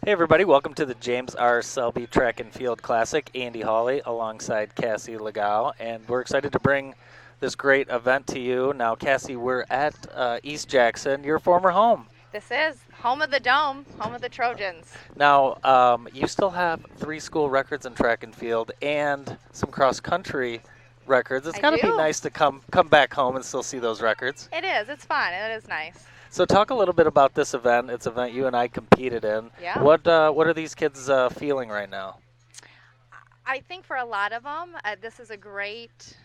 Hey everybody, welcome to the James R. Selby Track and Field Classic. Andy Hawley alongside Cassie Legao, and we're excited to bring this great event to you. Now, Cassie, we're at East Jackson, your former home. This is home of the Dome, home of the Trojans. Now, you still have 3 school records in track and field and some cross-country records. It's I got to be do. nice to come back home and still see those records. It is. It's fun. It is nice. So talk a little bit about this event. It's an event you and I competed in. Yeah. What are these kids feeling right now? I think for a lot of them, this is a great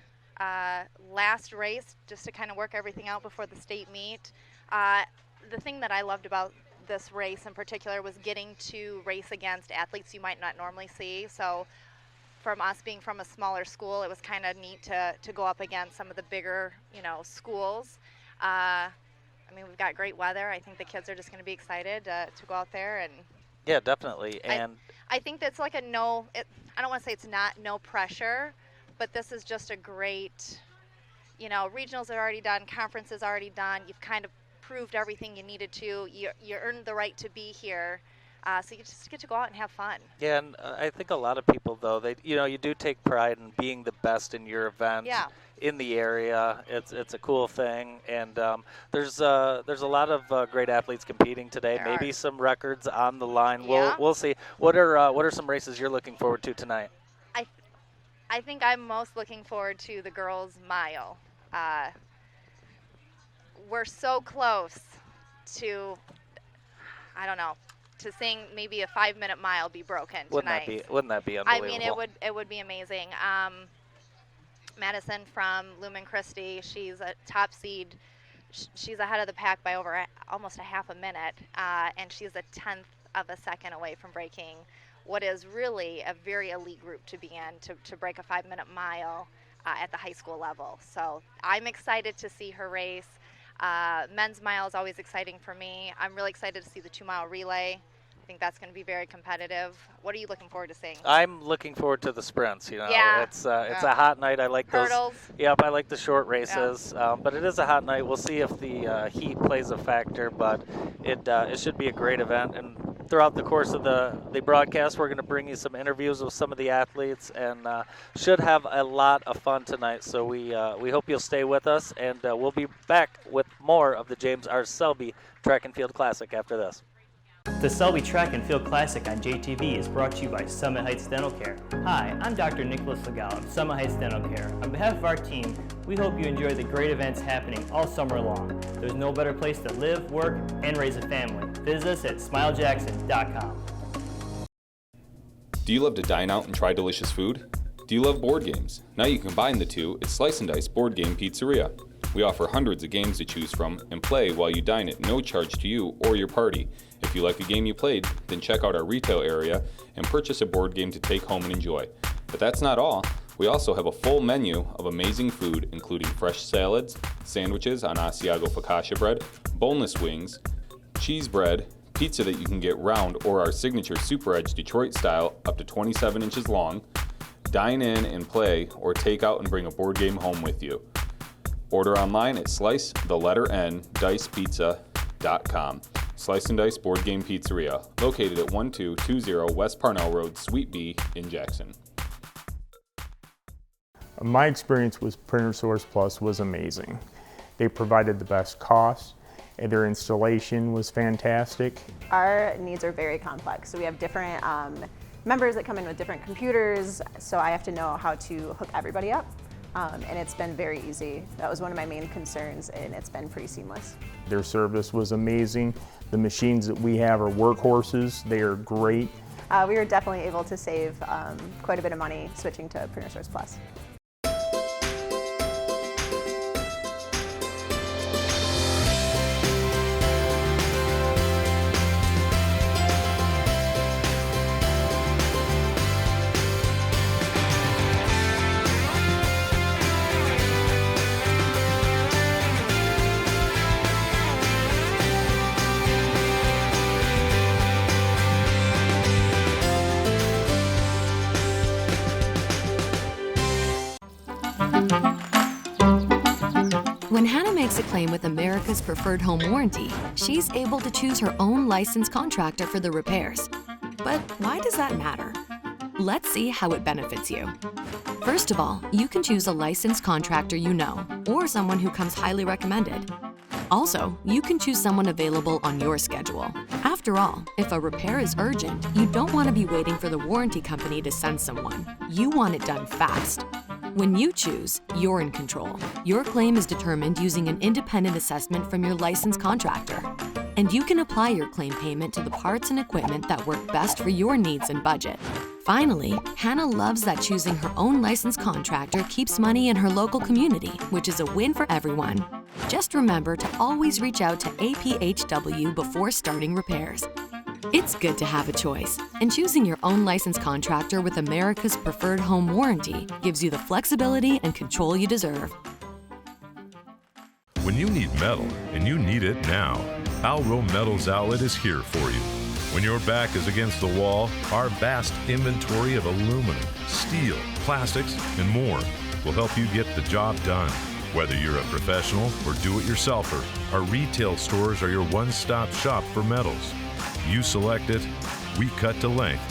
last race just to kind of work everything out before the state meet. The thing that I loved about this race in particular was getting to race against athletes you might not normally see. So from us being from a smaller school, it was kind of neat to go up against some of the bigger, schools. I mean, we've got great weather. I think the kids are just going to be excited to go out there. And Yeah, definitely. And I think that's like I don't want to say it's not no pressure, but this is just a great, regionals are already done, conference is already done. You've kind of proved everything you needed to. You earned the right to be here. So you just get to go out and have fun. Yeah, and I think a lot of people, though, you do take pride in being the best in your event. Yeah. In the area. It's a cool thing, and there's a lot of great athletes competing today. There Maybe are. some records on the line. Yeah. We'll see. What are some races you're looking forward to tonight? I think I'm most looking forward to the girls' mile. We're so close to, I don't know, to seeing maybe a 5-minute mile be broken tonight. Wouldn't that be I unbelievable? mean, it would be amazing. Madison from Lumen Christi, she's a top seed. She's ahead of the pack by almost a half a minute, and she's a 1/10 of a second away from breaking what is really a very elite group to be in to break a 5-minute mile at the high school level. So I'm excited to see her race. Men's mile is always exciting for me. I'm really excited to see the 2-mile relay. I think that's going to be very competitive. What are you looking forward to seeing? I'm looking forward to the sprints. Yeah. It's a hot night. I like Hurdles. those. Yep, I like the short races. But it is a hot night. We'll see if the heat plays a factor. But it should be a great event. And throughout the course of the broadcast, we're going to bring you some interviews with some of the athletes, and should have a lot of fun tonight. So we hope you'll stay with us, and we'll be back with more of the James R. Selby Track and Field Classic after this. The Selby Track and Field Classic on JTV is brought to you by Summit Heights Dental Care. Hi, I'm Dr. Nicholas Legao of Summit Heights Dental Care. On behalf of our team, we hope you enjoy the great events happening all summer long. There's no better place to live, work, and raise a family. Visit us at smilejackson.com. Do you love to dine out and try delicious food? Do you love board games? Now you combine the two at Slice and Dice Board Game Pizzeria. We offer hundreds of games to choose from and play while you dine at no charge to you or your party. If you like a game you played, then check out our retail area and purchase a board game to take home and enjoy. But that's not all. We also have a full menu of amazing food, including fresh salads, sandwiches on Asiago focaccia bread, boneless wings, cheese bread, pizza that you can get round or our signature Super Edge Detroit style up to 27 inches long. Dine in and play, or take out and bring a board game home with you. Order online at slice_dicepizza.com. Slice and Dice Board Game Pizzeria, located at 1220 West Parnell Road, Suite B in Jackson. My experience with Printer Source Plus was amazing. They provided the best cost, and their installation was fantastic. Our needs are very complex, so we have different members that come in with different computers, so I have to know how to hook everybody up. And it's been very easy. That was one of my main concerns, and it's been pretty seamless. Their service was amazing. The machines that we have are workhorses. They are great. We were definitely able to save quite a bit of money switching to Printer Source Plus. When Hannah makes a claim with America's Preferred Home Warranty, she's able to choose her own licensed contractor for the repairs. But why does that matter? Let's see how it benefits you. First of all, you can choose a licensed contractor you know, or someone who comes highly recommended. Also, you can choose someone available on your schedule. After all, if a repair is urgent, you don't want to be waiting for the warranty company to send someone. You want it done fast. When you choose, you're in control. Your claim is determined using an independent assessment from your licensed contractor. And you can apply your claim payment to the parts and equipment that work best for your needs and budget. Finally, Hannah loves that choosing her own licensed contractor keeps money in her local community, which is a win for everyone. Just remember to always reach out to APHW before starting repairs. It's good to have a choice, and choosing your own licensed contractor with America's preferred home warranty gives you the flexibility and control you deserve. When you need metal, and you need it now, Alro Metals Outlet is here for you. When your back is against the wall, our vast inventory of aluminum, steel, plastics, and more will help you get the job done. Whether you're a professional or do-it-yourselfer, our retail stores are your one-stop shop for metals. You select it, we cut to length,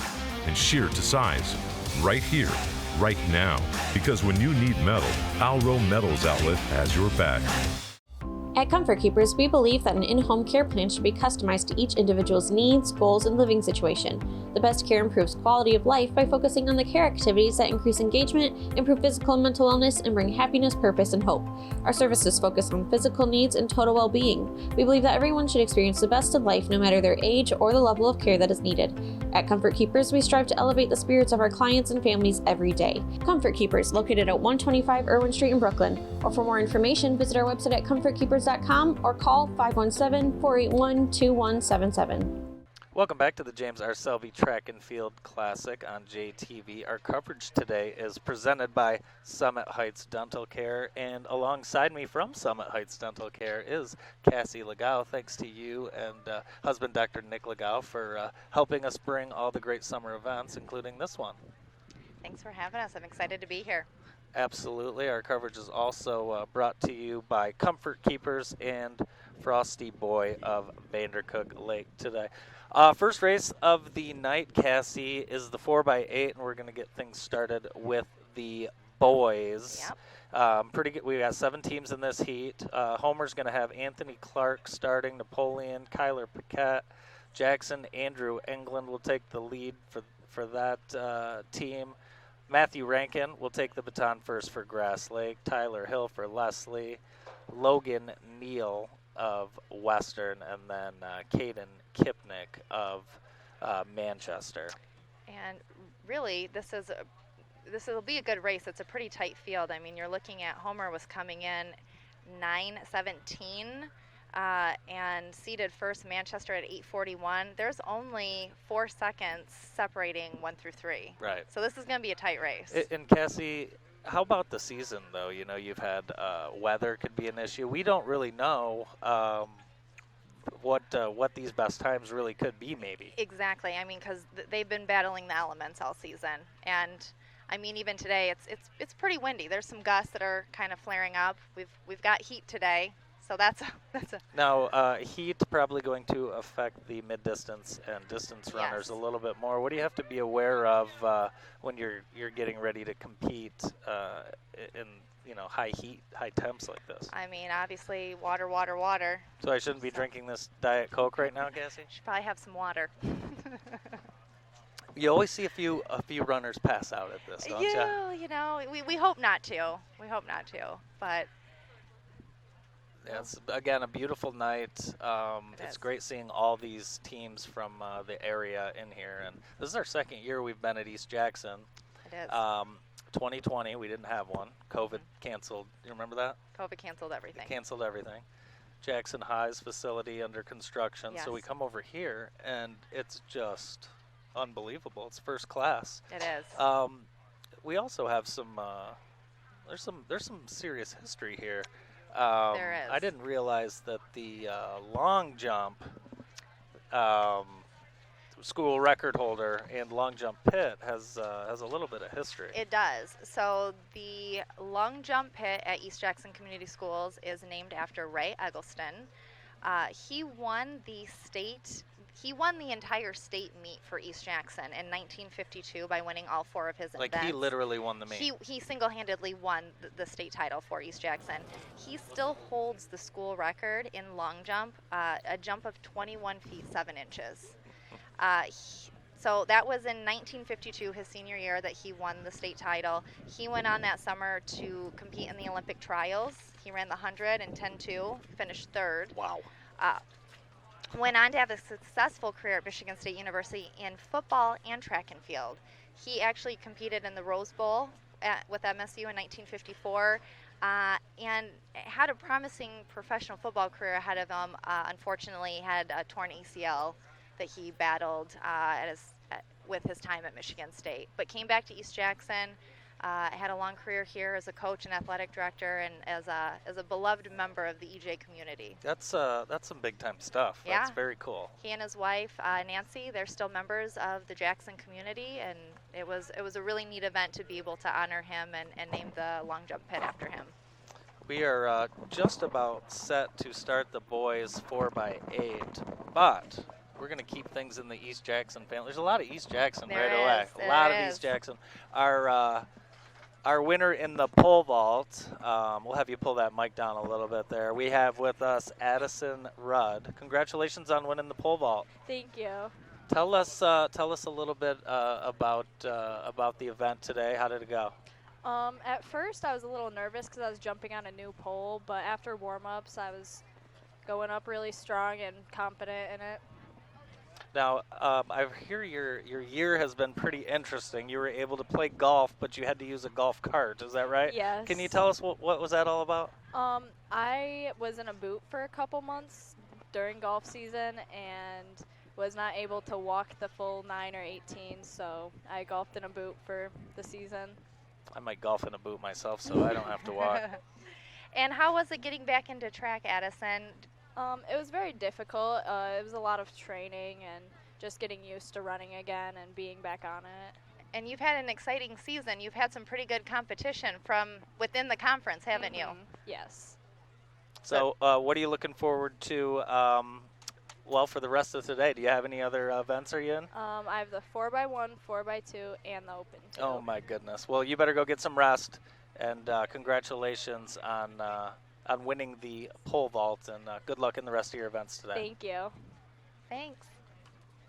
and shear to size. Right here, right now. Because when you need metal, Alro Metals Outlet has your back. At Comfort Keepers, we believe that an in-home care plan should be customized to each individual's needs, goals, and living situation. The best care improves quality of life by focusing on the care activities that increase engagement, improve physical and mental wellness, and bring happiness, purpose, and hope. Our services focus on physical needs and total well-being. We believe that everyone should experience the best of life no matter their age or the level of care that is needed. At Comfort Keepers, we strive to elevate the spirits of our clients and families every day. Comfort Keepers, located at 125 Irwin Street in Brooklyn. Or for more information, visit our website at comfortkeepers.com or call 517-481-2177. Welcome back to the James R. Selby Track and Field Classic on JTV. Our coverage today is presented by Summit Heights Dental Care, and alongside me from Summit Heights Dental Care is Cassie Legau. Thanks to you and husband Dr. Nick Legau for helping us bring all the great summer events, including this one. Thanks for having us. I'm excited to be here. Absolutely. Our coverage is also brought to you by Comfort Keepers and Frosty Boy of Vandercook Lake today. First race of the night, Cassie, is the 4x8, and we're going to get things started with the boys. Yep. Pretty good. We got 7 teams in this heat. Homer's going to have Anthony Clark starting, Napoleon, Kyler Paquette, Jackson, Andrew England will take the lead for that team. Matthew Rankin will take the baton first for Grass Lake, Tyler Hill for Leslie, Logan Neal of Western, and then Caden Kipnick of Manchester. And really, this will be a good race. It's a pretty tight field. I mean, you're looking at Homer was coming in 9:17 and seated first, Manchester at 8:41. There's only 4 seconds separating 1 through 3. Right. So this is going to be a tight race. And Cassie, how about the season, though? You know, you've had weather could be an issue. We don't really know what these best times really could be, maybe. Exactly. I mean, because they've been battling the elements all season, and I mean, even today, it's pretty windy. There's some gusts that are kind of flaring up. We've got heat today, so that's a. Now, heat probably going to affect the mid-distance and distance runners Yes. a little bit more. What do you have to be aware of when you're getting ready to compete in high heat, high temps like this? I mean, obviously, water, water, water. So I shouldn't be drinking this Diet Coke right now, Cassie? Should probably have some water. You always see a few runners pass out at this, don't you? We hope not to. We hope not to, but. Yeah, it's, again, a beautiful night. It's is. great seeing all these teams from the area in here. And this is our second year we've been at East Jackson. It is. 2020, we didn't have one. COVID canceled. You remember that? COVID canceled everything. It canceled everything. Jackson High's facility under construction. So we Yes. come over here, and it's just unbelievable. It's first class. It is. We also have some there's some serious history here. There is. I didn't realize that the long jump school record holder and long jump pit has a little bit of history. It does. So the long jump pit at East Jackson Community Schools is named after Ray Eggleston. He won the state He won the entire state meet for East Jackson in 1952 by winning all 4 of his Like events. he literally won the meet. He single-handedly won the state title for East Jackson. He still holds the school record in long jump, a jump of 21 feet 7 inches. So that was in 1952, his senior year, that he won the state title. He went on that summer to compete in the Olympic trials. He ran the 100 and 10-2, finished 3rd. Wow. Went on to have a successful career at Michigan State University in football and track and field. He actually competed in the Rose Bowl with MSU in 1954 and had a promising professional football career ahead of him. Unfortunately, had a torn ACL that he battled with his time at Michigan State, but came back to East Jackson. Had a long career here as a coach and athletic director, and as a beloved member of the EJ community. That's some big time stuff. Yeah. That's very cool. He and his wife Nancy, they're still members of the Jackson community, and it was a really neat event to be able to honor him and name the long jump pit after him. We are just about set to start the boys 4x8, but we're going to keep things in the East Jackson family. There's a lot of East Jackson right away. A lot of East Jackson. Our winner in the pole vault, we'll have you pull that mic down a little bit there. We have with us Addison Rudd. Congratulations on winning the pole vault. Thank you. Tell us a little bit about the event today. How did it go? At first, I was a little nervous because I was jumping on a new pole, but after warm-ups, I was going up really strong and confident in it. Now, I hear your year has been pretty interesting. You were able to play golf, but you had to use a golf cart. Is that right? Yes. Can you tell us what was that all about? I was in a boot for a couple months during golf season and was not able to walk the full 9 or 18, so I golfed in a boot for the season. I might golf in a boot myself, so I don't have to walk. And how was it getting back into track, Addison? It was very difficult. It was a lot of training and just getting used to running again and being back on it. And you've had an exciting season. You've had some pretty good competition from within the conference, haven't you? Yes. So what are you looking forward to, for the rest of today? Do you have any other events are you in? I have the 4x1, 4x2, and the Open 2. Oh, my goodness. Well, you better go get some rest, and congratulations on winning the pole vault, and good luck in the rest of your events today. Thank you. Thanks.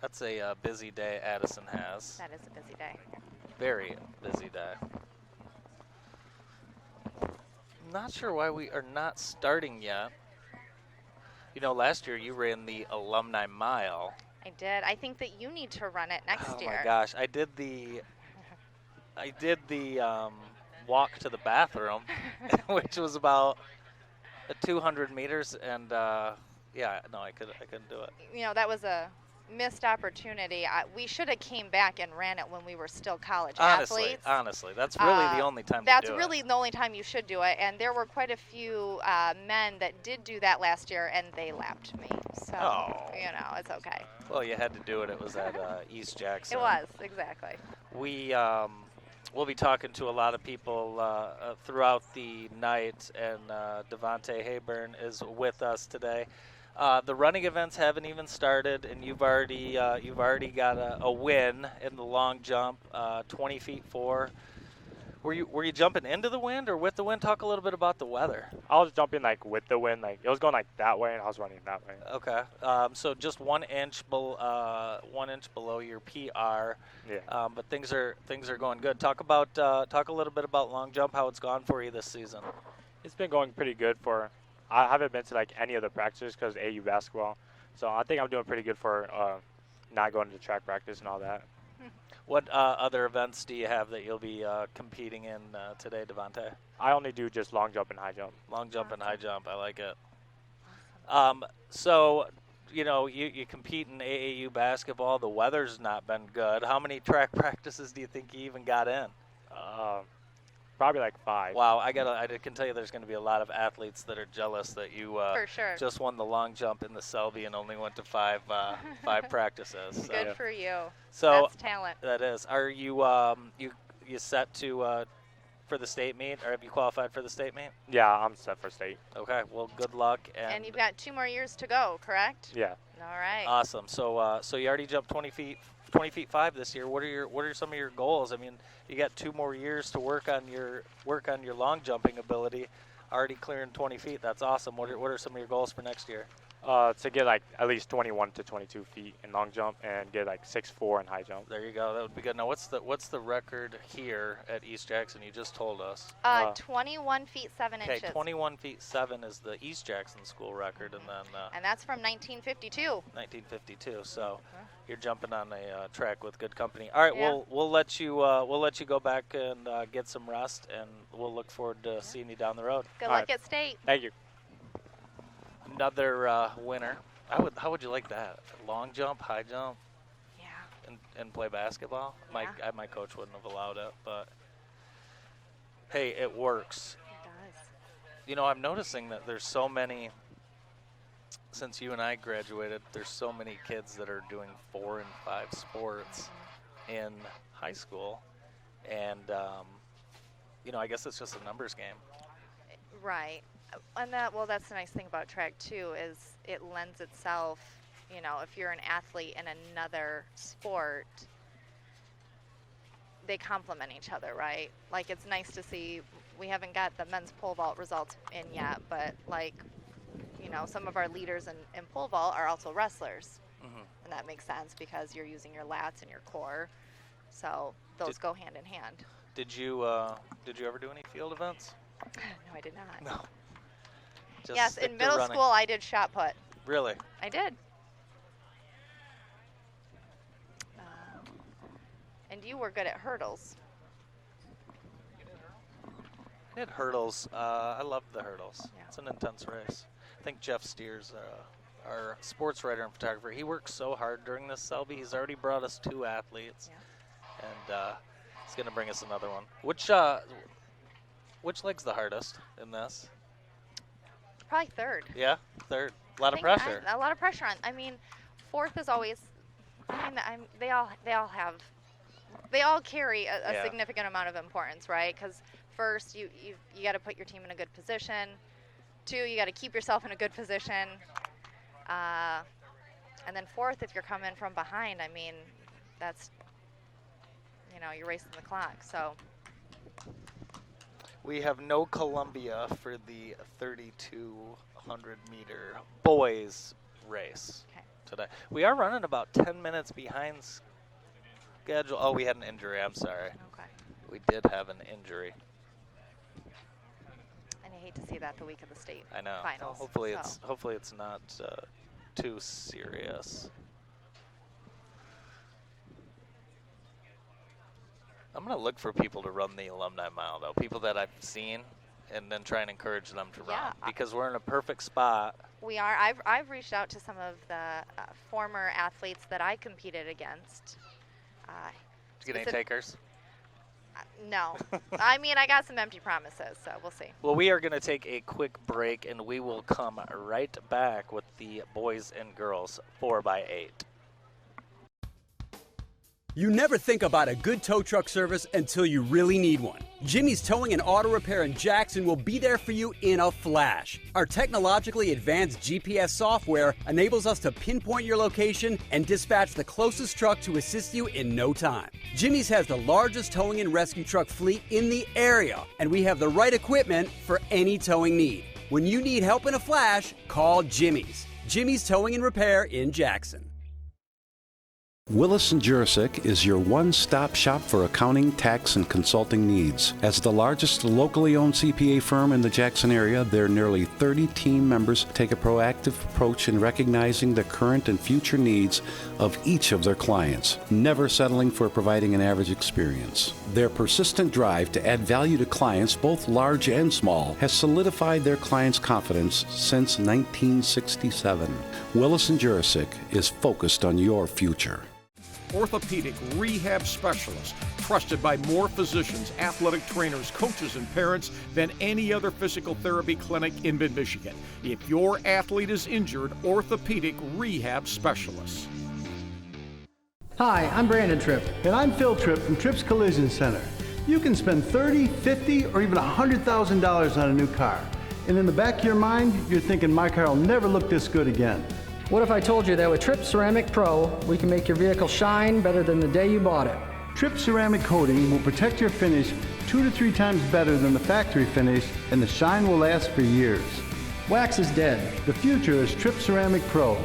That's a busy day Addison has. That is a busy day. Very busy day. Not sure why we are not starting yet. You know, last year you ran the Alumni Mile. I did. I think that you need to run it next year. Oh my gosh, I did the walk to the bathroom, which was about 200 meters, and I couldn't do it. You know, that was a missed opportunity. We should have came back and ran it when we were still college athletes. Honestly, that's really the only time to do it. That's really the only time you should do it, and there were quite a few men that did do that last year, and they lapped me. So, it's okay. Well, you had to do it. It was at East Jackson. It was, exactly. We'll be talking to a lot of people throughout the night, and Devontae Hayburn is with us today. The running events haven't even started, and you've already got a win in the long jump, 20 feet 4. Were you jumping into the wind or with the wind? Talk a little bit about the weather. I was jumping with the wind, it was going that way, and I was running that way. Okay, so just 1 inch below your PR. Yeah. But things are going good. Talk a little bit about long jump, how it's gone for you this season. It's been going pretty good I haven't been to any of the practices because AU basketball, so I think I'm doing pretty good for not going to track practice and all that. What other events do you have that you'll be competing in today, Devontae? I only do just long jump and high jump. Long jump and high jump, I like it. So, you compete in AAU basketball. The weather's not been good. How many track practices do you think you even got in? Probably 5. Wow, I can tell you there's going to be a lot of athletes that are jealous that you For sure. just won the long jump in the Selby and only went to 5 practices. So. Good for you. So that's talent. That is. Are you you set to for the state meet, or have you qualified for the state meet? Yeah, I'm set for state. Okay, well, good luck. And you've got 2 more years to go, correct? Yeah. All right. Awesome. So so you already jumped 20 feet 5 this year. What are some of your goals? I mean, you got 2 more years to work on your long jumping ability. Already clearing 20 feet. That's awesome. What are some of your goals for next year? To get like at least 21 to 22 feet in long jump and get like 6'4" in high jump. There you go. That would be good. Now, what's the record here at East Jackson? You just told us. 21 feet 7 inches. Okay, 21 feet 7 is the East Jackson school record, and then and that's from 1952. 1952. So you're jumping on a track with good company. All right, we'll let you go back and get some rest, and we'll look forward to seeing you down the road. Good luck at state. Thank you. Another winner. How would you like that? Long jump, high jump? Yeah. And play basketball? Yeah. My coach wouldn't have allowed it, but hey, it works. It does. You know, I'm noticing that there's so many, since you and I graduated, there's so many kids that are doing 4 and 5 sports in high school. And, you know, I guess it's just a numbers game. Right. And that's the nice thing about track too, is it lends itself, you know, if you're an athlete in another sport, they complement each other, right? Like, it's nice to see, we haven't got the men's pole vault results in yet, but like, you know, some of our leaders in pole vault are also wrestlers. And that makes sense because you're using your lats and your core. So those go hand in hand. Did you ever do any field events? No, I did not. No. Just yes, in middle school I did shot put. Really? I did. And you were good at hurdles. I did hurdles. I loved the hurdles. Yeah. It's an intense race. I think Jeff Steers, our sports writer and photographer, he works so hard during this, Selby. He's already brought us 2 athletes, and he's going to bring us another one. Which leg's the hardest in this? Probably third. Yeah, third. A lot of pressure. A lot of pressure on. I mean, fourth is always. I mean, they all carry a significant amount of importance, right? Because first, you got to put your team in a good position. 2, you got to keep yourself in a good position. And then fourth, if you're coming from behind, I mean, that's, you know, you're racing the clock. So. We have no Columbia for the 3,200-meter boys race today. We are running about 10 minutes behind schedule. Oh, we had an injury. I'm sorry. Okay. We did have an injury. And I hate to see that the week of the state I know. finals. Well, hopefully it's not too serious. I'm going to look for people to run the alumni mile, though, people that I've seen, and then try and encourage them to run, because we're in a perfect spot. We are. I've reached out to some of the former athletes that I competed against. Did you get any takers? No. I mean, I got some empty promises, so we'll see. Well, we are going to take a quick break, and we will come right back with the boys and girls 4x8. You never think about a good tow truck service until you really need one. Jimmy's Towing and Auto Repair in Jackson will be there for you in a flash. Our technologically advanced GPS software enables us to pinpoint your location and dispatch the closest truck to assist you in no time. Jimmy's has the largest towing and rescue truck fleet in the area, and we have the right equipment for any towing need. When you need help in a flash, call Jimmy's. Jimmy's Towing and Repair in Jackson. Willis & Jurasik is your one-stop shop for accounting, tax, and consulting needs. As the largest locally owned CPA firm in the Jackson area, their nearly 30 team members take a proactive approach in recognizing the current and future needs of each of their clients, never settling for providing an average experience. Their persistent drive to add value to clients, both large and small, has solidified their clients' confidence since 1967. Willis & Jurasik is focused on your future. Orthopedic rehab specialist, trusted by more physicians, athletic trainers, coaches, and parents than any other physical therapy clinic in mid-Michigan. If your athlete is injured, orthopedic rehab specialists. Hi, I'm Brandon Tripp. And I'm Phil Tripp from Tripp's Collision Center. You can spend $30, $50, or even $100,000 on a new car. And in the back of your mind, you're thinking, my car will never look this good again. What if I told you that with Trip Ceramic Pro, we can make your vehicle shine better than the day you bought it? Trip Ceramic Coating will protect your finish 2 to 3 times better than the factory finish, and the shine will last for years. Wax is dead. The future is Trip Ceramic Pro.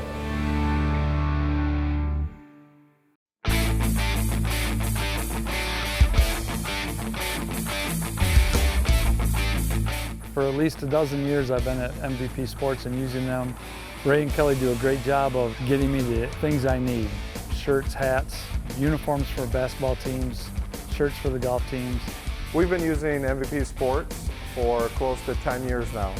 For at least a dozen years I've been at MVP Sports and using them. Ray and Kelly do a great job of getting me the things I need. Shirts, hats, uniforms for basketball teams, shirts for the golf teams. We've been using MVP Sports for close to 10 years now.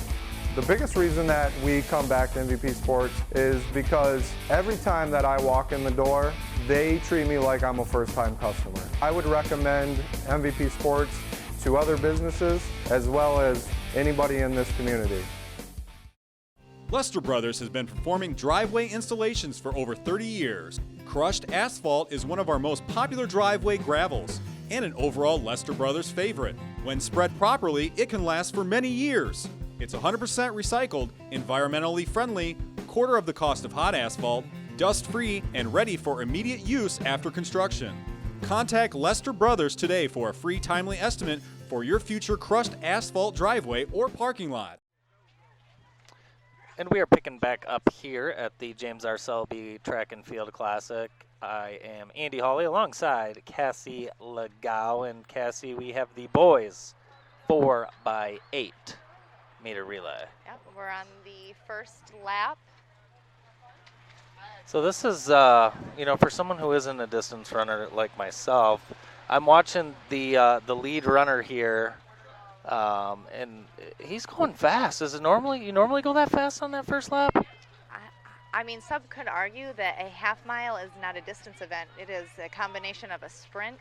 The biggest reason that we come back to MVP Sports is because every time that I walk in the door, they treat me like I'm a first-time customer. I would recommend MVP Sports to other businesses as well as anybody in this community. Lester Brothers has been performing driveway installations for over 30 years. Crushed asphalt is one of our most popular driveway gravels and an overall Lester Brothers favorite. When spread properly, it can last for many years. It's 100% recycled, environmentally friendly, quarter of the cost of hot asphalt, dust-free, and ready for immediate use after construction. Contact Lester Brothers today for a free timely estimate for your future crushed asphalt driveway or parking lot. And we are picking back up here at the James R. Selby Track and Field Classic. I am Andy Hawley alongside Cassie Legau. And Cassie, we have the boys 4x8 meter relay. Yep, we're on the first lap. So this is, for someone who isn't a distance runner like myself, I'm watching the lead runner here, and he's going fast. Is it you normally go that fast on that first lap? I mean, some could argue that a half mile is not a distance event. It is a combination of a sprint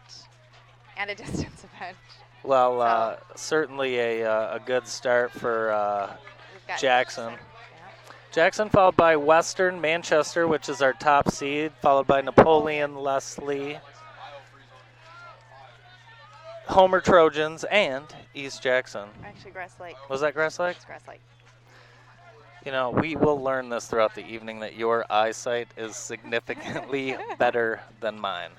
and a distance event. Well, certainly a good start for Jackson. Jackson followed by Western Manchester, which is our top seed, followed by Napoleon Leslie, Homer Trojans, and East Jackson. Actually, Grass Lake. Was that Grass Lake? It's Grass Lake. You know, we will learn this throughout the evening that your eyesight is significantly better than mine.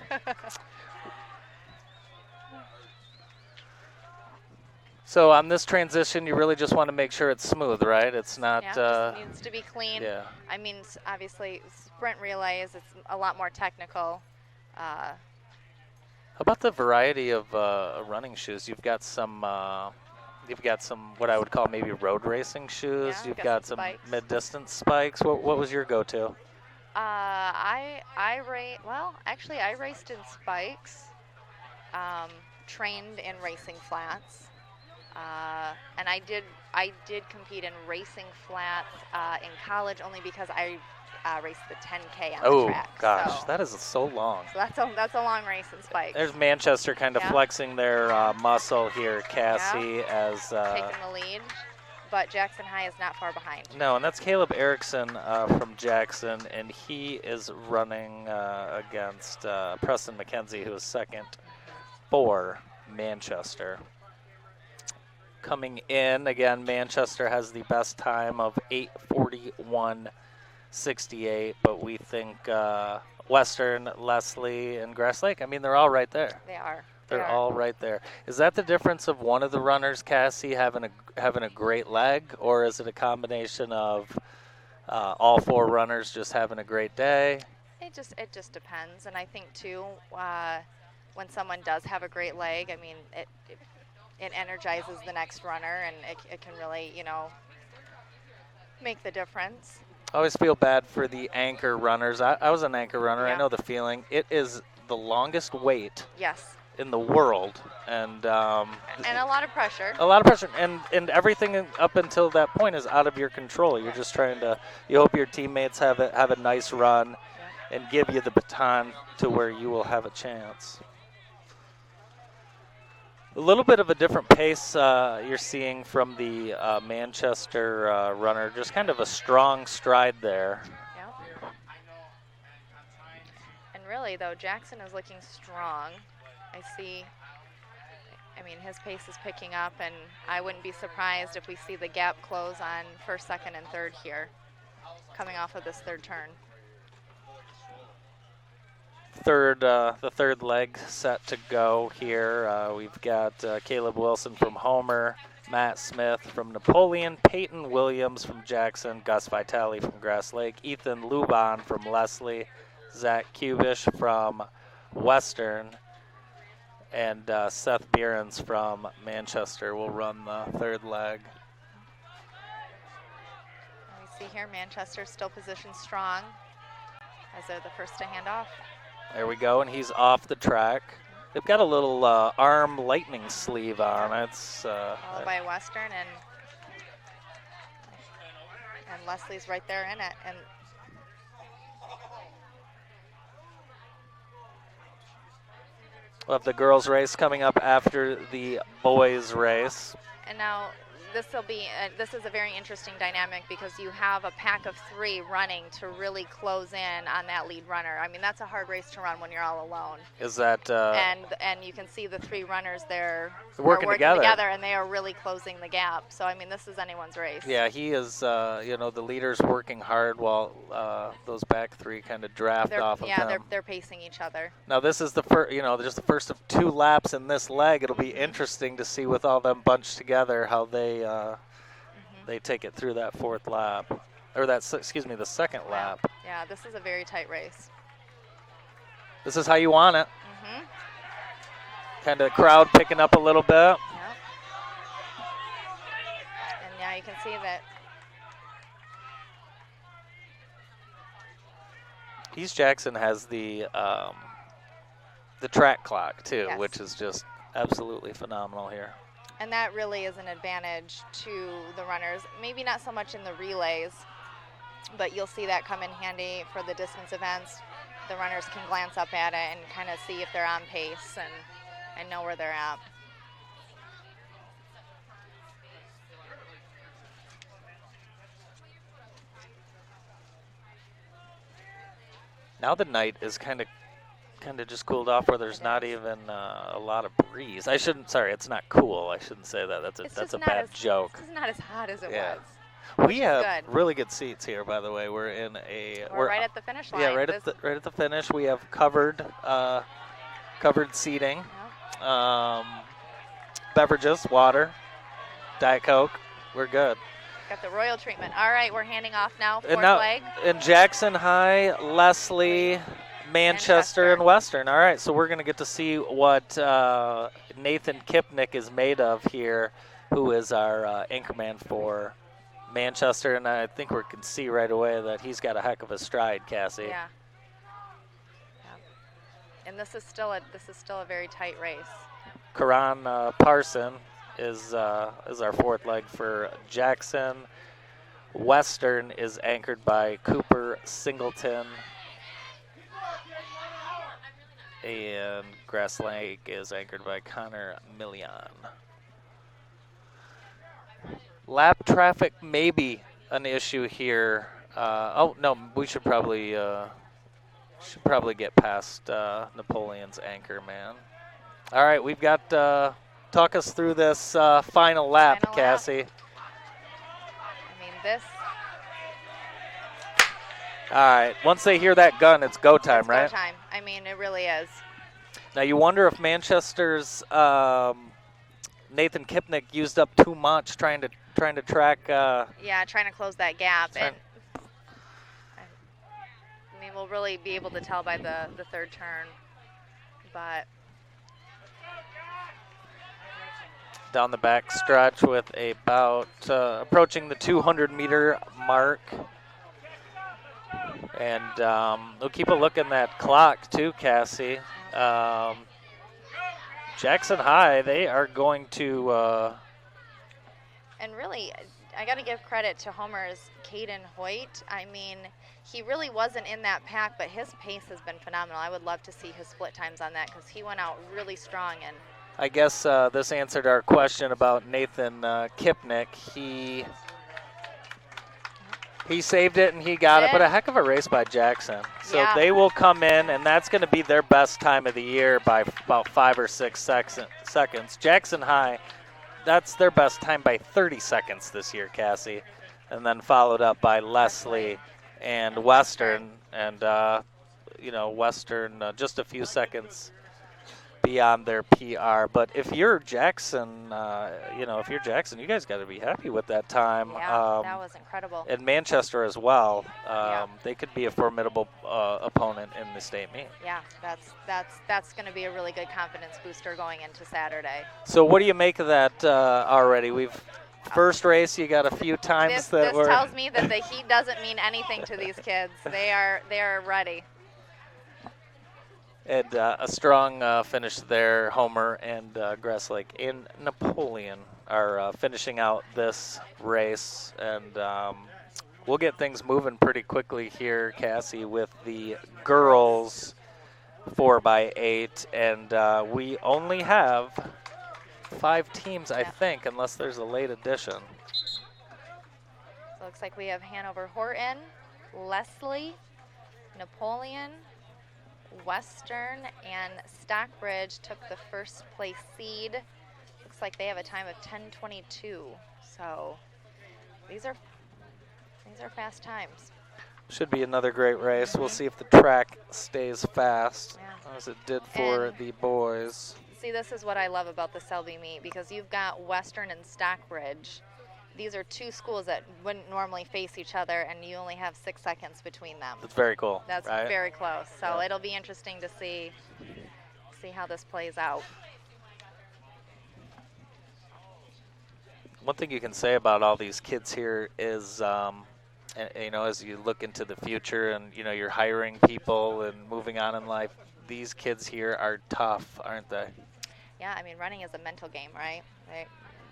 So on this transition, you really just want to make sure it's smooth, right? It's not. Yeah, it just needs to be clean. Yeah. I mean, obviously, sprint relays, it's a lot more technical. How about the variety of running shoes? You've got some what I would call maybe road racing shoes. Yeah, You've got some mid-distance spikes. What was your go-to? I raced in spikes, trained in racing flats. And I did compete in racing flats in college only because I raced the 10K on the track. Oh gosh, so that is so long. So that's a long race in spikes. There's Manchester kind of flexing their muscle here, Cassie, as taking the lead, but Jackson High is not far behind. No, and that's Caleb Erickson from Jackson, and he is running against Preston McKenzie, who is second for Manchester. Coming in, again, Manchester has the best time of 8:41.68, but we think Western, Leslie, and Grass Lake, I mean, they're all right there. They are. They're all right there. Is that the difference of one of the runners, Cassie, having a great leg, or is it a combination of all four runners just having a great day? It just depends, and I think too, when someone does have a great leg, I mean, it energizes the next runner, and it can really, make the difference. I always feel bad for the anchor runners. I was an anchor runner. Yeah. I know the feeling. It is the longest wait in the world, and a lot of pressure. A lot of pressure, and everything up until that point is out of your control. You're just trying to. You hope your teammates have a nice run, and give you the baton to where you will have a chance. A little bit of a different pace you're seeing from the Manchester runner, just kind of a strong stride there. Yeah. And really, though, Jackson is looking strong. I see I mean, his pace is picking up, and I wouldn't be surprised if we see the gap close on first, second, and third here, coming off of this third turn. The third leg set to go here. We've got Caleb Wilson from Homer, Matt Smith from Napoleon, Peyton Williams from Jackson, Gus Vitale from Grass Lake, Ethan Luban from Leslie, Zach Kubish from Western, and Seth Behrens from Manchester will run the third leg. And we see here Manchester still positioned strong as they're the first to hand off. There we go, and he's off the track. They've got a little arm lightning sleeve on. It's followed by Western, and Leslie's right there in it. And we'll have the girls' race coming up after the boys' race. And now this is a very interesting dynamic because you have a pack of 3 running to really close in on that lead runner. I mean, that's a hard race to run when you're all alone. Is that and you can see the 3 runners there working together, and they are really closing the gap. So I mean, this is anyone's race. Yeah, he is. The leader's working hard while those back 3 kind of draft off of him. Yeah, they're pacing each other. Now this is the first. Just the first of 2 laps in this leg. It'll be interesting to see with all them bunched together how they take it through that 4th lap, or the second lap. Yeah, this is a very tight race. This is how you want it. Kind of crowd picking up a little bit. Yep. And yeah, you can see that. East Jackson has the track clock too, Yes. which is just absolutely phenomenal here. And that really is an advantage to the runners. Maybe not so much in the relays, but you'll see that come in handy for the distance events. The runners can glance up at it and kind of see if they're on pace and know where they're at. Now the night is kind of just cooled off where there's not even a lot of breeze. Sorry, it's not cool. I shouldn't say that. That's a bad joke. It's not as hot as it Yeah. was. We have really good seats here, by the way. We're in We're right at the finish line. Yeah, right at the finish. We have covered seating, beverages, water, Diet Coke. We're good. Got the royal treatment. All right, we're handing off now. And Fourth leg. in Jackson High, Leslie, Manchester, and Western. All right, so we're going to get to see what Nathan Kipnick is made of here, who is our anchorman for Manchester, and I think we can see right away that he's got a heck of a stride, Cassie. Yeah. And this is still a very tight race. Karan Parson is our 4th leg for Jackson. Western is anchored by Cooper Singleton. And Grass Lake is anchored by Connor Million. Lap traffic may be an issue here. We should probably get past Napoleon's anchor man. All right, we've got talk us through this final lap, Cassie. I mean, this. All right, once they hear that gun, it's go time, right? Go time. I mean, it really is. Now you wonder if Manchester's Nathan Kipnick used up too much trying to track. Yeah, trying to close that gap, and I mean, we'll really be able to tell by the third turn, but. Down the back stretch with about approaching the 200-meter mark. And we'll keep a look in that clock too, Cassie. Jackson High, they are going to... And really, I got to give credit to Homer's Caden Hoyt. I mean, he really wasn't in that pack, but his pace has been phenomenal. I would love to see his split times on that because he went out really strong. And I guess this answered our question about Nathan Kipnick. He saved it and he got it, but a heck of a race by Jackson. So they will come in, and that's going to be their best time of the year by about 5 or 6 seconds. seconds. Jackson High, that's their best time by 30 seconds this year, Cassie. And then followed up by Leslie and Western. And, Western just a few seconds beyond their PR. But if you're Jackson, you guys got to be happy with that time. Yeah, that was incredible. And Manchester as well. They could be a formidable opponent in the state meet. Yeah, that's going to be a really good confidence booster going into Saturday. So what do you make of that already? First race, you got a few times this tells me that the heat doesn't mean anything to these kids. They are ready. And a strong finish there. Homer and Gresslake and Napoleon are finishing out this race. And we'll get things moving pretty quickly here, Cassie, with the girls 4x8. And we only have 5 teams, I think, unless there's a late addition. So it looks like we have Hanover Horton, Leslie, Napoleon, Western, and Stockbridge took the first place seed. Looks like they have a time of 10:22. So these are fast times. Should be another great race. We'll see if the track stays fast, as it did for the boys. See, this is what I love about the Selby meet, because you've got Western and Stockbridge. These are 2 schools that wouldn't normally face each other, and you only have 6 seconds between them. That's very cool. That's right? very close. So it'll be interesting to see how this plays out. One thing you can say about all these kids here is, as you look into the future and, you're hiring people and moving on in life, these kids here are tough, aren't they? Yeah, I mean, running is a mental game, right?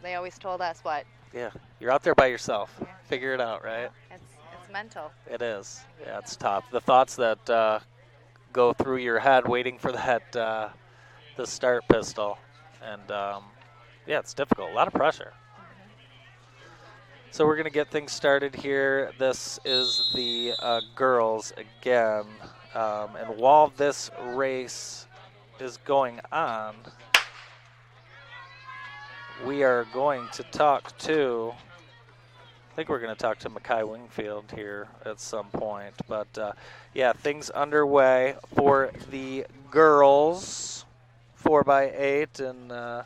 They always told us what? Yeah, you're out there by yourself. Yeah. Figure it out, right? It's mental. It is. Yeah, it's tough. The thoughts that go through your head waiting for that the start pistol, and it's difficult. A lot of pressure. So we're going to get things started here. This is the girls again. And while this race is going on, we are going to talk to, I think we're going to talk to Mackay Wingfield here at some point. But, things underway for the girls 4x8. And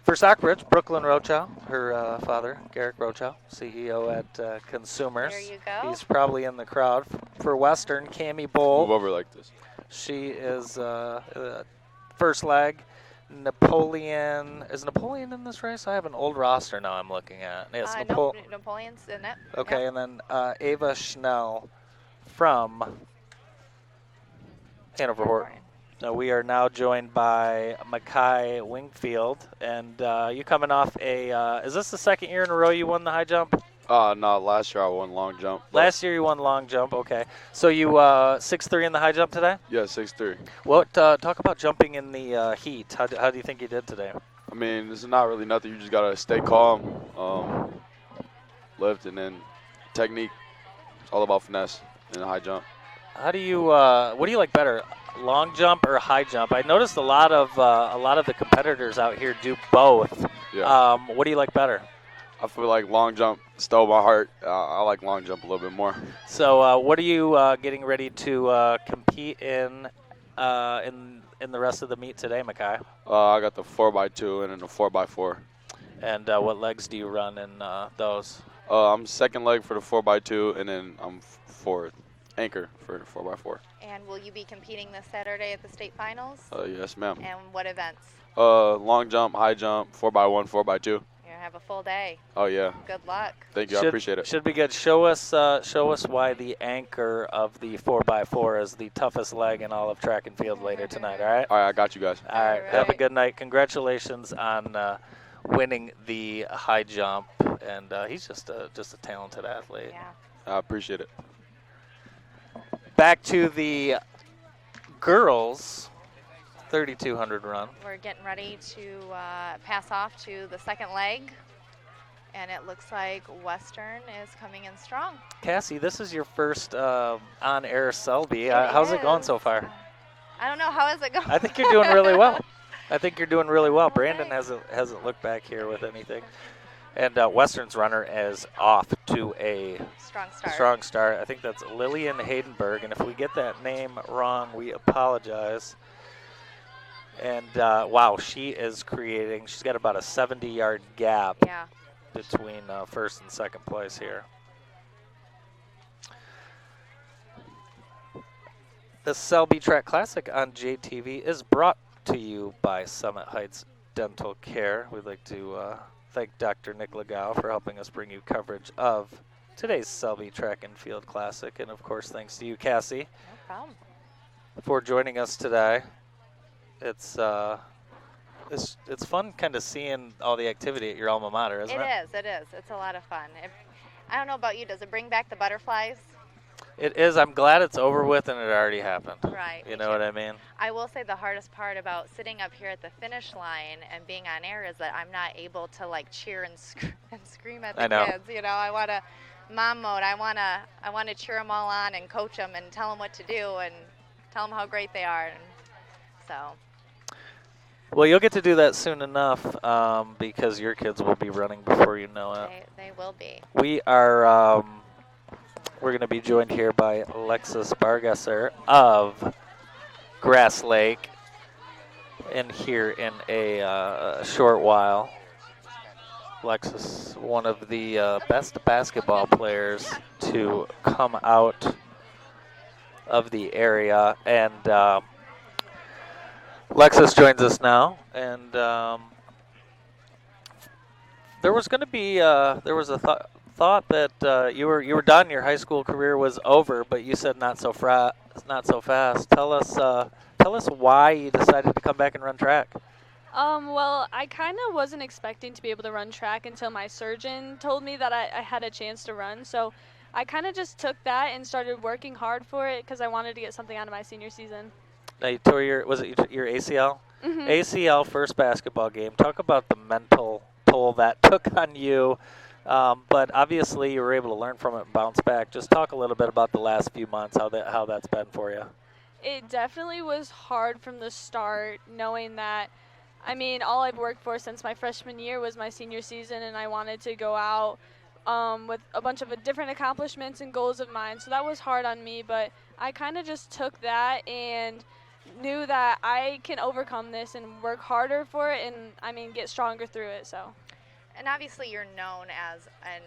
for Stockbridge, Brooklyn Rochow, her father, Garrick Rochow, CEO at Consumers. There you go. He's probably in the crowd. For Western, Cammie Bolt. Move over like this. She is first leg. Napoleon. Is Napoleon in this race? I have an old roster now I'm looking at. Yes, Napoleon's in it. Okay, yep. And then Ava Schnell from Hanover Horton. We are now joined by Mackay Wingfield, and you coming off is this the second year in a row you won the high jump? No, last year I won long jump. Last year you won long jump, okay. So you 6'3" in the high jump today? Yeah, 6'3". What, talk about jumping in the heat. How do you think you did today? I mean, this is not really nothing. You just got to stay calm, lift, and then technique. It's all about finesse in the high jump. How do you, what do you like better? Long jump or high jump? I noticed a lot of the competitors out here do both. Yeah. What do you like better? I feel like long jump stole my heart. I like long jump a little bit more. So, what are you getting ready to compete in the rest of the meet today, Mackay? I got the 4x2 and then the 4x4. And what legs do you run in those? I'm second leg for the 4x2, and then I'm fourth anchor for the 4x4. And will you be competing this Saturday at the state finals? Yes, ma'am. And what events? Long jump, high jump, 4x1, 4x2. You're gonna have a full day. Oh yeah. Good luck. Thank you. I appreciate it. Should be good. Show us why the anchor of the 4x4 is the toughest leg in all of track and field later tonight. All right. All right, I got you guys. All right. Have a good night. Congratulations on winning the high jump, and he's just a talented athlete. Yeah. I appreciate it. Back to the girls 3,200 run. We're getting ready to pass off to the second leg, and it looks like Western is coming in strong. Cassie, this is your first on-air Selby. How's it going so far? I don't know. How is it going? I think you're doing really well. I think you're doing really well. Brandon hasn't looked back here with anything. And Western's runner is off to a strong start. I think that's Lillian Haydenberg, and if we get that name wrong, we apologize. And wow, she's got about a 70-yard gap between first and second place here. The Selby Track Classic on JTV is brought to you by Summit Heights Dental Care. We'd like to thank Dr. Nick Legao for helping us bring you coverage of today's Selby Track and Field Classic. And of course, thanks to you, Cassie, No problem. for joining us today. It's fun kind of seeing all the activity at your alma mater, isn't it? It is. It's a lot of fun. I don't know about you. Does it bring back the butterflies? It is. I'm glad it's over with and it already happened. Right. You know what I mean? I will say the hardest part about sitting up here at the finish line and being on air is that I'm not able to like cheer and scream at the kids. You know, I want to mom mode. I want to cheer them all on and coach them and tell them what to do and tell them how great they are. And so. Well, you'll get to do that soon enough because your kids will be running before you know it. They will be. We are. We're going to be joined here by Alexis Bargesser of Grass Lake, and here in a short while. Alexis, one of the best basketball players to come out of the area, and Alexis joins us now, and there was going to be there was a thought that you were done, your high school career was over, but you said not so fast. Tell us why you decided to come back and run track. Well, I kind of wasn't expecting to be able to run track until my surgeon told me that I had a chance to run. So I kind of just took that and started working hard for it because I wanted to get something out of my senior season. Now you tore your ACL? Mm-hmm. ACL first basketball game. Talk about the mental toll that took on you. But obviously you were able to learn from it and bounce back. Just talk a little bit about the last few months, how that's been for you. It definitely was hard from the start, knowing that, I mean, all I've worked for since my freshman year was my senior season, and I wanted to go out with a bunch of different accomplishments and goals of mine. So that was hard on me, but I kind of just took that and knew that I can overcome this and work harder for it and, I mean, get stronger through it. So. And obviously you're known as a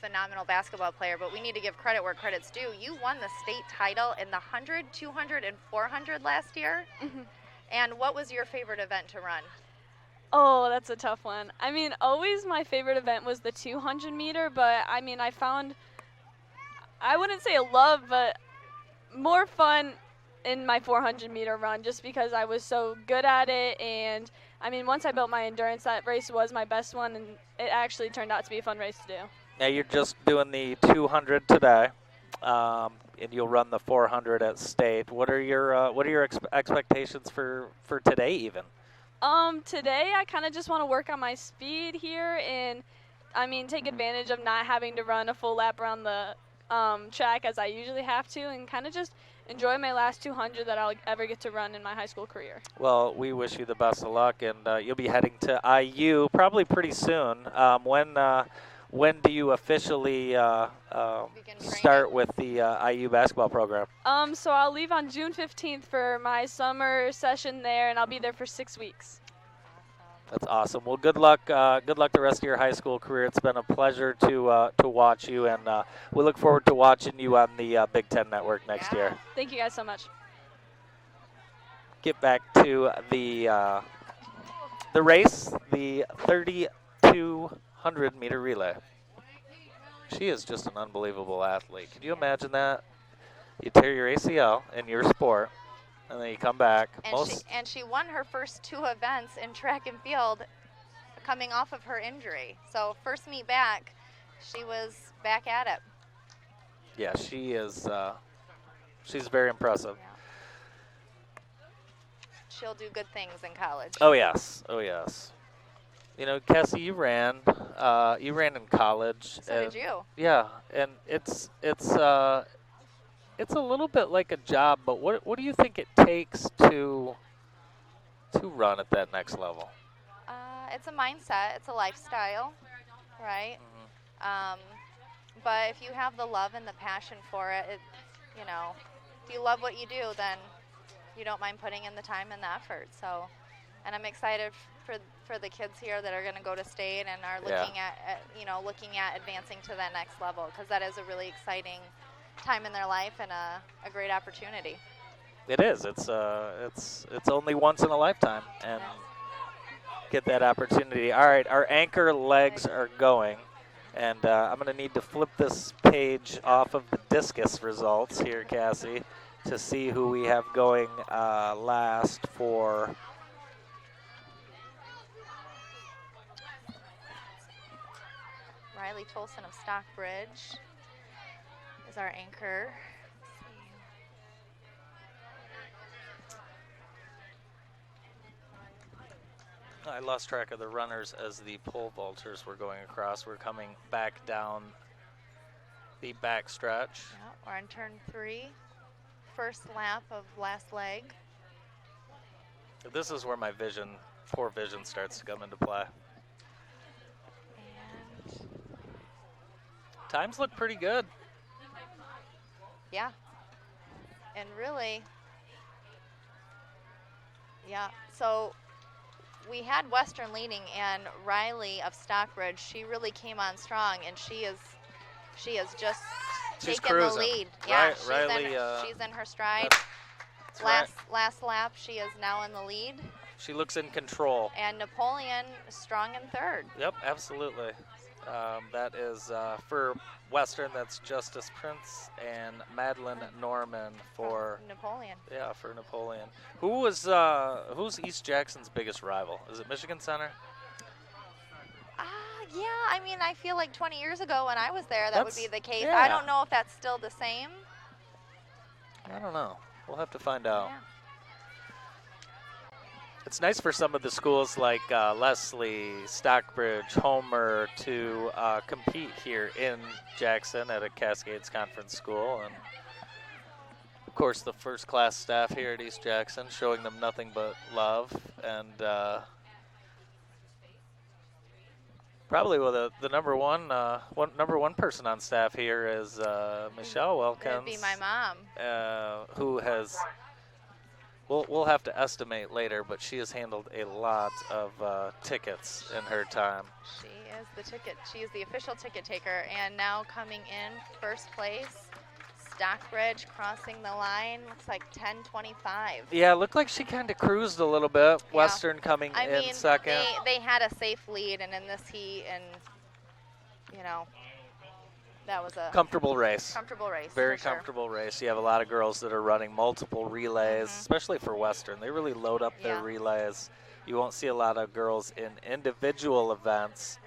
phenomenal basketball player, but we need to give credit where credit's due. You won the state title in the 100, 200, and 400 last year. Mm-hmm. And what was your favorite event to run? Oh, that's a tough one. I mean, always my favorite event was the 200 meter, but I mean, I found, I wouldn't say a love, but more fun in my 400 meter run just because I was so good at it. And I mean, once I built my endurance, that race was my best one, and it actually turned out to be a fun race to do. Now you're just doing the 200 today, and you'll run the 400 at state. What are your expectations for today even? Today I kind of just want to work on my speed here and, I mean, take advantage of not having to run a full lap around the track as I usually have to, and kind of just enjoy my last 200 that I'll ever get to run in my high school career. Well, we wish you the best of luck, and you'll be heading to IU probably pretty soon. When do you officially start with the IU basketball program? So I'll leave on June 15th for my summer session there, and I'll be there for 6 weeks. That's awesome. Well, good luck. Good luck the rest of your high school career. It's been a pleasure to watch you, and we look forward to watching you on the Big Ten Network next year. Thank you guys so much. Get back to the race, the 3,200 meter relay. She is just an unbelievable athlete. Can you imagine that? You tear your ACL in your sport, and then you come back. And she won her first 2 events in track and field coming off of her injury. So first meet back, she was back at it. Yeah, she is. She's very impressive. Yeah. She'll do good things in college. Oh yes, oh yes. You know, Cassie, you ran in college. So did you? Yeah, and it's a little bit like a job, but what do you think it takes to to run at that next level? It's a mindset. It's a lifestyle, right? But if you have the love and the passion for it, you know, if you love what you do, then you don't mind putting in the time and the effort. So, and I'm excited for the kids here that are going to go to state and are looking looking at advancing to that next level, because that is a really exciting time in their life and a great opportunity. It is. It's only once in a lifetime, and get that opportunity. All right, our anchor legs are going, and I'm going to need to flip this page off of the discus results here, Cassie, to see who we have going last for. Riley Tolson of Stockbridge is our anchor. I lost track of the runners as the pole vaulters were going across. We're coming back down the back stretch. Yeah, we're on turn 3, first lap of last leg. This is where my poor vision starts to come into play. And times look pretty good. Yeah, and really, yeah, so we had Western leading, and Riley of Stockbridge, she really came on strong, and she has just She's taken cruising. the lead. Yeah, Riley, she's in her stride. That's Last lap, she is now in the lead. She looks in control. And Napoleon strong in third. Yep, absolutely. That is for Western. That's Justice Prince and Madeline Norman for Napoleon. Yeah, for Napoleon. Who's East Jackson's biggest rival? Is it Michigan Center? Yeah, I mean, I feel like 20 years ago when I was there, that would be the case. yeah. I don't know if that's still the same. I don't know. We'll have to find out. Yeah. It's nice for some of the schools like Leslie, Stockbridge, Homer to compete here in Jackson at a Cascades Conference school. And of course, the first class staff here at East Jackson showing them nothing but love. And probably the number one person on staff here is Michelle Wilkins. That'd be my mom. Who has, we'll have to estimate later, but she has handled a lot of tickets in her time. She is the official ticket taker, and now coming in first place, Stockbridge crossing the line, looks like 10:25. Yeah, it looked like she kind of cruised a little bit. Yeah. Western coming in second. They had a safe lead, and in this heat, and that was a comfortable race. Comfortable race. Very comfortable race. You have a lot of girls that are running multiple relays, especially for Western. They really load up their relays. You won't see a lot of girls in individual events,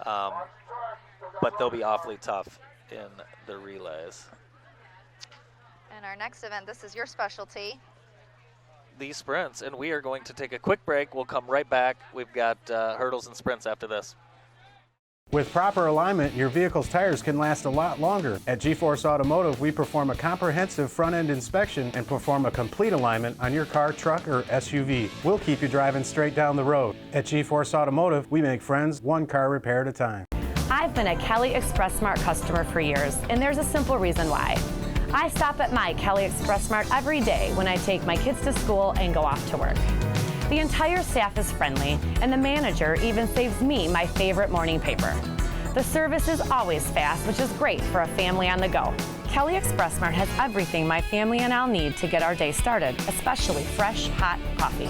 but they'll be awfully tough in the relays. And our next event, this is your specialty. The sprints, and we are going to take a quick break. We'll come right back. We've got hurdles and sprints after this. With proper alignment, your vehicle's tires can last a lot longer. At G-Force Automotive, we perform a comprehensive front-end inspection and perform a complete alignment on your car, truck, or SUV. We'll keep you driving straight down the road. At G-Force Automotive, we make friends one car repair at a time. I've been a Kelly Express Smart customer for years, and there's a simple reason why. I stop at my Kelly Express Smart every day when I take my kids to school and go off to work. The entire staff is friendly, and the manager even saves me my favorite morning paper. The service is always fast, which is great for a family on the go. Kelly Express Mart has everything my family and I'll need to get our day started, especially fresh, hot coffee.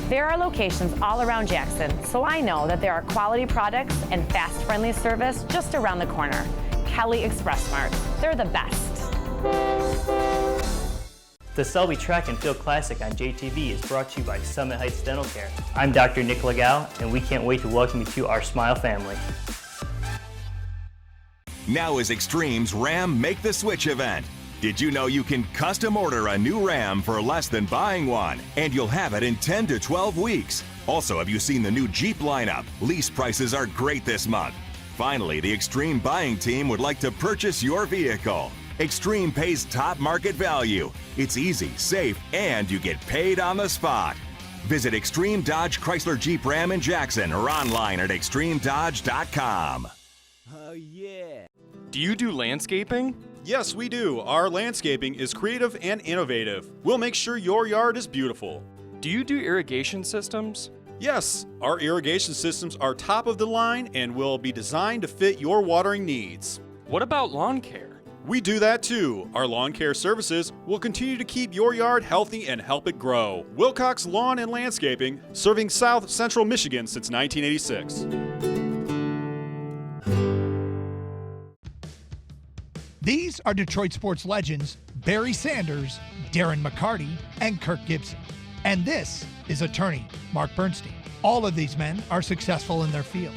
There are locations all around Jackson, so I know that there are quality products and fast, friendly service just around the corner. Kelly Express Mart, they're the best. The Selby Track and Field Classic on JTV is brought to you by Summit Heights Dental Care. I'm Dr. Nick Legal, and we can't wait to welcome you to our Smile family. Now is Extreme's Ram Make the Switch event. Did you know you can custom order a new Ram for less than buying one, and you'll have it in 10 to 12 weeks? Also, have you seen the new Jeep lineup? Lease prices are great this month. Finally, the Extreme buying team would like to purchase your vehicle. Extreme pays top market value. It's easy, safe, and you get paid on the spot. Visit Extreme Dodge Chrysler Jeep Ram in Jackson or online at extremedodge.com. Oh, yeah. Do you do landscaping? Yes, we do. Our landscaping is creative and innovative. We'll make sure your yard is beautiful. Do you do irrigation systems? Yes, our irrigation systems are top of the line and will be designed to fit your watering needs. What about lawn care? We do that too. Our lawn care services will continue to keep your yard healthy and help it grow. Wilcox Lawn and Landscaping, serving South Central Michigan since 1986. These are Detroit sports legends Barry Sanders, Darren McCarty, and Kirk Gibson. And this is attorney Mark Bernstein. All of these men are successful in their field.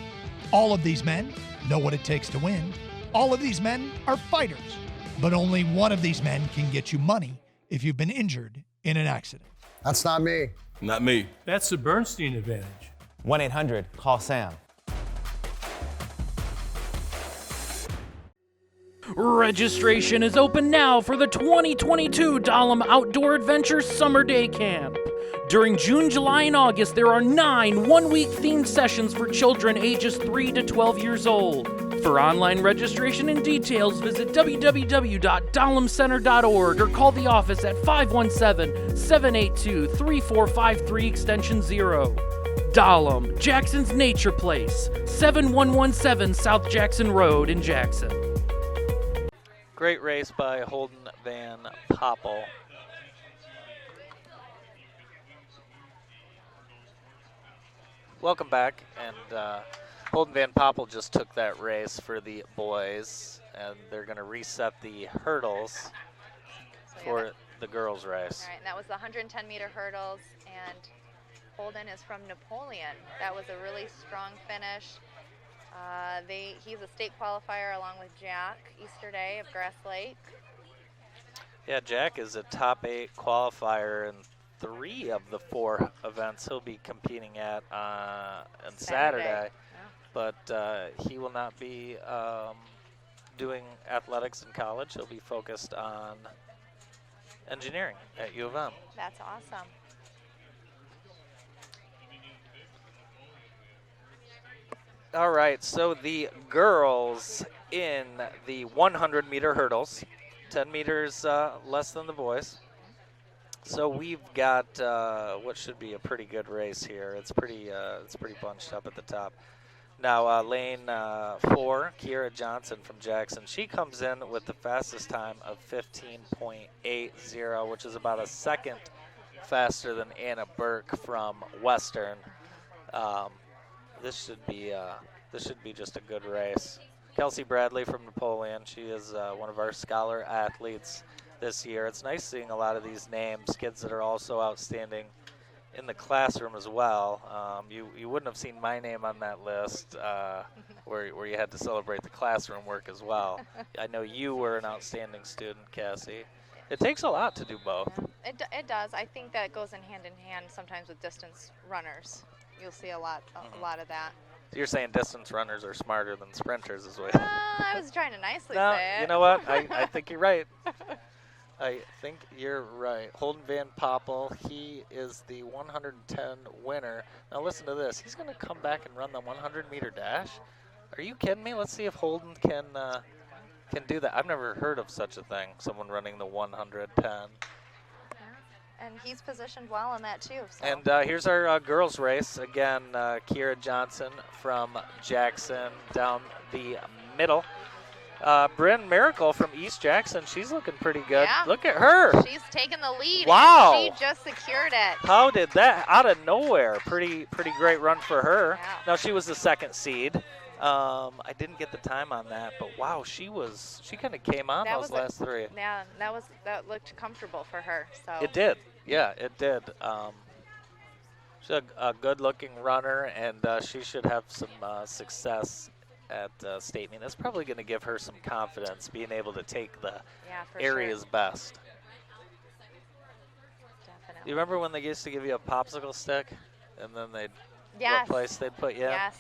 All of these men know what it takes to win. All of these men are fighters. But only one of these men can get you money if you've been injured in an accident. That's not me. Not me. That's the Bernstein advantage. 1-800-CALL-SAM. Registration is open now for the 2022 Dahlem Outdoor Adventure Summer Day Camp. During June, July, and August, there are 9 one-week themed sessions for children ages 3 to 12 years old. For online registration and details, visit www.dahlemcenter.org or call the office at 517-782-3453 extension 0. Dahlem, Jackson's Nature Place, 7117 South Jackson Road in Jackson. Great race by Holden Van Poppel. Welcome back, and Holden Van Poppel just took that race for the boys, and they're going to reset the hurdles for the girls' race. All right, and that was the 110-meter hurdles, and Holden is from Napoleon. That was a really strong finish. He's a state qualifier along with Jack Easterday of Grass Lake. Yeah, Jack is a top 8 qualifier in 3 of the 4 events he'll be competing at on Saturday. But he will not be doing athletics in college. He'll be focused on engineering at U of M. That's awesome. All right, so the girls in the 100-meter hurdles, 10 meters less than the boys. So we've got what should be a pretty good race here. It's pretty bunched up at the top. Now lane 4, Kiera Johnson from Jackson. She comes in with the fastest time of 15.80, which is about a second faster than Anna Burke from Western. This should be just a good race. Kelsey Bradley from Napoleon. She is one of our scholar athletes this year. It's nice seeing a lot of these names, kids that are also outstanding in the classroom as well. You wouldn't have seen my name on that list where you had to celebrate the classroom work as well. I know you were an outstanding student, Cassie. It takes a lot to do both. It does. I think that goes in hand sometimes with distance runners. You'll see a lot of that. You're saying distance runners are smarter than sprinters as well. I was trying to nicely No, say it. you know what? I think you're right. I think you're right. Holden Van Poppel, he is the 110 winner. Now listen to this. He's going to come back and run the 100-meter dash. Are you kidding me? Let's see if Holden can do that. I've never heard of such a thing, someone running the 110. And he's positioned well in that too. So. And here's our girls race. Again, Kiera Johnson from Jackson down the middle. Bryn Miracle from East Jackson, she's looking pretty good. Yeah. Look at her. She's taking the lead. Wow. And she just secured it. How did that, out of nowhere, pretty great run for her. Yeah. Now she was the second seed. I didn't get the time on that, but wow, she kind of came on those last 3. Yeah, that looked comfortable for her. So it did. Yeah, it did. She's a good-looking runner, and she should have some success at state meet. That's probably going to give her some confidence, being able to take the area's best. Definitely. You remember when they used to give you a popsicle stick, and then what place they'd put you in? Yes.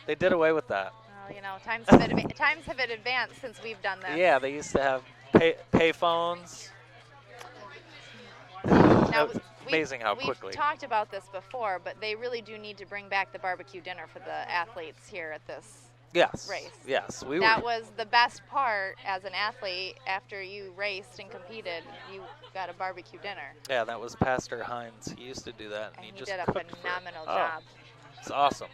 They did away with that. Well, times have advanced since we've done this. Yeah, they used to have pay phones. Now, amazing how quickly. We've talked about this before, but they really do need to bring back the barbecue dinner for the athletes here at this race. Yes, That was the best part as an athlete. After you raced and competed, you got a barbecue dinner. Yeah, that was Pastor Hines. He used to do that, and he just did a cooked phenomenal for it. job. It's awesome.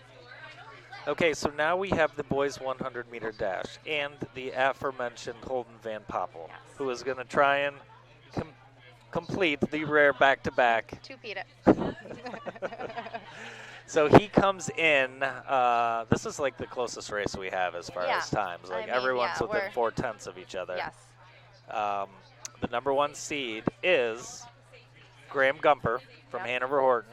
Okay, so now we have the boys 100-meter dash and the aforementioned Holden Van Poppel, who is going to try and complete the rare back-to-back. Two-peat it. So he comes in. This is like the closest race we have as far as times. Like everyone's within 4/10 of each other. Yes. The number 1 seed is Graham Gumper from Hanover Horton.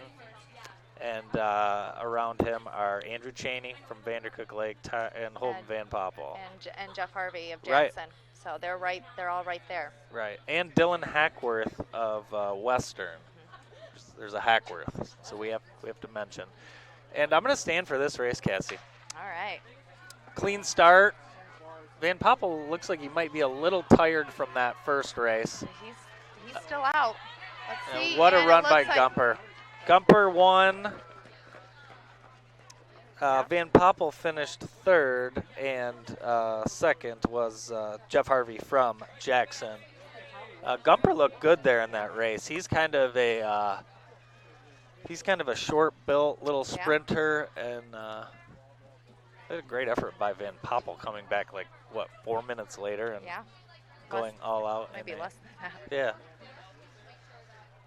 And around him are Andrew Cheney from Vandercook Lake and Holden Van Poppel. And Jeff Harvey of Jackson. Right. So they're all right there. Right. And Dylan Hackworth of Western. There's a Hackworth, so we have to mention. And I'm going to stand for this race, Cassie. All right. Clean start. Van Poppel looks like he might be a little tired from that first race. He's still out. Let's see. What a run by like Gumper. Gumper won. Van Poppel finished 3rd, and 2nd was Jeff Harvey from Jackson. Gumper looked good there in that race. He's kind of a short-built little sprinter, and a great effort by Van Poppel coming back 4 minutes later and going all out. Maybe less than that. Yeah.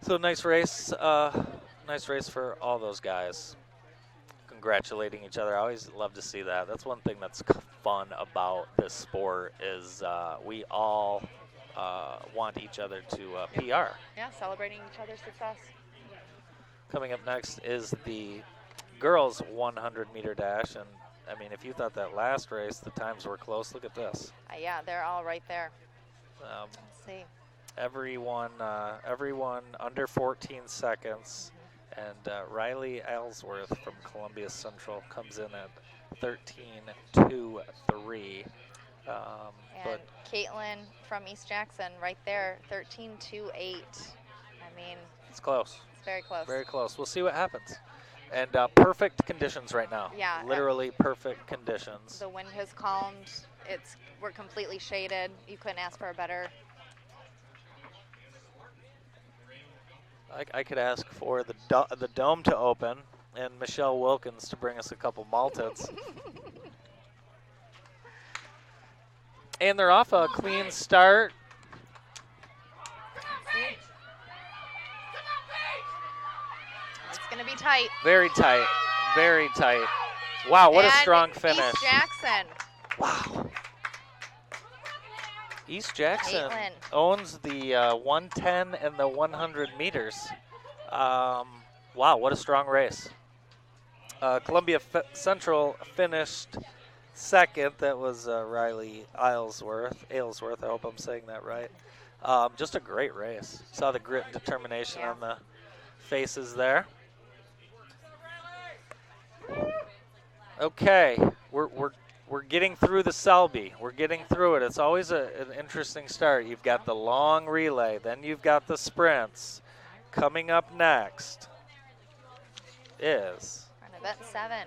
So nice race. Nice race for all those guys. Congratulating each other. I always love to see that. That's one thing that's fun about this sport is we all want each other to PR. Yeah, celebrating each other's success. Coming up next is the girls 100-meter dash. And, I mean, if you thought that last race, the times were close, look at this. Yeah, they're all right there. Let's see. Everyone under 14 seconds. And Riley Ellsworth from Columbia Central comes in at 13.23. And Caitlin from East Jackson right there, 13.28. I mean, it's close. It's very close. Very close. We'll see what happens. And perfect conditions right now. Yeah. Literally perfect conditions. The wind has calmed. We're completely shaded. You couldn't ask for a better. I could ask for the dome to open and Michelle Wilkins to bring us a couple malteds. And they're off a clean start. It's going to be tight. Very tight. Very tight. Wow, what a strong finish. East Jackson. Wow. East Jackson Caitlin. owns the 110 and the 100 meters. Wow, what a strong race. Columbia Central finished 2nd. That was Riley Aylesworth. I hope I'm saying that right. Just a great race. Saw the grit and determination on the faces there. Okay, we're getting through the Selby. We're getting through it. It's always an interesting start. You've got the long relay, then you've got the sprints. Coming up next is Event 7.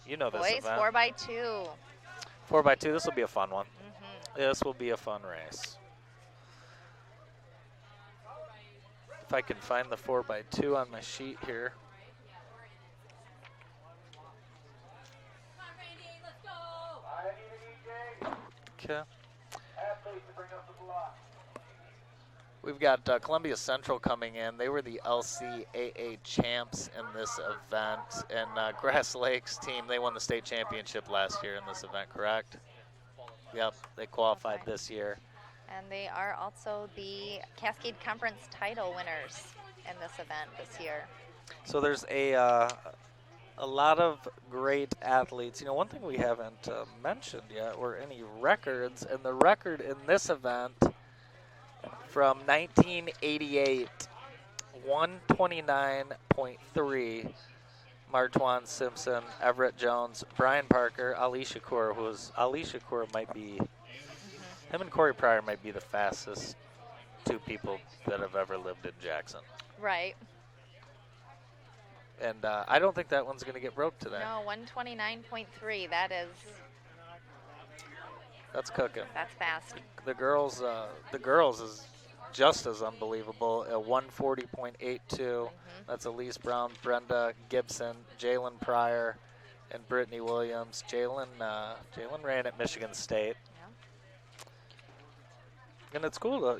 You know this Boys, event. 4x2. 4x2. This will be a fun one. This will be a fun race. If I can find the 4x2 on my sheet here. Okay. We've got Columbia Central coming in. They were the LCAA champs in this event. And Grass Lake's team, they won the state championship last year in this event, correct? Yep, they qualified this year. And they are also the Cascade Conference title winners in this event this year. So there's a lot of great athletes. You know, one thing we haven't mentioned yet were any records. And the record in this event from 1988, 129.3, Martwan Simpson, Everett Jones, Brian Parker, Ali Shakur, Ali Shakur might be, him and Corey Pryor might be the fastest two people that have ever lived in Jackson. Right. And I don't think that one's going to get broke today. No, 129.3. That's cooking. That's fast. The girls is just as unbelievable. A 140.82. That's Elise Brown, Brenda Gibson, Jalen Pryor, and Brittany Williams. Jalen ran at Michigan State. And it's cool to,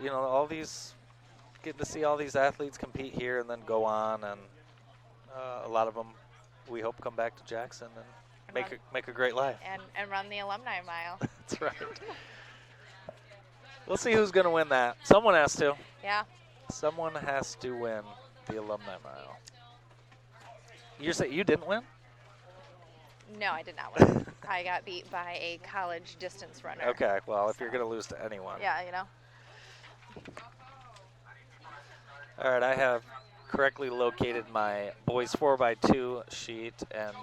getting to see all these athletes compete here and then go on, and a lot of them we hope come back to Jackson and make a great life. And run the alumni mile. That's right. We'll see who's going to win that. Someone has to. Yeah. Someone has to win the alumni mile. You say you didn't win? No, I did not win. I got beat by a college distance runner. Okay, well, if you're going to lose to anyone. Yeah, All right, I have correctly located my boys 4x2 sheet, and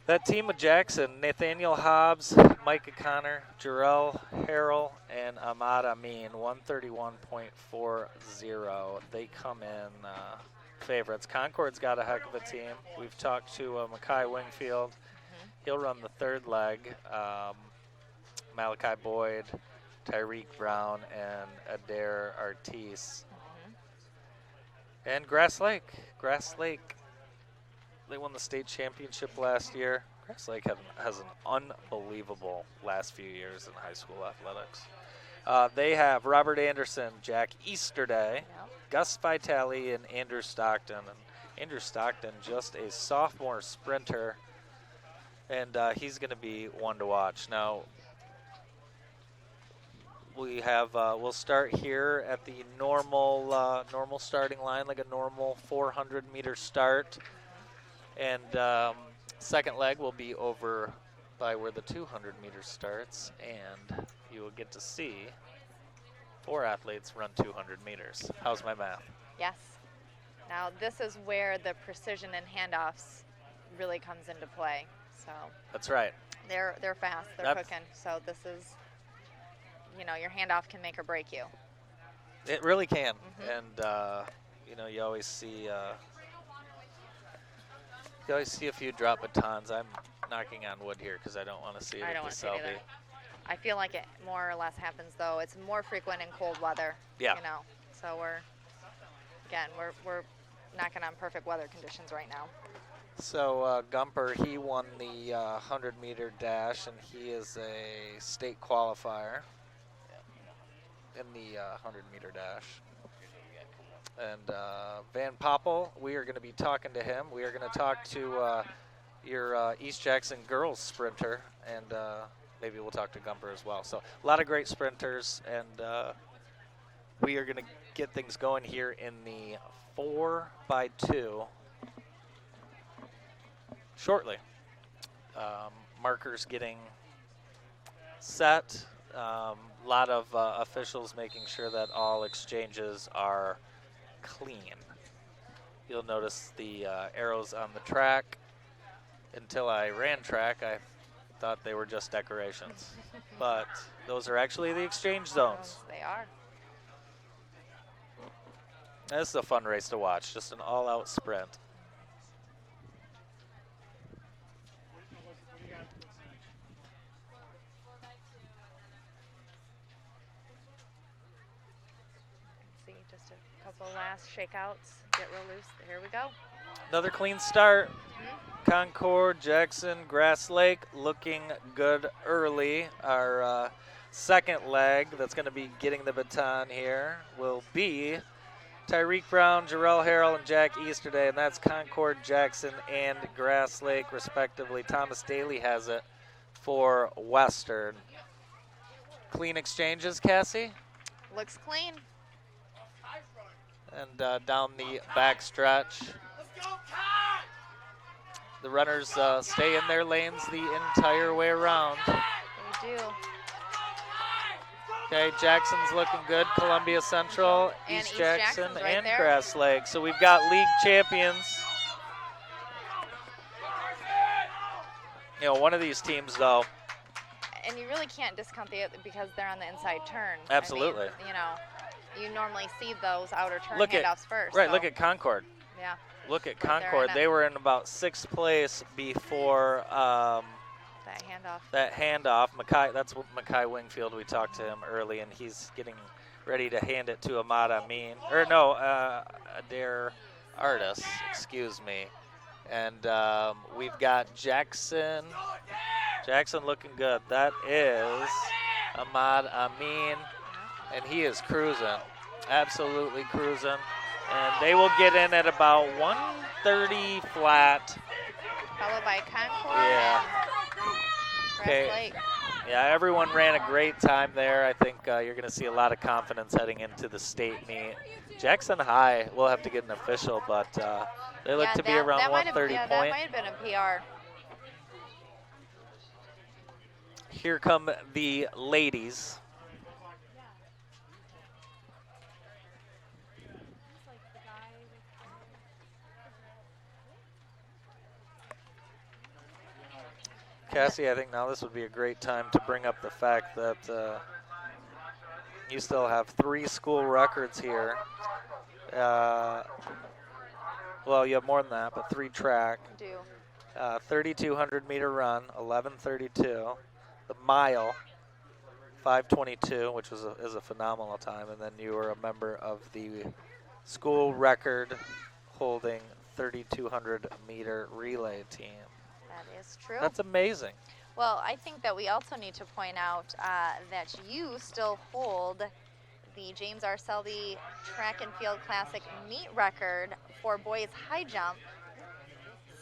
that team of Jackson, Nathaniel Hobbs, Micah Connor, Jarrell Harrell, and Ahmad Amin, 131.40. They come in favorites. Concord's got a heck of a team. We've talked to Mackay Wingfield. He'll run the third leg. Malachi Boyd, Tyreek Brown, and Adair Artis. And Grass Lake. They won the state championship last year. Grass Lake has an unbelievable last few years in high school athletics. They have Robert Anderson, Jack Easterday, Gus Vitale, and Andrew Stockton. And Andrew Stockton, just a sophomore sprinter, and he's going to be one to watch. Now, we have we'll start here at the normal starting line, like a normal 400-meter start. And second leg will be over by where the 200 meters starts, and you will get to see 4 athletes run 200 meters. How's my math? Yes. Now this is where the precision and handoffs really comes into play. So that's right. They're fast. They're cooking. So this is, your handoff can make or break you. It really can. And you always see. You always see a few drop batons. I'm knocking on wood here because I don't want to see it at the Selby. I feel like it more or less happens, though. It's more frequent in cold weather. Yeah. So we're knocking on perfect weather conditions right now. So Gumper, he won the 100-meter dash, and he is a state qualifier in the 100-meter dash. And Van Poppel, we are going to be talking to him. We are going to talk to your East Jackson girls sprinter, and maybe we'll talk to Gumper as well. So a lot of great sprinters, and we are going to get things going here in the 4x2 shortly. Markers getting set. A lot of officials making sure that all exchanges are clean. You'll notice the arrows on the track. Until I ran track, I thought they were just decorations. But those are actually the exchange zones. They are. This is a fun race to watch, just an all-out sprint. Last shakeouts, get real loose. Here we go. Another clean start. Concord, Jackson, Grass Lake looking good early. Our second leg that's going to be getting the baton here will be Tyreek Brown, Jarrell Harrell, and Jack Easterday, and that's Concord, Jackson, and Grass Lake, respectively. Thomas Daly has it for Western. Clean exchanges, Cassie? Looks clean. And down the back stretch. The runners stay in their lanes the entire way around. They do. Okay, Jackson's looking good. Columbia Central, and East Jackson, right and there. Grass Lake. So we've got league champions. One of these teams, though, And you really can't discount because they're on the inside turn. Absolutely. I mean, you normally see those outer turn Look handoffs first. Right, so. look at Concord. Yeah. Look at Right there Concord. in They were in about 6th place before that handoff. That handoff. Mackay, that's what Mackay Wingfield, we talked to him early, and he's getting ready to hand it to Ahmad Amin. Or no, Adair Artis, excuse me. And we've got Jackson. Jackson looking good. That is Ahmad Amin, and he is cruising, absolutely cruising. And they will get in at about 130 flat. Followed by Concord. Yeah. Okay. Lake. Yeah, everyone ran a great time there. I think you're going to see a lot of confidence heading into the state meet. Jackson High will have to get an official, but they look to be around 130 that point. might have been a PR. Here come the ladies. Cassie, I think now this would be a great time to bring up the fact that you still have 3 school records here. Well, you have more than that, but 3 track. I do. 3,200 meter run, 11:32. The mile, 5:22, which is a phenomenal time. And then you were a member of the school record holding 3,200 meter relay team. That is true. That's amazing. Well, I think that we also need to point out that you still hold the James R. Selby Track and Field Classic meet record for boys high jump,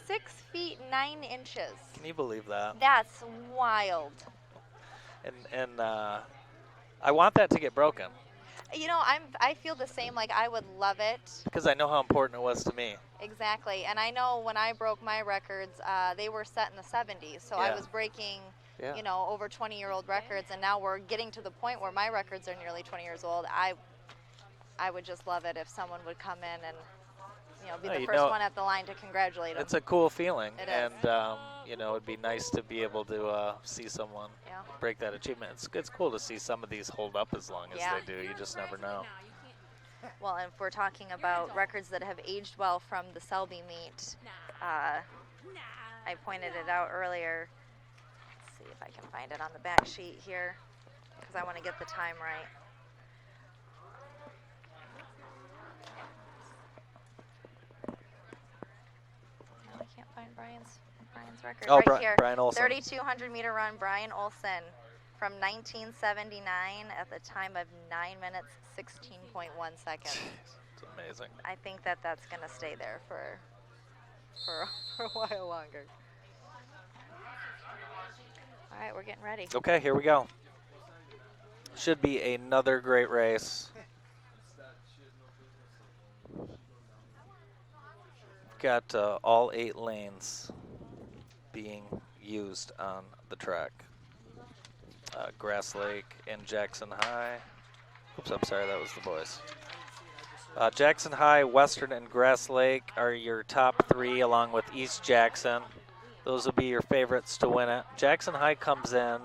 6 feet 9 inches. Can you believe that? That's wild. And I want that to get broken. You know, I feel the same. Like, I would love it. Because I know how important it was to me. Exactly. And I know when I broke my records, they were set in the 70s. So I was breaking, you know, over 20-year-old records. And now we're getting to the point where my records are nearly 20 years old. I would just love it if someone would come in and, you know, be the first one at the line to congratulate them. It's a cool feeling. It and, is. you know, it'd be nice to be able to see someone break that achievement. It's cool to see some of these hold up as long as they do. You just never know. Well, and if we're talking about records that have aged well from the Selby meet, I pointed it out earlier. Let's see if I can find it on the back sheet here, because I want to get the time right. No, I can't find Brian's record. Oh, right here. Brian Olson. 3,200 meter run, Brian Olson from 1979 at the time of 9 minutes, 16.1 seconds. It's amazing. I think that that's going to stay there for a while longer. All right, we're getting ready. Okay, here we go. Should be another great race. Got all 8 lanes being used on the track. Grass Lake and Jackson High. Oops, I'm sorry, that was the boys. Jackson High, Western, and Grass Lake are your top 3, along with East Jackson. Those will be your favorites to win it. Jackson High comes in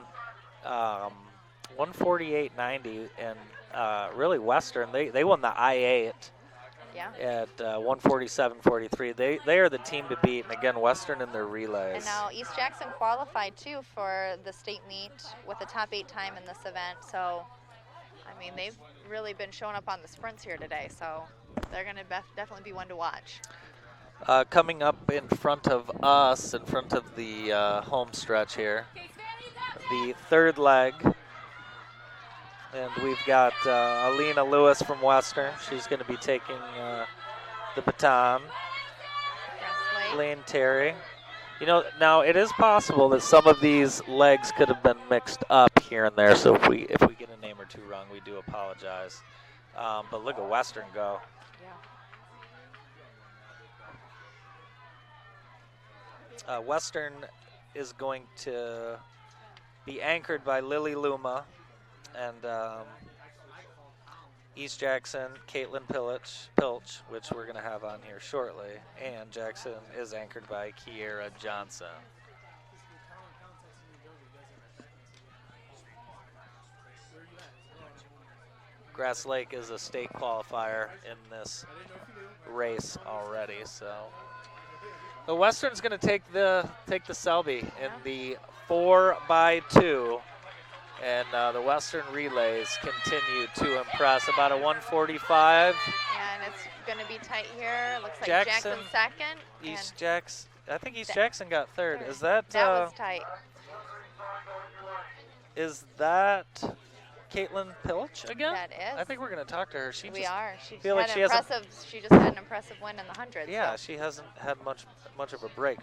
148.90, and really Western, they won the I-8 at 147.43. They are the team to beat, and again, Western in their relays. And now East Jackson qualified too for the state meet with the top 8 time in this event. So, I mean, they've really been showing up on the sprints here today. So they're going to definitely be one to watch. Coming up in front of us, in front of the home stretch here, the 3rd leg. And we've got Alina Lewis from Western. She's going to be taking the baton. Lane Terry. You know, now it is possible that some of these legs could have been mixed up here and there. So if we get a name or two wrong, we do apologize. But look at Western go. Western is going to be anchored by Lily Luma. And East Jackson, Caitlin Pilch, which we're going to have on here shortly. And Jackson is anchored by Kiera Johnson. Grass Lake is a state qualifier in this race already. So the Western's going to take the Selby in the 4x2, and the Western relays continue to impress. About a 145. Yeah, and it's going to be tight here. Looks like Jackson second. East Jackson. I think East Jackson got third. Is that? That was tight. Is that Caitlin Pilch again? That is. I think we're going to talk to her. She We are. She feel like just had an impressive win in the 100. Yeah, so. she hasn't had much of a break.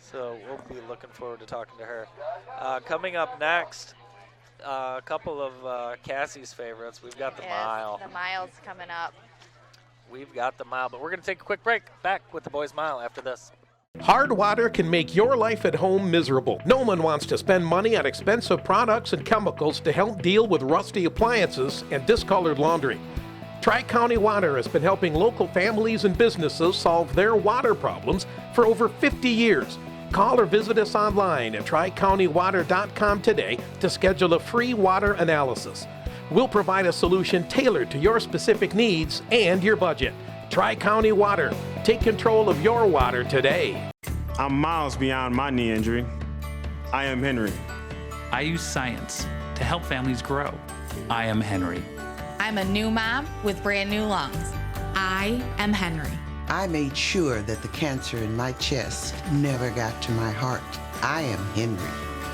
So we'll be looking forward to talking to her. Coming up next, a couple of Cassie's favorites. We've got the mile. The mile's coming up. We've got the mile, but we're going to take a quick break. Back with the boys' mile after this. Hard water can make your life at home miserable. No one wants to spend money on expensive products and chemicals to help deal with rusty appliances and discolored laundry. Tri-County Water has been helping local families and businesses solve their water problems for over 50 years. Call or visit us online at tricountywater.com today to schedule a free water analysis. We'll provide a solution tailored to your specific needs and your budget. Tri-County Water. Take control of your water today. I'm miles beyond my knee injury. I am Henry. I use science to help families grow. I am Henry. I'm a new mom with brand new lungs. I am Henry. I made sure that the cancer in my chest never got to my heart. I am Henry.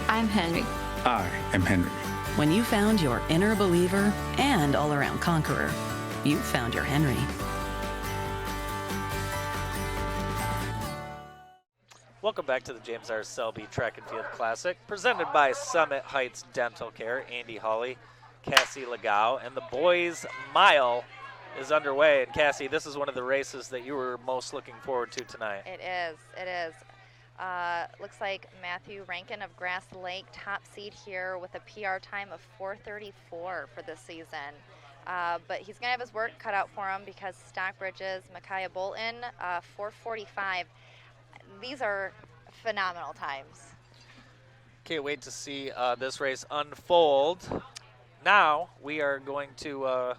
I'm Henry. I am Henry. When you found your inner believer and all-around conqueror, you found your Henry. Welcome back to the James R. Selby Track and Field Classic, presented by Summit Heights Dental Care. Andy Hawley, Cassie Legao, and the boys' mile is underway. And Cassie, this is one of the races that you were most looking forward to tonight. It is. It is. Looks like Matthew Rankin of Grass Lake, top seed here with a PR time of 4:34 for this season. But he's going to have his work cut out for him because Stockbridge's Micaiah Bolton, 4:45. These are phenomenal times. Can't wait to see this race unfold. Now we are going to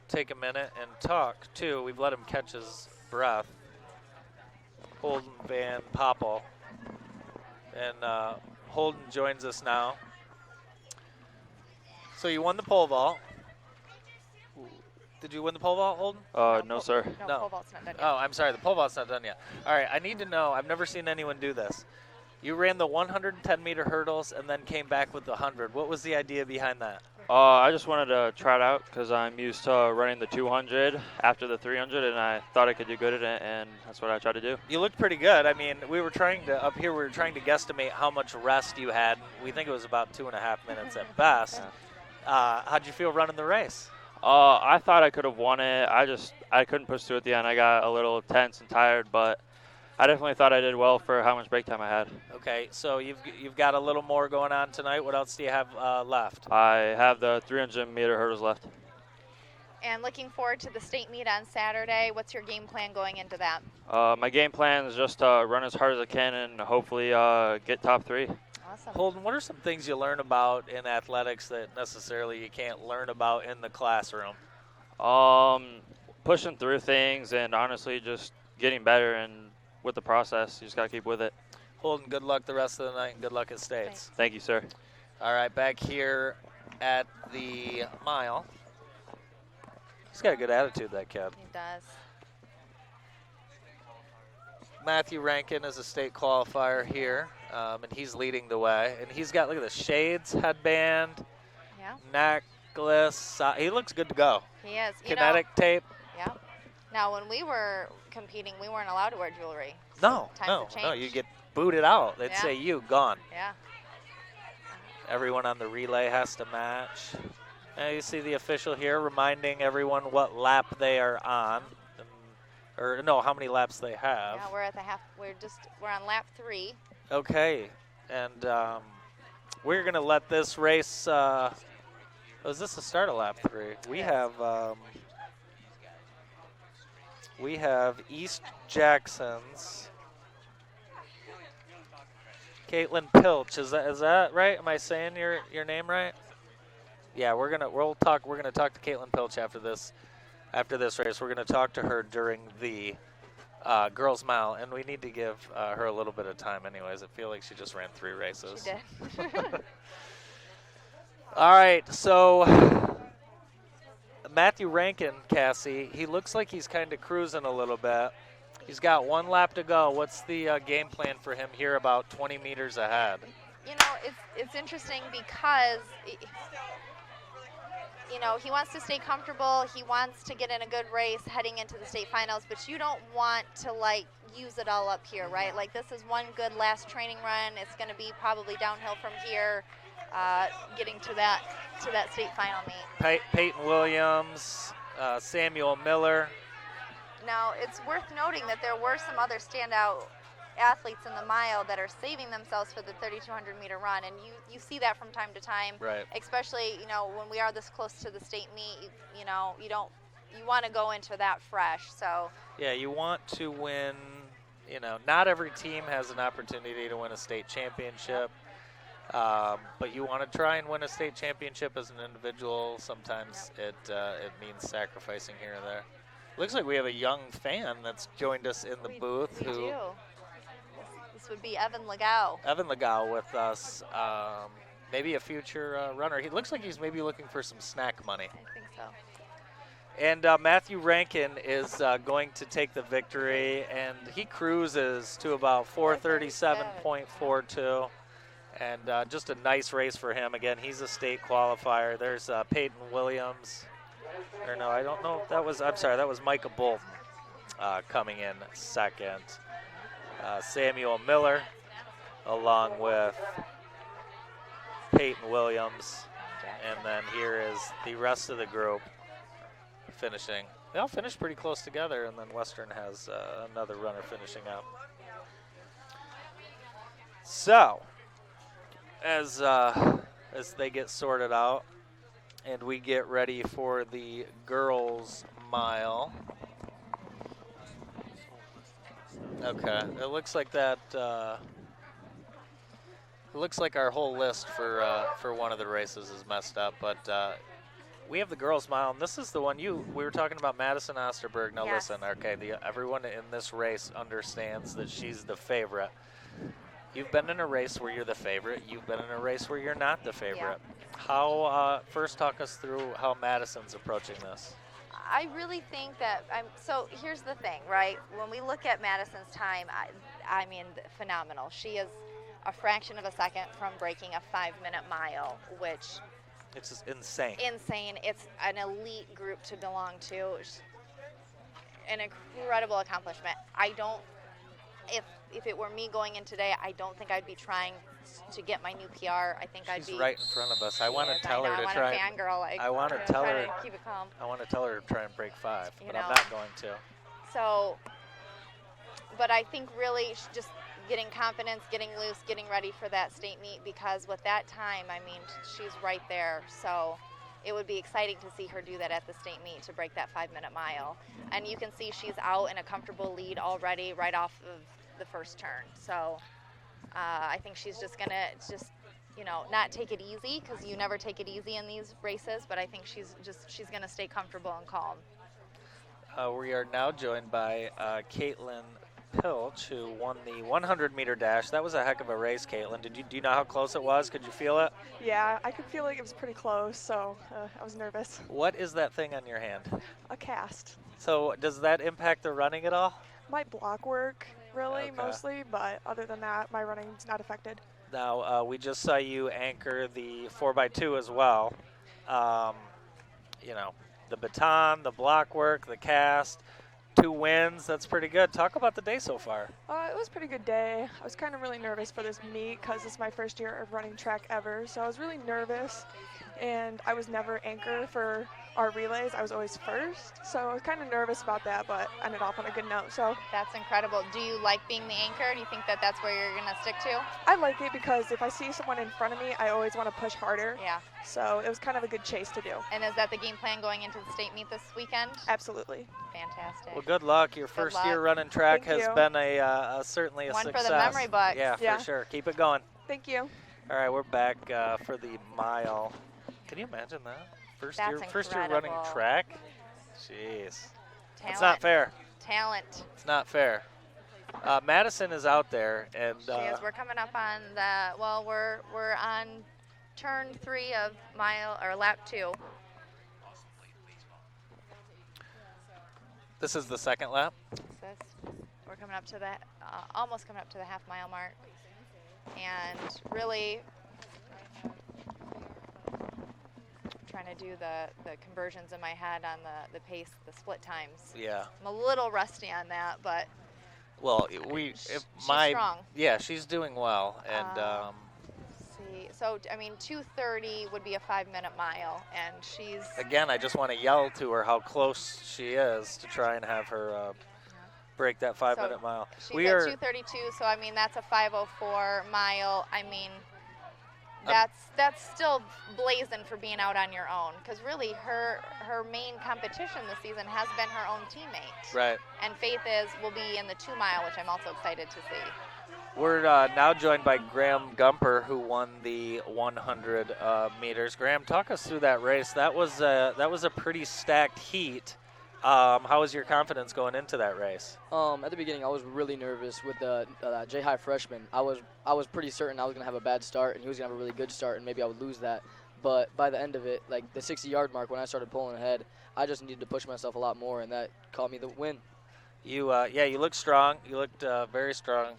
take a minute and talk to, we've let him catch his breath, Holden Van Poppel. And Holden joins us now. So you won the pole vault. Did you win the pole vault, Holden? No, sir. No, pole vault's not done yet. Oh, I'm sorry. The pole vault's not done yet. All right, I need to know. I've never seen anyone do this. You ran the 110-meter hurdles and then came back with the 100. What was the idea behind that? I just wanted to try it out because I'm used to running the 200 after the 300, and I thought I could do good at it, and that's what I tried to do. You looked pretty good. I mean, we were trying to, up here, we were trying to guesstimate how much rest you had. We think it was about 2.5 minutes at best. How'd you feel running the race? I thought I could have won it. I couldn't push through at the end. I got a little tense and tired, but I definitely thought I did well for how much break time I had. Okay, so you've got a little more going on tonight. What else do you have left? have the 300-meter hurdles left. And looking forward to the state meet on Saturday. What's your game plan going into that? My game plan is just to run as hard as I can and hopefully get top 3. Awesome. Holden, what are some things you learn about in athletics that necessarily you can't learn about in the classroom? Pushing through things and honestly just getting better, and with the process, you just got to keep with it. Holden, good luck the rest of the night and good luck at States. Thank you, sir. All right, back here at the mile. He's got a good attitude, that kid. He does. Matthew Rankin is a state qualifier here, and he's leading the way. And he's got, look at the shades, headband, necklace. He looks good to go. He is. Kinetic tape. Yeah. Now, when we were competing, we weren't allowed to wear jewelry. No, Times no, have changed. no. You get booted out. They'd say you, gone. Yeah. Everyone on the relay has to match. And you see the official here reminding everyone what lap they are on. Or no, how many laps they have. Yeah, we're at the half. We're on lap 3. Okay, and we're gonna let this race. Is this the start of lap 3? We have East Jackson's Caitlin Pilch. Is that right? Am I saying your name right? Yeah, we're gonna talk to Caitlin Pilch after this race. We're gonna talk to her during the girls mile, and we need to give her a little bit of time. Anyways, I feel like she just ran 3 races. She did. All right, so Matthew Rankin, Cassie, he looks like he's kind of cruising a little bit. He's got 1 lap to go. What's the game plan for him here about 20 meters ahead? You know, it's interesting because, you know, he wants to stay comfortable. He wants to get in a good race heading into the state finals, but you don't want to, like, use it all up here, right? Like, this is one good last training run. It's going to be probably downhill from here, getting to that state final meet. Peyton Williams, Samuel Miller. Now, it's worth noting that there were some other standout athletes in the mile that are saving themselves for the 3,200 meter run, and you see that from time to time. Right. Especially, you know, when we are this close to the state meet, you know, you want to go into that fresh. So yeah, you want to win. You know, not every team has an opportunity to win a state championship, but you want to try and win a state championship as an individual. Sometimes it means sacrificing here and there. Looks like we have a young fan that's joined us in the booth. We do. This would be Evan Legau. Evan Legau with us, maybe a future runner. He looks like he's maybe looking for some snack money. I think so. And Matthew Rankin is going to take the victory, and he cruises to about 437.42. And just a nice race for him. Again, he's a state qualifier. There's Peyton Williams. Or no, I don't know if that was, I'm sorry, that was Micah Bolton coming in second. Samuel Miller along with Peyton Williams. And then here is the rest of the group finishing. They all finished pretty close together, and then Western has another runner finishing up. So, as they get sorted out, and we get ready for the girls' mile. Okay, it looks like that. It looks like our whole list for one of the races is messed up, but we have the girls' mile, and this is the one we were talking about, Madison Osterberg. Now yes. Listen, okay, everyone in this race understands that she's the favorite. You've been in a race where you're the favorite. You've been in a race where you're not the favorite. Yeah. How, first talk us through how Madison's approaching this. I really think that, so here's the thing, right? When we look at Madison's time, I mean, phenomenal. She is a fraction of a second from breaking a 5-minute mile, which... It's just insane. Insane. It's an elite group to belong to. An incredible accomplishment. If it were me going in today, I don't think I'd be trying to get my new PR. I think I'd be right in front of us. I want to tell her to try. I want to fangirl. I want to tell her. Keep it calm. I want to tell her to try and break 5, but I'm not going to. So, but I think really just getting confidence, getting loose, getting ready for that state meet, because with that time, I mean, she's right there. So it would be exciting to see her do that at the state meet, to break that 5-minute mile. And you can see she's out in a comfortable lead already right off of the first turn. So I think she's just gonna not take it easy, because you never take it easy in these races, but I think she's gonna stay comfortable and calm. We are now joined by Caitlin Pilch, who won the 100-meter dash. That was a heck of a race, Caitlin. Do you know how close it was? Could you feel it? Yeah, I could feel like it was pretty close, so I was nervous. What is that thing on your hand? A cast. So does that impact the running at all? My block work, really, Okay. Mostly, but other than that, my running's not affected. Now, we just saw you anchor the 4x2 as well. The baton, the block work, the cast, 2 wins. That's pretty good. Talk about the day so far. It was a pretty good day. I was kind of really nervous for this meet because it's my first year of running track ever, so I was really nervous. And I was never anchor for our relays. I was always first, so I was kind of nervous about that, but ended off on a good note. So that's incredible. Do you like being the anchor? Do you think that that's where you're going to stick to? I like it because if I see someone in front of me, I always want to push harder. Yeah. So it was kind of a good chase to do. And is that the game plan going into the state meet this weekend? Absolutely. Fantastic. Well, good luck. Your first year running track has been certainly a one success. For the memory books. Yeah, for sure. Keep it going. Thank you. All right, we're back for the mile. Can you imagine that? First That's year running incredible. track. Jeez, it's Talent. not fair. Talent. It's not fair. Madison is out there, and She is. We're coming up on the. Well, we're on turn 3 of lap 2. this is the second lap. We're coming up to the almost coming up to the half-mile mark, and really trying to do the conversions in my head on the pace, the split times. Yeah. I'm a little rusty on that, but Well, she's strong. Yeah, she's doing well, and See, so I mean, 2:30 would be a 5-minute mile, and she's again, I just want to yell to her how close she is to try and have her break that 5-minute mile. She's at 2:32, so I mean that's a 5:04 mile. I mean, that's still blazing for being out on your own, because really her main competition this season has been her own teammate. Right. And Faith will be in the 2-mile, which I'm also excited to see. We're now joined by Graham Gumper, who won the 100 meters. Graham, talk us through that race. That was a pretty stacked heat. How was your confidence going into that race? At the beginning, I was really nervous with the J-High freshman. I was pretty certain I was going to have a bad start, and he was going to have a really good start, and maybe I would lose that. But by the end of it, like the 60-yard mark, when I started pulling ahead, I just needed to push myself a lot more, and that caught me the win. You looked strong. You looked very strong.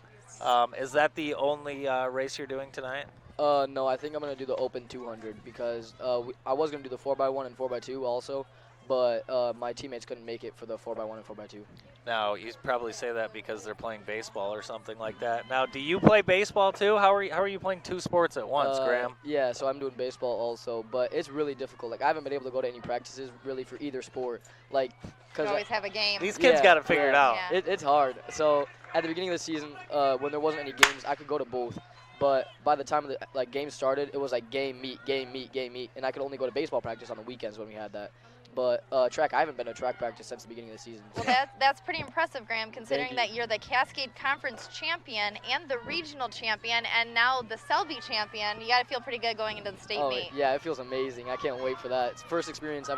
Is that the only race you're doing tonight? No, I think I'm going to do the Open 200 because I was going to do the 4x1 and 4x2 also, but my teammates couldn't make it for the 4x1 and 4x2. Now, you probably say that because they're playing baseball or something like that. Now, do you play baseball too? How are you playing 2 sports at once, Graham? Yeah, so I'm doing baseball also, but it's really difficult. Like, I haven't been able to go to any practices really for either sport. Like, You always have a game. These kids got it figured out. Yeah. It's hard. So at the beginning of the season, when there wasn't any games, I could go to both. But by the time the games started, it was like game, meet, and I could only go to baseball practice on the weekends when we had that. But track, I haven't been to track practice since the beginning of the season. Well, that's pretty impressive, Graham, considering that you're the Cascade Conference champion and the regional champion, and now the Selby champion. You got to feel pretty good going into the state meet. Yeah, it feels amazing. I can't wait for that. It's first experience.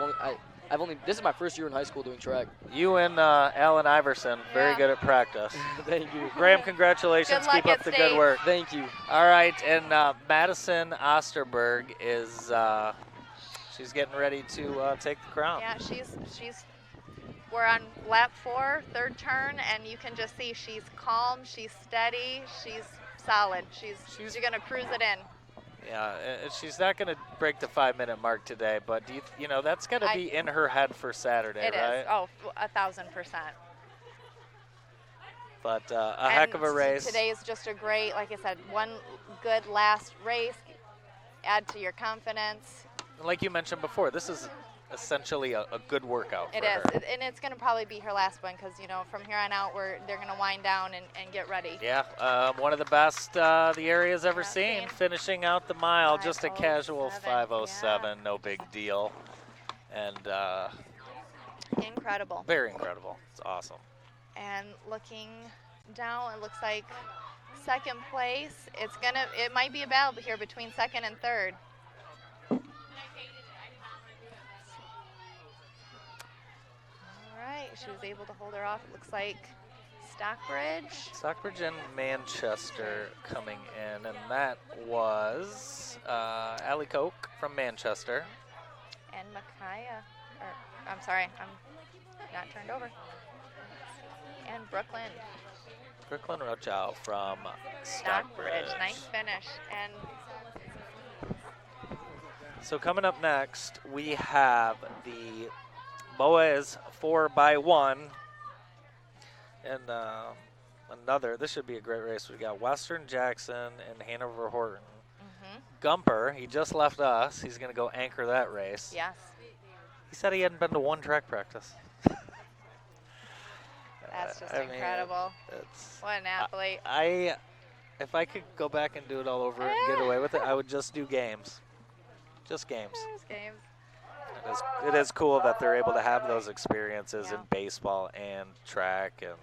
This is my first year in high school doing track. You and Alan Iverson, very good at practice. Thank you. Graham, congratulations. Good luck Keep up at the state. good work. Thank you. All right, and Madison Osterberg is she's getting ready to take the crown. Yeah, we're on lap 4, third turn, and you can just see she's calm, she's steady, she's solid. She's going to cruise it in. Yeah, she's not going to break the 5-minute mark today, but you know that's got to be in her head for Saturday, it right? It is. Oh, 1,000%. But a heck of a race. Today is just a great, like I said, one good last race. Add to your confidence. Like you mentioned before, this is essentially a good workout for her. It is, and it's going to probably be her last one because, you know, from here on out, they're going to wind down and get ready. Yeah, one of the best the area's ever seen, finishing out the mile, just a casual 5:07, no big deal. And incredible. Very incredible. It's awesome. And looking down, it looks like second place. It might be a battle here between second and third. She was able to hold her off. It looks like Stockbridge and Manchester coming in, and that was Allie Koch from Manchester. And Micaiah, I'm sorry, I'm not turned over. And Brooklyn Rochow from Stockbridge. Nice finish. And so coming up next, we have the Boas 4x1, and this should be a great race. We got Western Jackson and Hanover Horton. Gumper, he just left us. He's going to go anchor that race. Yes. He said he hadn't been to one track practice. That's just incredible. What an athlete. If I could go back and do it all over and get away with it, I would just do games. Just games. Just games. It is cool that they're able to have those experiences in baseball and track, and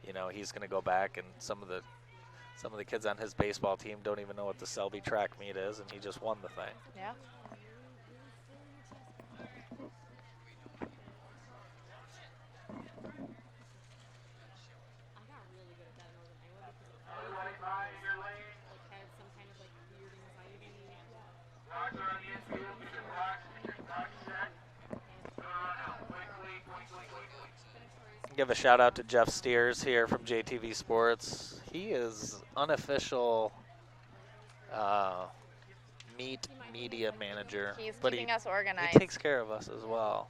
you know he's going to go back, and some of the kids on his baseball team don't even know what the Selby track meet is, and he just won the thing. Yeah. Give a shout out to Jeff Steers here from JTV Sports. He is unofficial meet media manager. He's but keeping us organized. He takes care of us as well.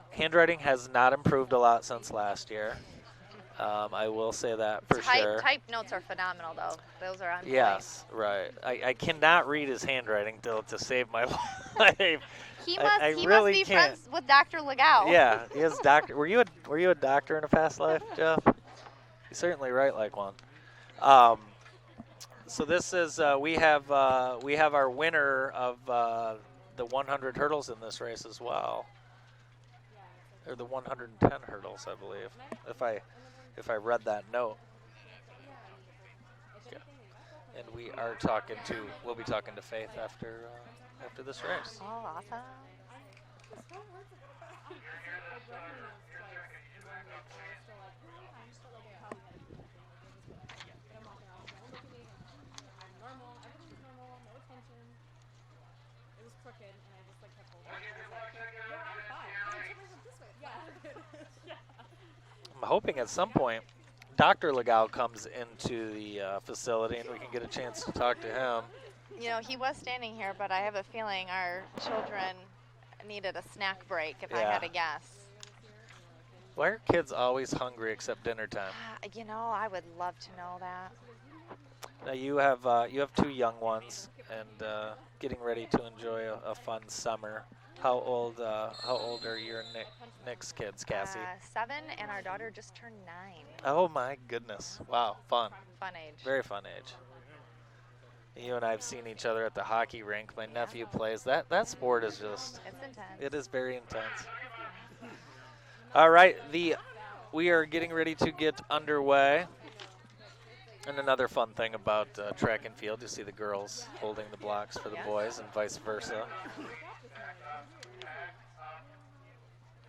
Handwriting has not improved a lot since last year. I will say that for sure. Type notes are phenomenal, though. Those are on point. Yes, right. I cannot read his handwriting to save my life. He I must really be can't. friends with Dr. Legal. Yeah, he is doctor. Were you a doctor in a past life, Jeff? You certainly write like one. So this is we have our winner of the 100 hurdles in this race as well, or the 110 hurdles, I believe, if I read that note. Okay. And we'll be talking to Faith after this race. Oh, awesome. I'm hoping at some point Dr. Legal comes into the facility and we can get a chance to talk to him. You know, he was standing here, but I have a feeling our children needed a snack break, if I had to guess. Why are kids always hungry except dinner time? You know, I would love to know that. Now you have two young ones and getting ready to enjoy a fun summer. How old are your Nick's kids, Cassie? 7, and our daughter just turned 9. Oh my goodness! Wow, fun. Fun age. Very fun age. You and I have seen each other at the hockey rink. My nephew plays. That sport is just. It's intense. It is very intense. All right, we are getting ready to get underway. And another fun thing about track and field, you see the girls holding the blocks for the boys and vice versa.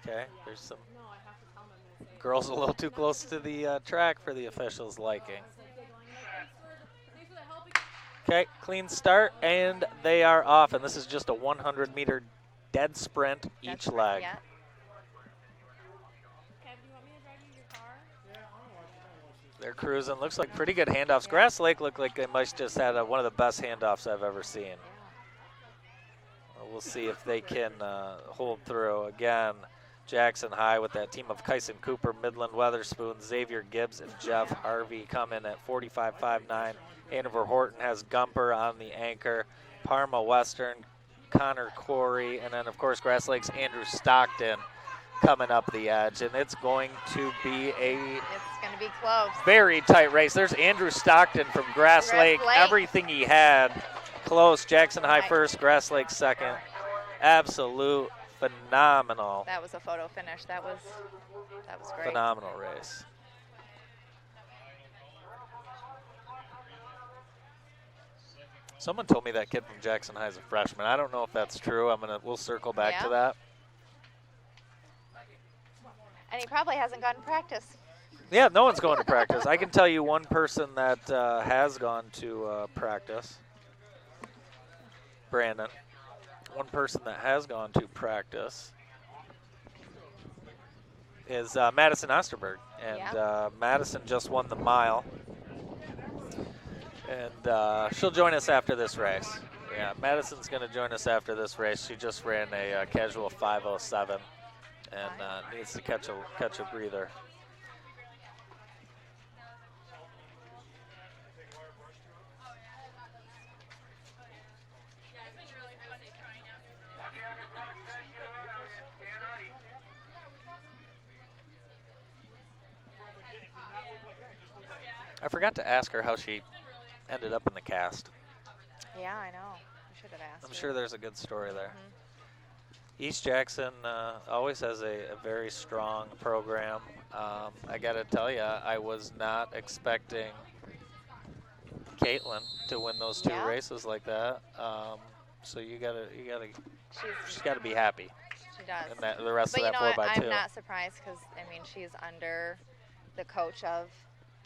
Okay, there's some girls a little too close to the track for the officials' liking. Okay, clean start, and they are off. And this is just a 100-meter dead sprint each leg. Yeah. They're cruising. Looks like pretty good handoffs. Grass Lake looked like they might just had one of the best handoffs I've ever seen. We'll see if they can hold through. Again, Jackson High with that team of Kyson Cooper, Midland Weatherspoon, Xavier Gibbs, and Jeff Harvey come in at 45.59. Hanover Horton has Gumper on the anchor. Parma Western, Connor Corey, and then, of course, Grass Lake's Andrew Stockton coming up the edge. And it's going to be It's going to be close. Very tight race. There's Andrew Stockton from Grass Lake. Everything he had. Close. Jackson High first, Grass Lake second. Absolute phenomenal. That was a photo finish. That was great. Phenomenal race. Someone told me that kid from Jackson High is a freshman. I don't know if that's true. We'll circle back to that. And he probably hasn't gone to practice. Yeah, no one's going to practice. I can tell you one person that has gone to practice. Brandon. One person that has gone to practice is Madison Osterberg. And Madison just won the mile. And she'll join us after this race. Yeah, Madison's going to join us after this race. She just ran a casual 5:07 and needs to catch a breather. I forgot to ask her how she ended up in the cast. Yeah, I know. I should have asked. I'm sure there's a good story there. East Jackson always has a very strong program. I got to tell you, I was not expecting Caitlin to win those two races like that. So she's got to be happy. She does. And the rest but of that 4x2. I'm not surprised because she's under the coach of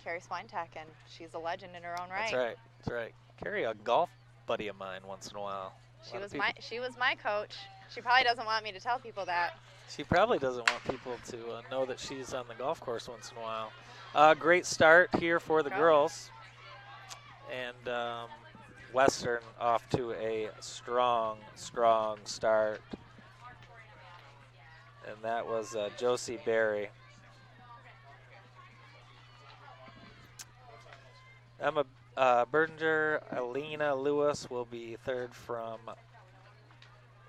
Carrie Swintek, and she's a legend in her own right. That's right. Carrie, a golf buddy of mine once in a while. She was my coach. She probably doesn't want me to tell people that. She probably doesn't want people to know that she's on the golf course once in a while. Great start here for the girls. And Western off to a strong, strong start. And that was Josie Berry. Emma Berdinger, Alina Lewis will be third from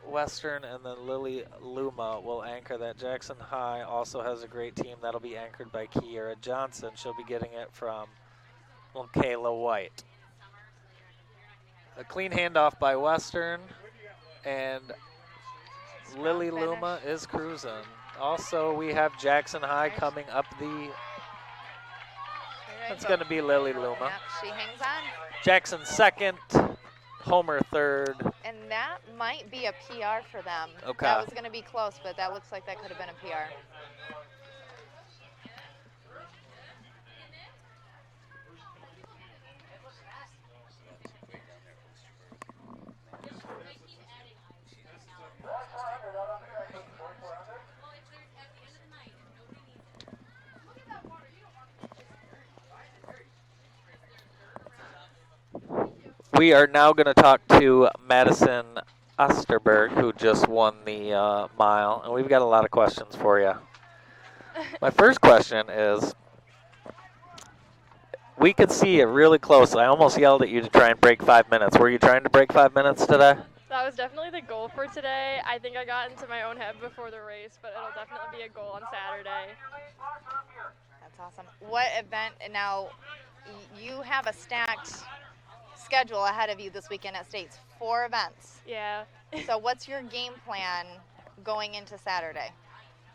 Western, and then Lily Luma will anchor that. Jackson High also has a great team. That'll be anchored by Kiera Johnson. She'll be getting it from Kayla White. A clean handoff by Western, and Lily Luma is cruising. Also, we have Jackson High coming up the. That's going to be Lily Luma. Yep, she hangs on. Jackson second, Homer third. And that might be a PR for them. Okay. That was going to be close, but that looks like that could have been a PR. We are now going to talk to Madison Osterberg, who just won the mile, and we've got a lot of questions for you. My first question is, we could see it really close. I almost yelled at you to try and break 5 minutes. Were you trying to break 5 minutes today? That was definitely the goal for today. I think I got into my own head before the race, but it'll definitely be a goal on Saturday. That's awesome. What event, now you have a stacked schedule ahead of you this weekend at States, 4 events. Yeah. So what's your game plan going into Saturday?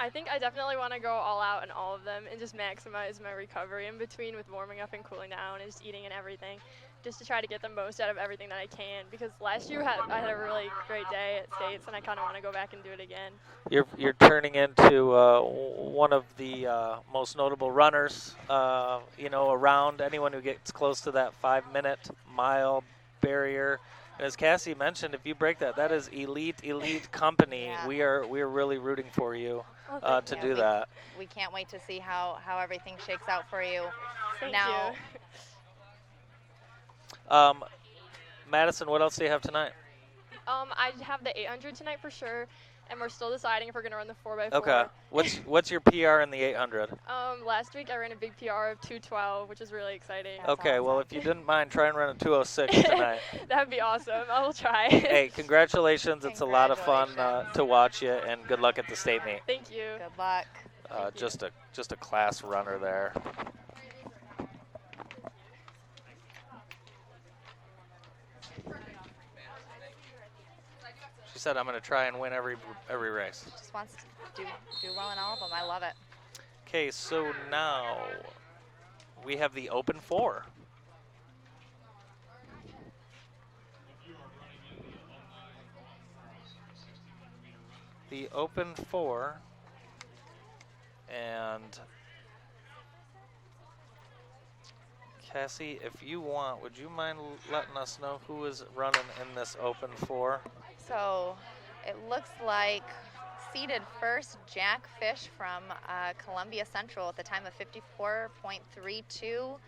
I think I definitely want to go all out in all of them and just maximize my recovery in between with warming up and cooling down and just eating and everything, just to try to get the most out of everything that I can, because last year I had a really great day at States and I kind of want to go back and do it again. You're turning into one of the most notable runners, around. Anyone who gets close to that 5 minute mile barrier. And as Cassie mentioned, if you break that, that is elite company. Yeah. We are really rooting for you to do that. We can't wait to see how everything shakes out for you. Thank now, you. Madison, what else do you have tonight? I have the 800 tonight for sure, and we're still deciding if we're going to run the 4x4. Okay. What's your PR in the 800? Last week I ran a big PR of 2:12, which is really exciting. Okay, well, if you didn't mind, try and run a 2:06 tonight. That would be awesome. I will try. Hey, congratulations. It's a lot of fun to watch you, and good luck at the state meet. Thank you. Good luck. Just a class runner there. She said, I'm going to try and win every race. Just wants to do well in all of them. I love it. Okay, so now we have the Open 4. The Open 4, and Cassie, if you want, would you mind letting us know who is running in this Open 4? So it looks like seated first, Jack Fish from Columbia Central at the time of 54.32.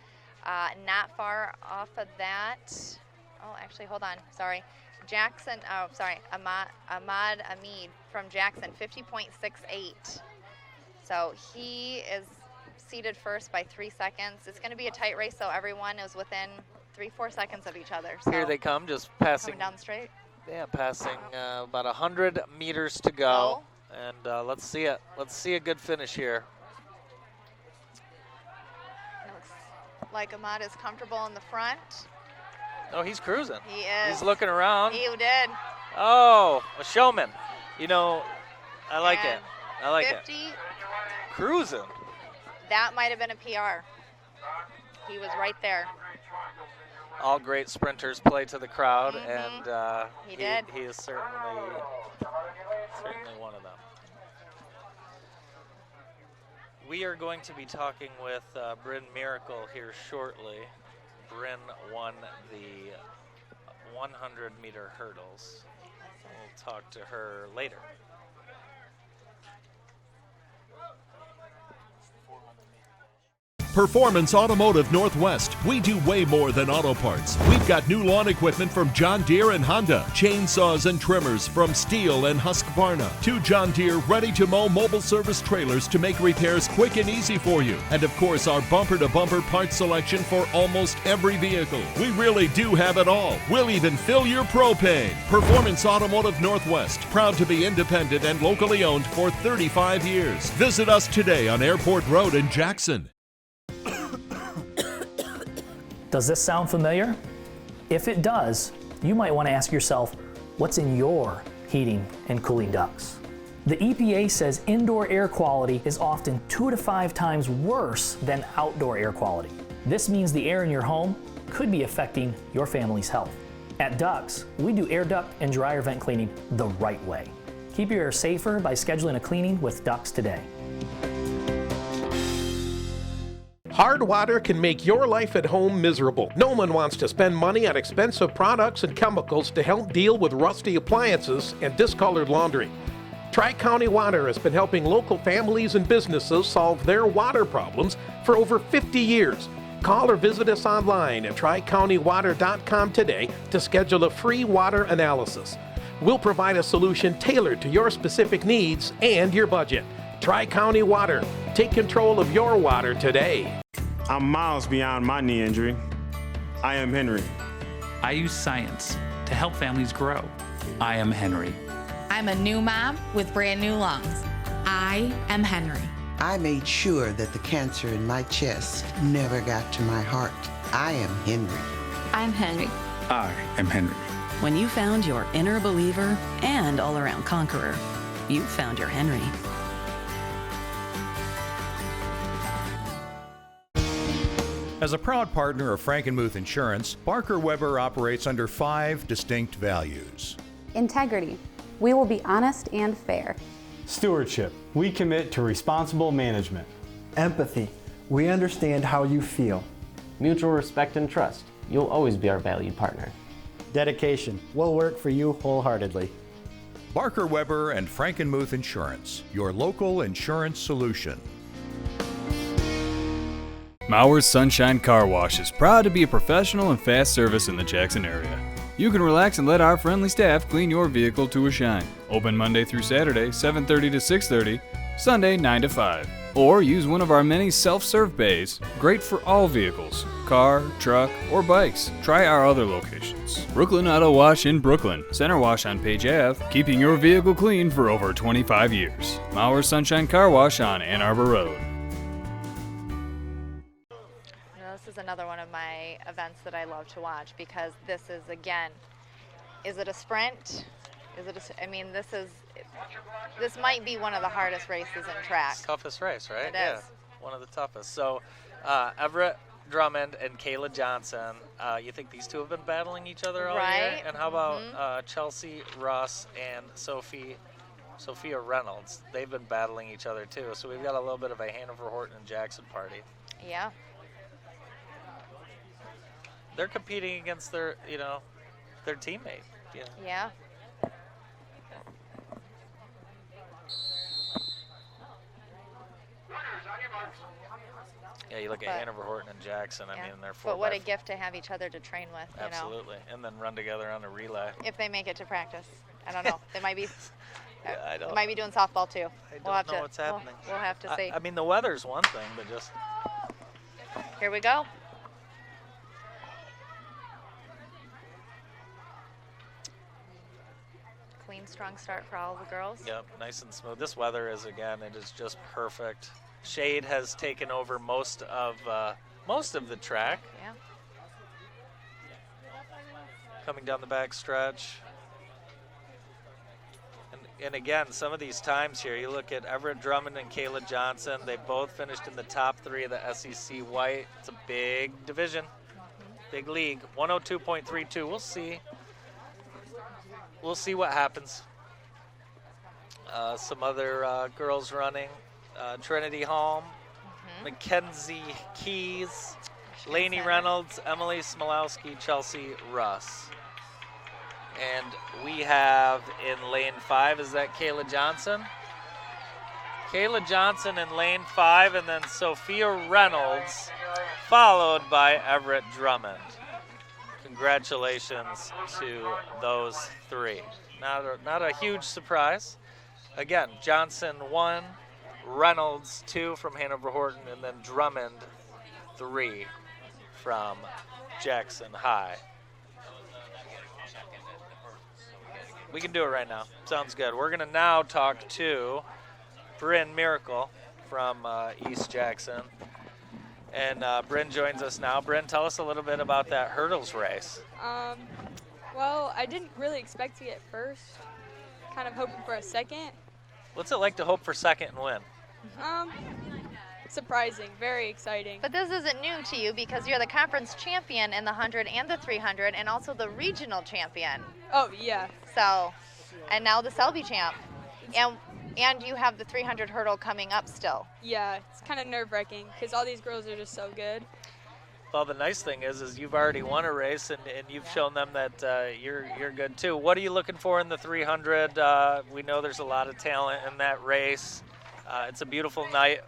Not far off of that. Oh, actually, hold on. Sorry. Ahmad Amid from Jackson, 50.68. So he is seated first by 3 seconds. It's going to be a tight race, so everyone is within 3-4 seconds of each other. So here they come, just passing. Coming down the straight. Yeah, passing about 100 meters to go. And let's see it. Let's see a good finish here. Looks like Ahmad is comfortable in the front. Oh, he's cruising. He is. He's looking around. He did. Oh, a showman. You know, I like it. I like 50, it. Cruising. That might have been a PR. He was right there. All great sprinters play to the crowd, and He did. He is certainly one of them. We are going to be talking with Bryn Miracle here shortly. Bryn won the 100-meter hurdles. We'll talk to her later. Performance Automotive Northwest. We do way more than auto parts. We've got new lawn equipment from John Deere and Honda, chainsaws and trimmers from Steel and Husqvarna, 2 John Deere ready-to-mow mobile service trailers to make repairs quick and easy for you, and of course our bumper-to-bumper parts selection for almost every vehicle. We really do have it all. We'll even fill your propane. Performance Automotive Northwest, proud to be independent and locally owned for 35 years. Visit us today on Airport Road in Jackson. Does this sound familiar? If it does, you might want to ask yourself, what's in your heating and cooling ducts? The EPA says indoor air quality is often 2 to 5 times worse than outdoor air quality. This means the air in your home could be affecting your family's health. At Ducts, we do air duct and dryer vent cleaning the right way. Keep your air safer by scheduling a cleaning with Ducts today. Hard water can make your life at home miserable. No one wants to spend money on expensive products and chemicals to help deal with rusty appliances and discolored laundry. Tri-County Water has been helping local families and businesses solve their water problems for over 50 years. Call or visit us online at tricountywater.com today to schedule a free water analysis. We'll provide a solution tailored to your specific needs and your budget. Tri-County Water. Take control of your water today. I'm miles beyond my knee injury. I am Henry. I use science to help families grow. I am Henry. I'm a new mom with brand new lungs. I am Henry. I made sure that the cancer in my chest never got to my heart. I am Henry. I'm Henry. I am Henry. When you found your inner believer and all-around conqueror, you found your Henry. As a proud partner of Frankenmuth Insurance, Barker Weber operates under 5 distinct values. Integrity. We will be honest and fair. Stewardship. We commit to responsible management. Empathy. We understand how you feel. Mutual respect and trust. You'll always be our valued partner. Dedication. We'll work for you wholeheartedly. Barker Weber and Frankenmuth Insurance, your local insurance solution. Mauer's Sunshine Car Wash is proud to be a professional and fast service in the Jackson area. You can relax and let our friendly staff clean your vehicle to a shine. Open Monday through Saturday, 7:30 to 6:30, Sunday 9 to 5. Or use one of our many self-serve bays, great for all vehicles, car, truck, or bikes. Try our other locations. Brooklyn Auto Wash in Brooklyn, Center Wash on Page Ave, keeping your vehicle clean for over 25 years. Mauer's Sunshine Car Wash on Ann Arbor Road. This is another one of my events that I love to watch because this is, again, is it a sprint? Is it I mean, this might be one of the hardest races in track. Toughest race, right? It Yeah, is. one of the toughest. So, Everett Drummond and Kayla Johnson, you think these two have been battling each other all year? Right. And how about Chelsea Russ and Sophia Reynolds? They've been battling each other too. So we've got a little bit of a Hanover, Horton, and Jackson party. Yeah. They're competing against their teammate. Yeah. Yeah, you look at Hanover, Horton, and Jackson. I mean, they're 4 But what a gift to have each other to train with, you know. Absolutely, and then run together on a relay. If they make it to practice. I don't know. They might be I don't. They might be doing softball too. I don't know what's happening. We'll have to see. I mean, the weather's one thing, but just Here we go. Clean, strong start for all the girls. Yep, nice and smooth. This weather is, again, it is just perfect. Shade has taken over most of the track. Yeah. Coming down the back stretch. And again, some of these times here, you look at Everett Drummond and Kayla Johnson. They both finished in the top 3 of the SEC White. It's a big division, big league. 102.32. We'll see. We'll see what happens. Some other girls running. Trinity Holm, Mackenzie Keys, Lainey Reynolds, Emily Smolowski, Chelsea Russ. And we have in lane 5, is that Kayla Johnson? Kayla Johnson in lane 5, and then Sophia Reynolds, followed by Everett Drummond. Congratulations to those 3. Not a huge surprise. Again, Johnson 1, Reynolds 2 from Hanover Horton, and then Drummond 3 from Jackson High. We can do it right now. Sounds good. We're going to now talk to Bryn Miracle from East Jackson. And Bryn joins us now. Bryn, tell us a little bit about that hurdles race. Well, I didn't really expect to get first. Kind of hoping for a second. What's it like to hope for second and win? Surprising, very exciting. But this isn't new to you because you're the conference champion in the 100 and the 300 and also the regional champion. Oh, yeah. So, and now the Selby champ. And you have the 300 hurdle coming up still. Yeah, it's kind of nerve-wracking because all these girls are just so good. Well, the nice thing is you've already won a race, and you've shown them that you're good too. What are you looking for in the 300? We know there's a lot of talent in that race. It's a beautiful night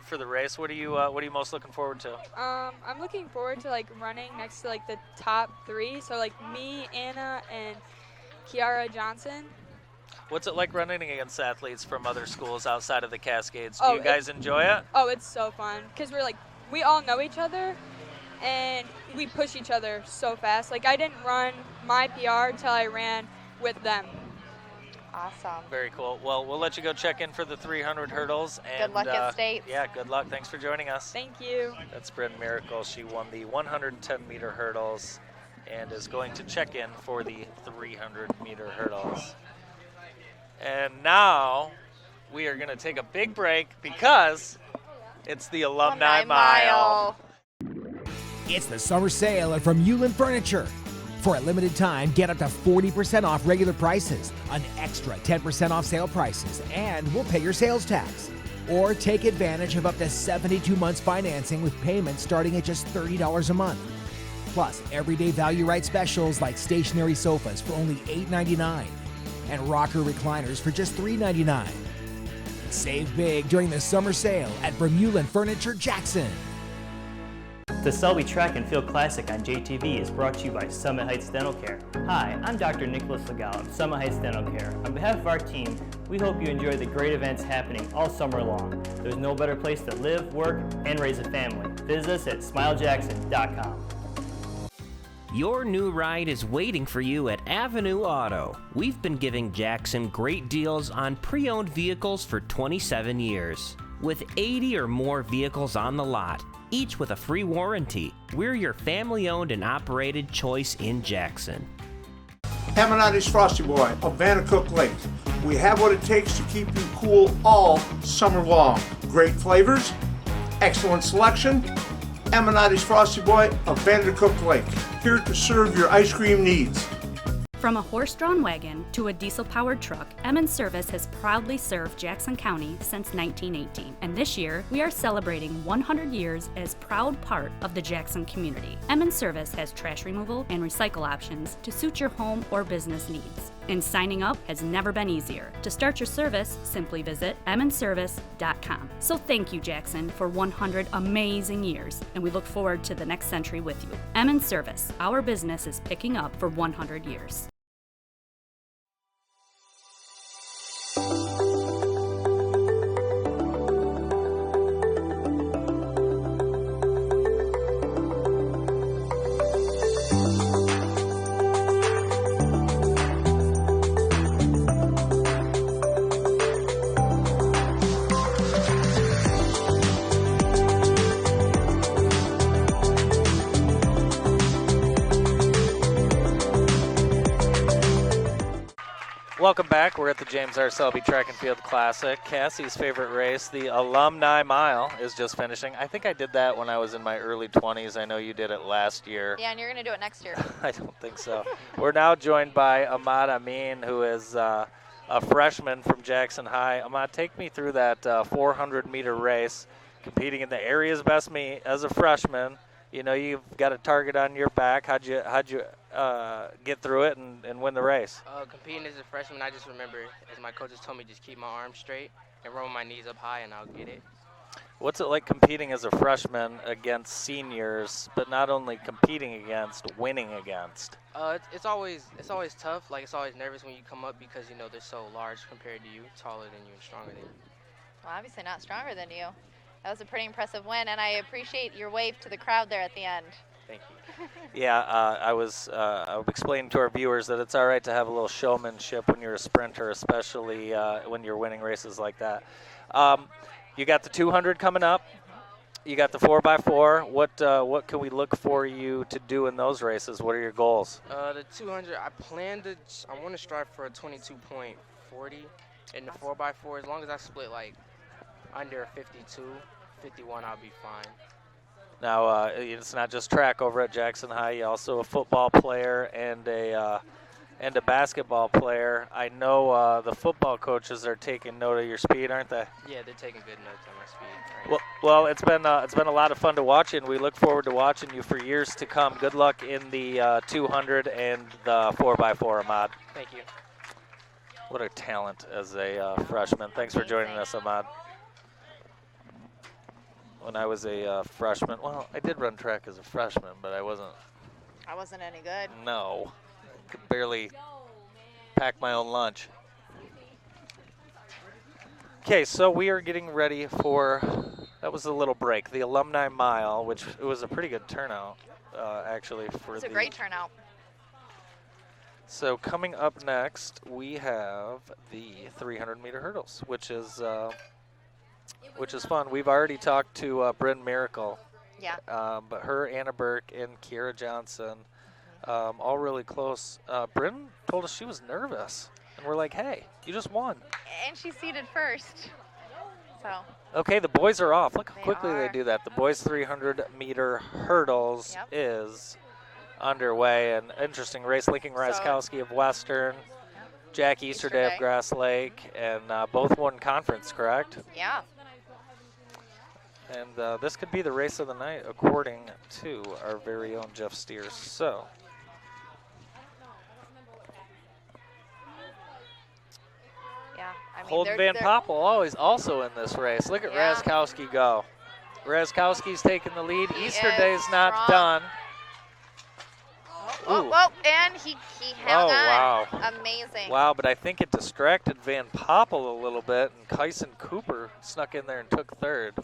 for the race. What are you most looking forward to? I'm looking forward to running next to the top 3. So me, Anna, and Kiara Johnson. What's it like running against athletes from other schools outside of the Cascades? Do you guys enjoy it? Oh, it's so fun because we all know each other and we push each other so fast. I didn't run my PR till I ran with them. Awesome. Very cool. Well, we'll let you go check in for the 300 hurdles. And, good luck at States. Yeah, good luck. Thanks for joining us. Thank you. That's Bryn Miracle. She won the 110-meter hurdles and is going to check in for the 300-meter hurdles. And now we are going to take a big break because it's the Alumni Mile. It's the summer sale at From Hewlin Furniture. For a limited time, get up to 40% off regular prices, an extra 10% off sale prices, and we'll pay your sales tax. Or take advantage of up to 72 months financing with payments starting at just $30 a month. Plus, everyday value right specials like stationary sofas for only $8.99 and rocker recliners for just $3.99. Save big during the summer sale at From Hewlin Furniture Jackson. The Selby Track and Field Classic on JTV is brought to you by Summit Heights Dental Care. Hi, I'm Dr. Nicholas Legal of Summit Heights Dental Care. On behalf of our team, we hope you enjoy the great events happening all summer long. There's no better place to live, work, and raise a family. Visit us at smilejackson.com. Your new ride is waiting for you at Avenue Auto. We've been giving Jackson great deals on pre-owned vehicles for 27 years. With 80 or more vehicles on the lot, each with a free warranty, we're your family-owned and operated choice in Jackson. Hamanati's Frosty Boy of Vandercook Lake. We have what it takes to keep you cool all summer long. Great flavors, excellent selection. Hamanati's Frosty Boy of Vandercook Lake, here to serve your ice cream needs. From a horse-drawn wagon to a diesel-powered truck, Emmons Service has proudly served Jackson County since 1918. And this year, we are celebrating 100 years as proud part of the Jackson community. Emmons Service has trash removal and recycle options to suit your home or business needs. And signing up has never been easier. To start your service, simply visit emmonsservice.com. So thank you, Jackson, for 100 amazing years, and we look forward to the next century with you. Emmons Service, our business is picking up for 100 years. Welcome back. We're at the James R. Selby Track and Field Classic. Cassie's favorite race, the Alumni Mile, is just finishing. I think I did that when I was in my early 20s. I know you did it last year. Yeah, and you're going to do it next year. I don't think so. We're now joined by Ahmad Amin, who is a freshman from Jackson High. Ahmad, take me through that 400-meter race, competing in the area's best meet as a freshman. You know, you've got a target on your back. How'd you get through it and win the race? Competing as a freshman, I just remember, as my coaches told me, just keep my arms straight and run with my knees up high, and I'll get it. What's it like competing as a freshman against seniors, but not only competing against, winning against? It's always tough. Like, it's always nervous when you come up because, you know, they're so large compared to you, taller than you and stronger than you. Well, obviously not stronger than you. That was a pretty impressive win, and I appreciate your wave to the crowd there at the end. Thank you. Yeah, I was explaining to our viewers that it's all right to have a little showmanship when you're a sprinter, especially when you're winning races like that. You got the 200 coming up. You got the 4x4. What can we look for you to do in those races? What are your goals? The 200, I want to strive for a 22.40 in the 4x4. As long as I split like under 52, 51, I'll be fine. Now, it's not just track over at Jackson High. You're also a football player and a basketball player. I know the football coaches are taking note of your speed, aren't they? Yeah, they're taking good notes on my speed. Right. Well, it's been a lot of fun to watch, and we look forward to watching you for years to come. Good luck in the 200 and the 4x4, Ahmad. Thank you. What a talent as a freshman. Thanks for joining us, Ahmad. When I was a freshman, well, I did run track as a freshman, but I wasn't any good. No. I could barely pack my own lunch. Okay, so we are getting ready for, that was a little break, the Alumni Mile, which it was a pretty good turnout, actually. It was a great turnout. So coming up next, we have the 300-meter hurdles, which is fun. We've already talked to Bryn Miracle. Yeah. But her, Anna Burke, and Kiera Johnson, all really close. Bryn told us she was nervous, and we're like, hey, you just won. And she seated first. So. Okay, the boys are off. Look how quickly they do that. The boys' 300-meter hurdles is underway. An interesting race. Lincoln Raskowski of Western, Jack Easterday of Grass Lake, and both won conference, correct? Yeah. And this could be the race of the night, according to our very own Jeff Steers. So, yeah, I mean, Holden Van Poppel always also in this race. Look at Raskowski go. Raskowski's taking the lead. Easterday's not done. And he hung on. Wow. Amazing. Wow, but I think it distracted Van Poppel a little bit, and Kyson Cooper snuck in there and took third.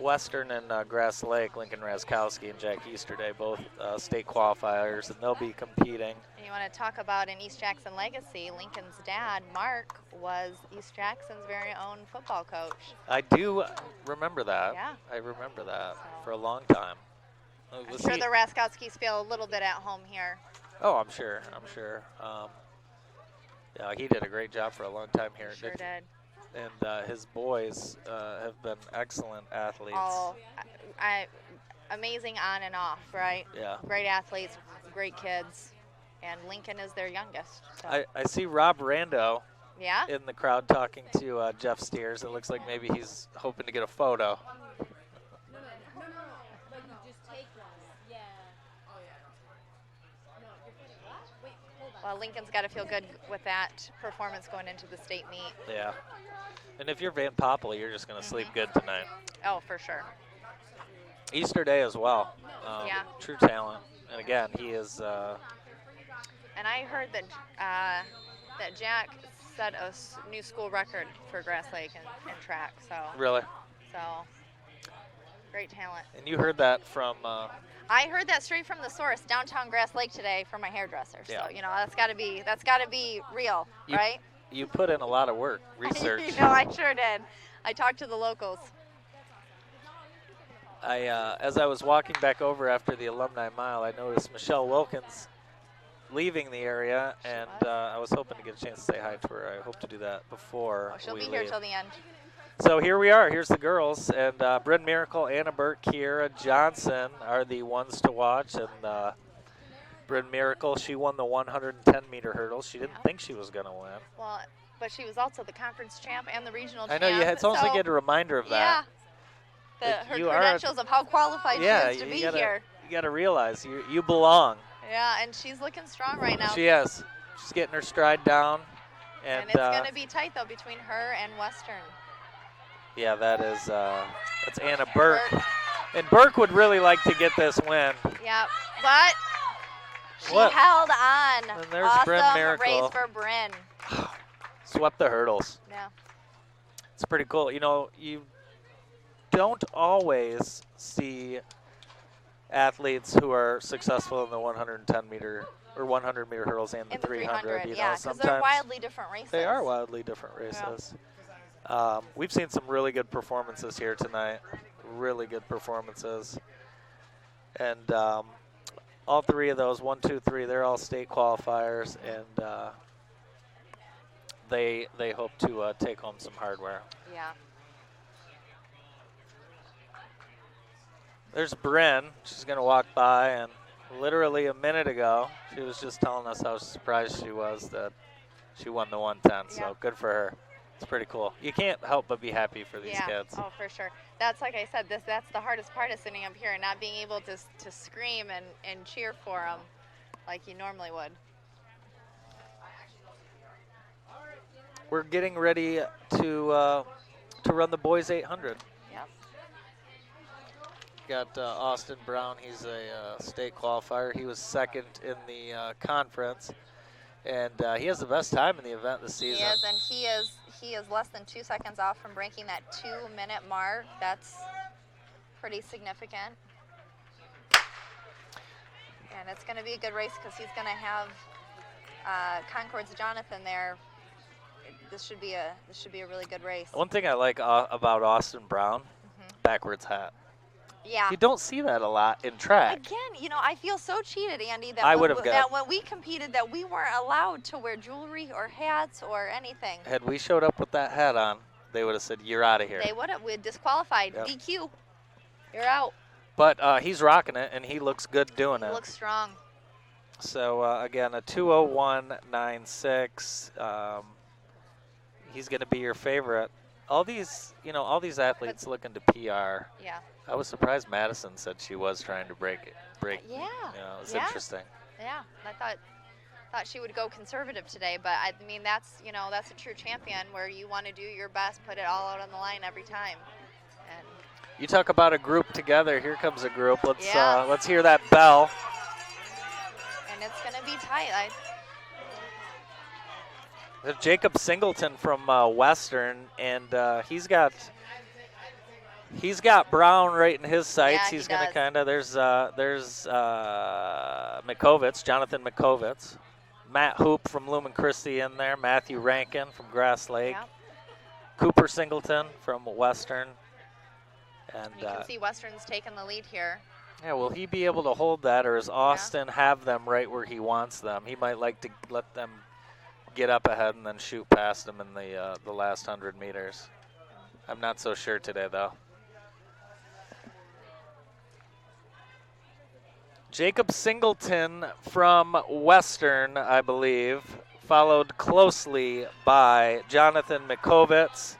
Western and Grass Lake, Lincoln Raskowski and Jack Easterday, both state qualifiers, and they'll be competing. And you want to talk about an East Jackson legacy. Lincoln's dad, Mark, was East Jackson's very own football coach. I do remember that. Yeah. I remember that for a long time. I'm sure the Raskowskis feel a little bit at home here. Oh, I'm sure. Yeah, he did a great job for a long time here. Sure did. And his boys have been excellent athletes. Oh, amazing on and off, right? Yeah. Great athletes, great kids, and Lincoln is their youngest. So. I see Rob Rando in the crowd talking to Jeff Steers. It looks like maybe he's hoping to get a photo. Well, Lincoln's got to feel good with that performance going into the state meet. Yeah. And if you're Van Poppel, you're just going to sleep good tonight. Oh, for sure. Easterday as well. True talent. And again, he is. And I heard that that Jack set a new school record for Grass Lake in track. So. Really? So. Great talent. And you heard that from. I heard that straight from the source, downtown Grass Lake today, from my hairdresser. Yeah. So that's got to be real, right? You put in a lot of work, research. I sure did. I talked to the locals. As I was walking back over after the Alumni Mile, I noticed Michelle Wilkins leaving the area, and I was hoping to get a chance to say hi to her. I hope to do that before she'll we be leave. here till the end. So here we are. Here's the girls, and Bryn Miracle, Anna Burke, Kiera Johnson are the ones to watch, and Bryn Miracle, she won the 110-meter hurdles. She didn't think she was going to win. Well, but she was also the conference champ and the regional champ. I know, it's almost like you get a reminder of that. Yeah, her credentials of how qualified she is to be here. You got to realize you belong. Yeah, and she's looking strong right now. She is. She's getting her stride down. And it's going to be tight, though, between her and Western. Yeah, that's Anna Burke. And Burke would really like to get this win. Yeah, but she held on. And there's Bryn awesome Miracle. race for Bryn. Swept the hurdles. Yeah. It's pretty cool. You know, you don't always see athletes who are successful in the 110-meter or 100-meter hurdles and the 300. You know, yeah, because they're wildly different races. They are wildly different races. Yeah. We've seen some really good performances here tonight. Really good performances. And all three of those, 1, 2, 3, they're all state qualifiers, and they hope to take home some hardware. Yeah. There's Bryn. She's going to walk by, and literally a minute ago, she was just telling us how surprised she was that she won the 110. So good for her. It's pretty cool. You can't help but be happy for these kids. Oh, for sure. That's like I said. That's the hardest part of sitting up here and not being able to scream and cheer for them like you normally would. We're getting ready to run the boys 800. Yep. Got Austin Brown. He's a state qualifier. He was second in the conference, and he has the best time in the event this season. He is, and he is less than 2 seconds off from breaking that 2-minute mark. That's pretty significant. And it's going to be a good race because he's going to have Concord's Jonathan there. This should be a really good race. One thing I like about Austin Brown, backwards hat. Yeah. You don't see that a lot in track. Again, you know, I feel so cheated, Andy, that, I would have that when we competed that we weren't allowed to wear jewelry or hats or anything. Had we showed up with that hat on, they would have said, "You're out of here." They would have. We'd disqualified. Yep. DQ. You're out. But he's rocking it, and he looks good doing it. He looks strong. So, again, a 2:01.96. He's going to be your favorite. All these athletes looking to PR. Yeah. I was surprised Madison said she was trying to break. Yeah. It's interesting. Yeah, I thought she would go conservative today, but I mean that's a true champion where you want to do your best, put it all out on the line every time. And you talk about a group together. Here comes a group. Let's hear that bell. And it's going to be tight. Jacob Singleton from Western, and he's got Brown right in his sights. Yeah, he's going to kind of there's Mikovits, Jonathan Mikovits, Matt Hoop from Lumen Christi in there, Matthew Rankin from Grass Lake, Cooper Singleton from Western, and you can see Western's taking the lead here. Yeah, will he be able to hold that, or does Austin have them right where he wants them? He might like to let them get up ahead and then shoot past them in the last 100 meters. I'm not so sure today, though. Jacob Singleton from Western, I believe, followed closely by Jonathan Mikovits.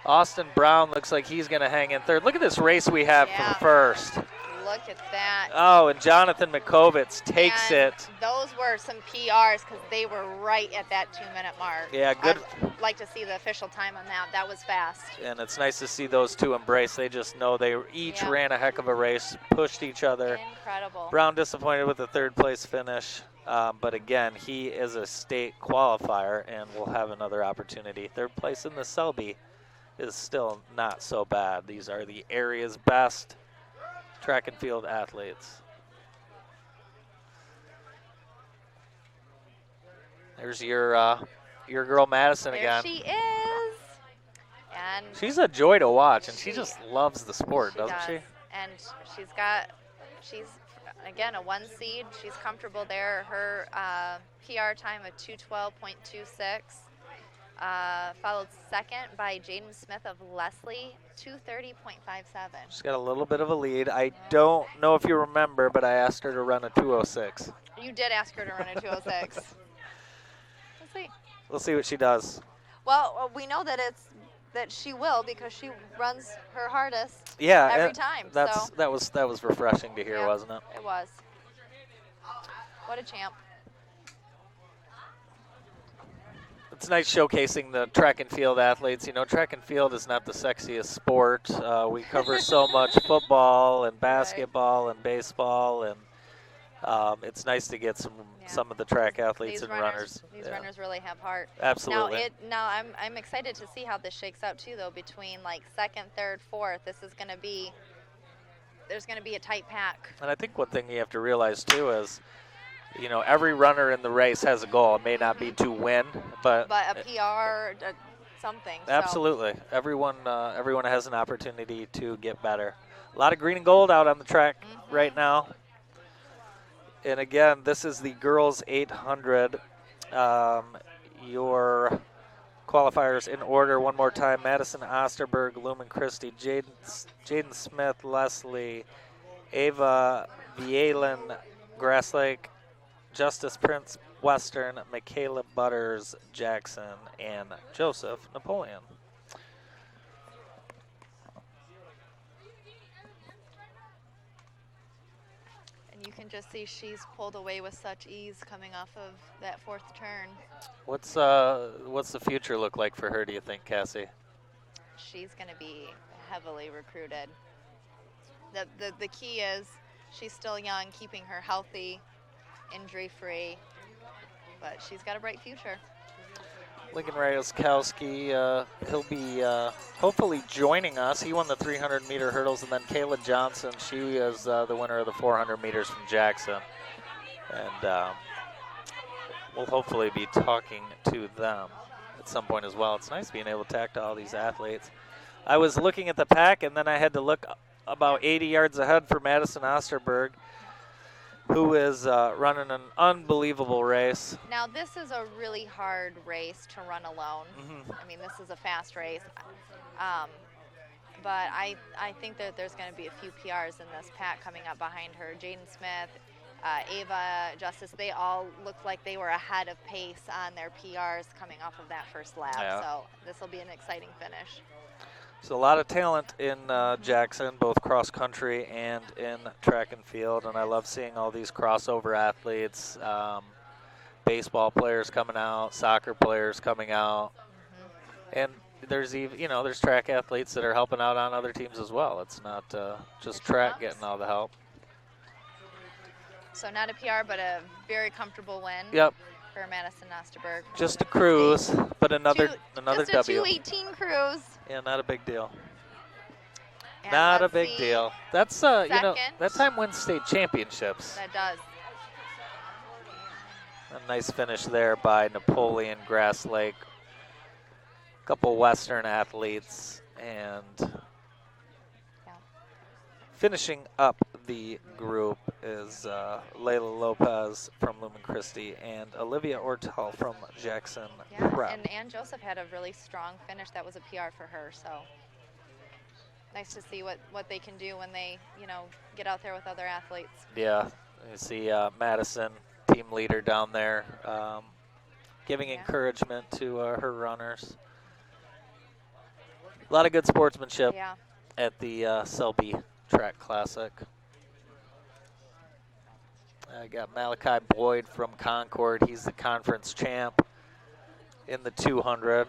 Austin Brown looks like he's going to hang in third. Look at this race we have for first. Look at that. Oh, and Jonathan Mikovits takes it. Those were some PRs because they were right at that 2-minute mark. Yeah, good. I'd like to see the official time on that. That was fast. And it's nice to see those two embrace. They just know they each ran a heck of a race, pushed each other. Incredible. Brown disappointed with the third-place finish. But again, he is a state qualifier and will have another opportunity. Third place in the Selby is still not so bad. These are the area's best track and field athletes. There's your girl Madison again. There she is. And she's a joy to watch, and she just loves the sport, doesn't she? And she's again a 1 seed. She's comfortable there. Her PR time of 2:12.26. Followed second by Jaden Smith of Leslie, 2:30.57. She's got a little bit of a lead. I don't know if you remember, but I asked her to run a 2:06. You did ask her to run a 2:06. Let's see. We'll see what she does. Well, we know that she will because she runs her hardest. Yeah, every time. That was refreshing to hear, wasn't it? It was. What a champ. it's nice showcasing the track and field athletes. You know, track and field is not the sexiest sport. We cover so much football and basketball and baseball, and it's nice to get some of the track athletes and runners. These runners really have heart. Absolutely. Now I'm excited to see how this shakes out too, though. Between like second, third, fourth, there's going to be a tight pack. And I think one thing you have to realize too is, you know, every runner in the race has a goal. It may not be to win, but a PR, something. Absolutely. Everyone has an opportunity to get better. A lot of green and gold out on the track right now. And again, this is the girls 800. Your qualifiers in order one more time: Madison Osterberg, Lumen Christie, Jaden Smith, Leslie, Ava Vielen, Grass Lake, Justice Prince, Western, Michaela Butters, Jackson, and Joseph Napoleon. And you can just see she's pulled away with such ease coming off of that fourth turn. What's the future look like for her, do you think, Cassie? She's going to be heavily recruited. The key is she's still young, keeping her healthy, injury-free, but she's got a bright future. Lincoln Rayoskowski, he'll be hopefully joining us. He won the 300-meter hurdles, and then Kayla Johnson, she is the winner of the 400 meters from Jackson. And we'll hopefully be talking to them at some point as well. It's nice being able to talk to all these athletes. I was looking at the pack, and then I had to look about 80 yards ahead for Madison Osterberg, who is running an unbelievable race. Now, this is a really hard race to run alone. I mean, this is a fast race. But I think that there's going to be a few PRs in this pack coming up behind her. Jaden Smith, Ava, Justice, they all looked like they were ahead of pace on their PRs coming off of that first lap. Yeah. So this will be an exciting finish. So a lot of talent in Jackson, both cross country and in track and field, and I love seeing all these crossover athletes, baseball players coming out, soccer players coming out, and there's even there's track athletes that are helping out on other teams as well. It's not just track getting all the help. So not a PR, but a very comfortable win. Yep. For Madison Osterberg. Just a cruise, but another just W. a 2:18 cruise. Yeah, not a big deal. And not a let's big see. deal. That's that time wins state championships. That does. A nice finish there by Napoleon, Grass Lake. A couple Western athletes, and finishing up the group is Layla Lopez from Lumen Christie and Olivia Ortel from Jackson Prep. And Ann Joseph had a really strong finish. That was a PR for her. So nice to see what they can do when they get out there with other athletes. Yeah, you see Madison, team leader down there, giving encouragement to her runners. A lot of good sportsmanship at the Selby Track Classic. I got Malachi Boyd from Concord. He's the conference champ in the 200.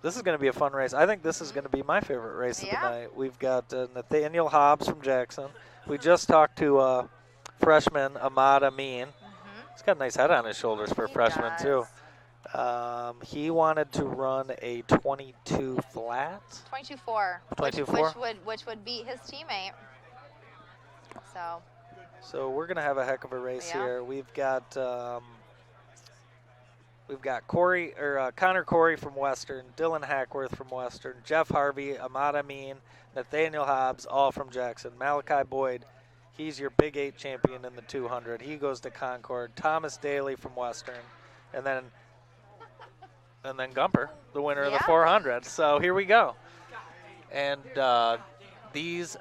This is going to be a fun race. I think this is going to be my favorite race of the night. We've got Nathaniel Hobbs from Jackson. We just talked to freshman Ahmad Amin. He's got a nice head on his shoulders for a freshman, too. He wanted to run a 22 flat. 22.4. 22.4? Which would beat his teammate. So we're gonna have a heck of a race here. We've got Connor Corey from Western, Dylan Hackworth from Western, Jeff Harvey, Ahmad Amin, Nathaniel Hobbs, all from Jackson. Malachi Boyd, he's your Big 8 champion in the 200. He goes to Concord. Thomas Daly from Western, and then Gumper, the winner of the 400. So here we go. And these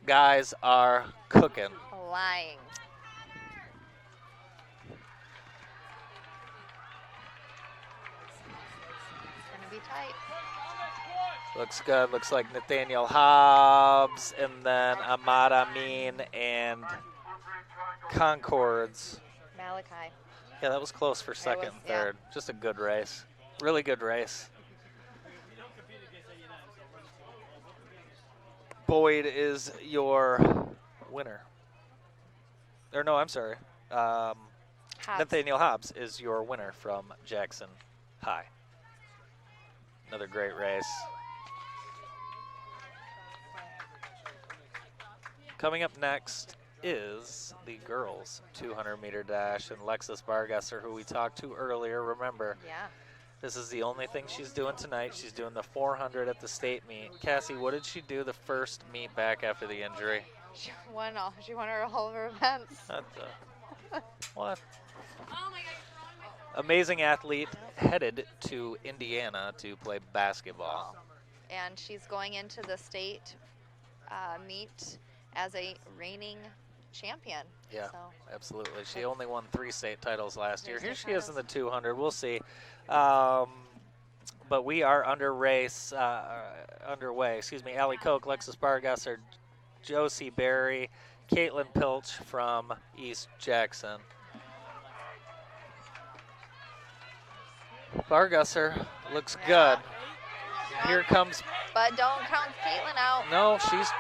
guys are cooking. Flying. It's going to be tight. Looks good. Looks like Nathaniel Hobbs, and then Ahmad Amin and Concord's. Malachi. Yeah, that was close for second and third. Just a good race. Really good race. Boyd is your winner. Or no, I'm sorry. Nathaniel Hobbs is your winner from Jackson High. Another great race. Coming up next is the girls 200-meter dash, and Lexus Bargesser, who we talked to earlier. Remember, this is the only thing she's doing tonight. She's doing the 400 at the state meet. Cassie, what did she do the first meet back after the injury? She won all of her events. What? Amazing athlete, headed to Indiana to play basketball. And she's going into the state meet as a reigning champion. Yeah, so. Absolutely. She only won 3 state titles last year. Here she is in the 200. We'll see. But we are underway. Excuse me. Allie Koch, Lexus Bargesser, Josie Berry, Caitlin Pilch from East Jackson. Bargesser looks good. Here comes. But don't count Caitlin out. No, she's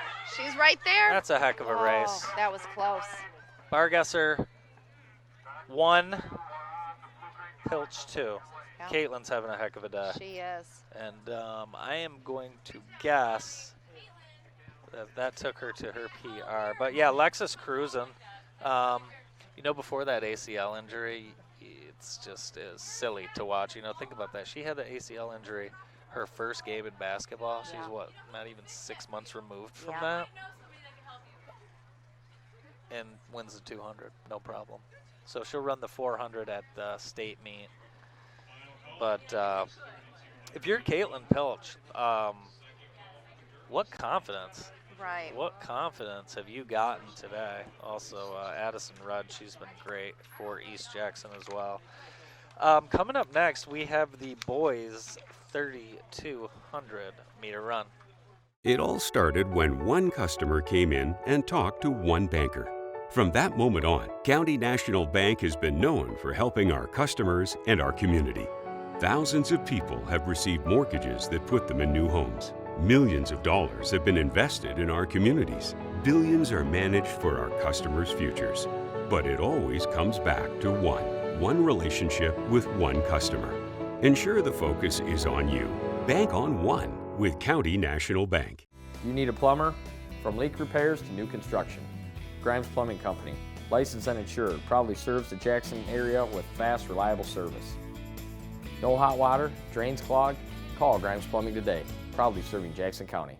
right there. That's a heck of a race. That was close. Bargesser 1, Pilch 2. Yeah. Caitlin's having a heck of a day. She is. And I am going to guess that took her to her PR. But yeah, Lexus cruising. Before that ACL injury, it's just is silly to watch. Think about that. She had the ACL injury her first game in basketball. She's not even 6 months removed from that. And wins the 200, no problem. So she'll run the 400 at the state meet. But if you're Caitlin Pilch, what confidence? Right. What confidence have you gotten today? Also, Addison Rudd, she's been great for East Jackson as well. Coming up next, we have the boys 3,200-meter run. It all started when one customer came in and talked to one banker. From that moment on, County National Bank has been known for helping our customers and our community. Thousands of people have received mortgages that put them in new homes. Millions of dollars have been invested in our communities. Billions are managed for our customers' futures. But it always comes back to one relationship with one customer. Ensure the focus is on you. Bank on one with County National Bank. You need a plumber? From leak repairs to new construction. Grimes Plumbing Company, licensed and insured, proudly serves the Jackson area with fast, reliable service. No hot water, drains clogged? Call Grimes Plumbing today, proudly serving Jackson County.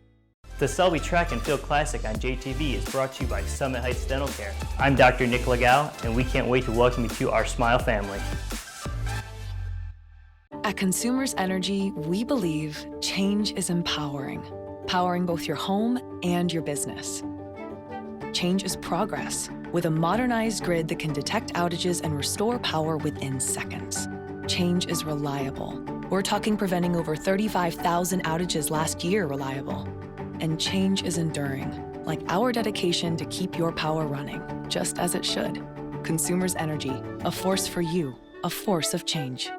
The Selby Track and Field Classic on JTV is brought to you by Summit Heights Dental Care. I'm Dr. Nick Legal, and we can't wait to welcome you to our Smile family. At Consumers Energy, we believe change is empowering, powering both your home and your business. Change is progress, with a modernized grid that can detect outages and restore power within seconds. Change is reliable. We're talking preventing over 35,000 outages last year reliable. And change is enduring, like our dedication to keep your power running, just as it should. Consumers Energy, a force for you, a force of change.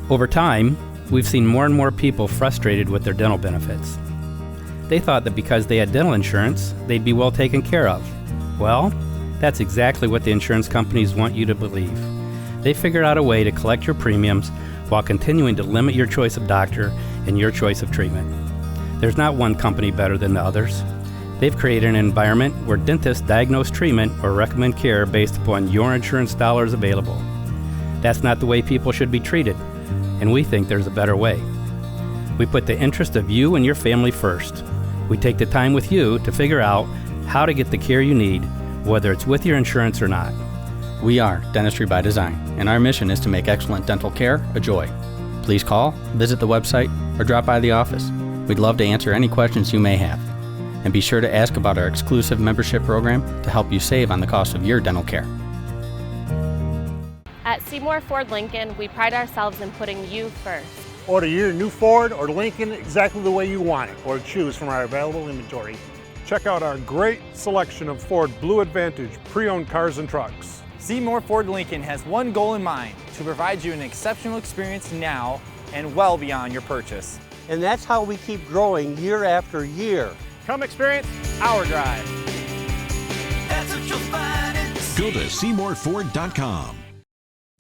Over time, we've seen more and more people frustrated with their dental benefits. They thought that because they had dental insurance, they'd be well taken care of. Well, that's exactly what the insurance companies want you to believe. They figured out a way to collect your premiums while continuing to limit your choice of doctor and your choice of treatment. There's not one company better than the others. They've created an environment where dentists diagnose treatment or recommend care based upon your insurance dollars available. That's not the way people should be treated, and we think there's a better way. We put the interest of you and your family first. We take the time with you to figure out how to get the care you need, whether it's with your insurance or not. We are Dentistry by Design, and our mission is to make excellent dental care a joy. Please call, visit the website, or drop by the office. We'd love to answer any questions you may have. And be sure to ask about our exclusive membership program to help you save on the cost of your dental care. At Seymour Ford Lincoln, we pride ourselves in putting you first. Order your new Ford or Lincoln exactly the way you want it, or choose from our available inventory. Check out our great selection of Ford Blue Advantage pre-owned cars and trucks. Seymour Ford Lincoln has one goal in mind, to provide you an exceptional experience now and well beyond your purchase. And that's how we keep growing year after year. Come experience our drive. That's what you'll find at Go to SeymourFord.com.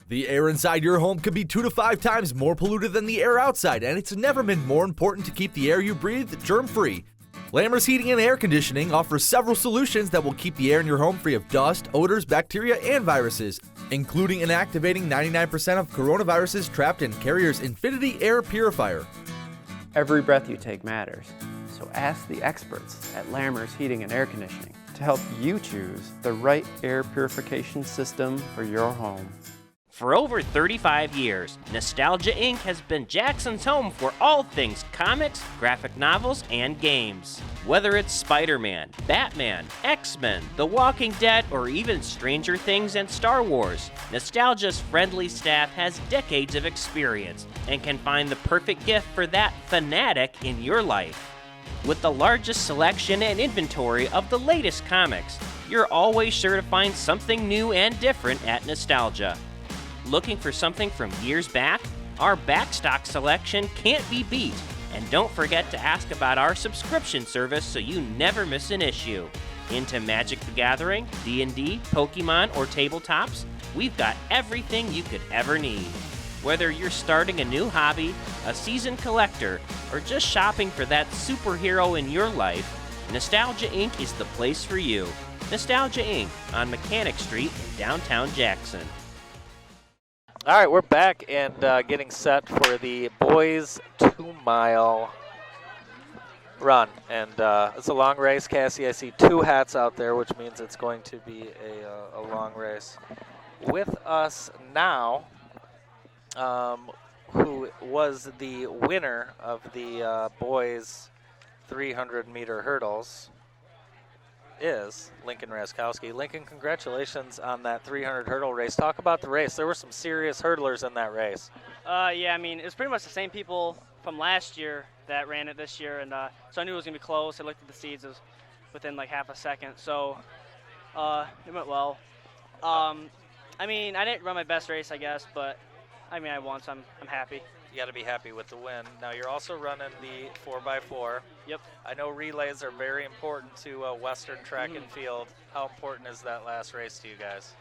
The air inside your home could be 2 to 5 times more polluted than the air outside, and it's never been more important to keep the air you breathe germ-free. Lammers Heating and Air Conditioning offers several solutions that will keep the air in your home free of dust, odors, bacteria, and viruses, including inactivating 99% of coronaviruses trapped in Carrier's Infinity Air Purifier. Every breath you take matters, so ask the experts at Lammers Heating and Air Conditioning to help you choose the right air purification system for your home. For over 35 years, Nostalgia Inc. has been Jackson's home for all things comics, graphic novels, and games. Whether it's Spider-Man, Batman, X-Men, The Walking Dead, or even Stranger Things and Star Wars, Nostalgia's friendly staff has decades of experience and can find the perfect gift for that fanatic in your life. With the largest selection and inventory of the latest comics, you're always sure to find something new and different at Nostalgia. Looking for something from years back? Our backstock selection can't be beat. And don't forget to ask about our subscription service so you never miss an issue. Into Magic the Gathering, D&D, Pokemon, or tabletops? We've got everything you could ever need. Whether you're starting a new hobby, a seasoned collector, or just shopping for that superhero in your life, Nostalgia Inc. is the place for you. Nostalgia Inc. on Mechanic Street in downtown Jackson. All right, we're back and getting set for the boys 2-mile run. And it's a long race, Cassie. I see 2 hats out there, which means it's going to be a long race. With us now, who was the winner of the boys 300-meter hurdles, is Lincoln Raskowski. Lincoln, congratulations on that 300 hurdle race. Talk about the race. There were some serious hurdlers in that race. Yeah, I mean, it was pretty much the same people from last year that ran it this year, and so I knew it was going to be close. I looked at the seeds. It was within like half a second, so it went well. I mean, I didn't run my best race, I guess, but I mean, I won, so I'm happy. You got to be happy with the win. Now, you're also running the 4x4. Yep. I know relays are very important to Western track and field. How important is that last race to you guys?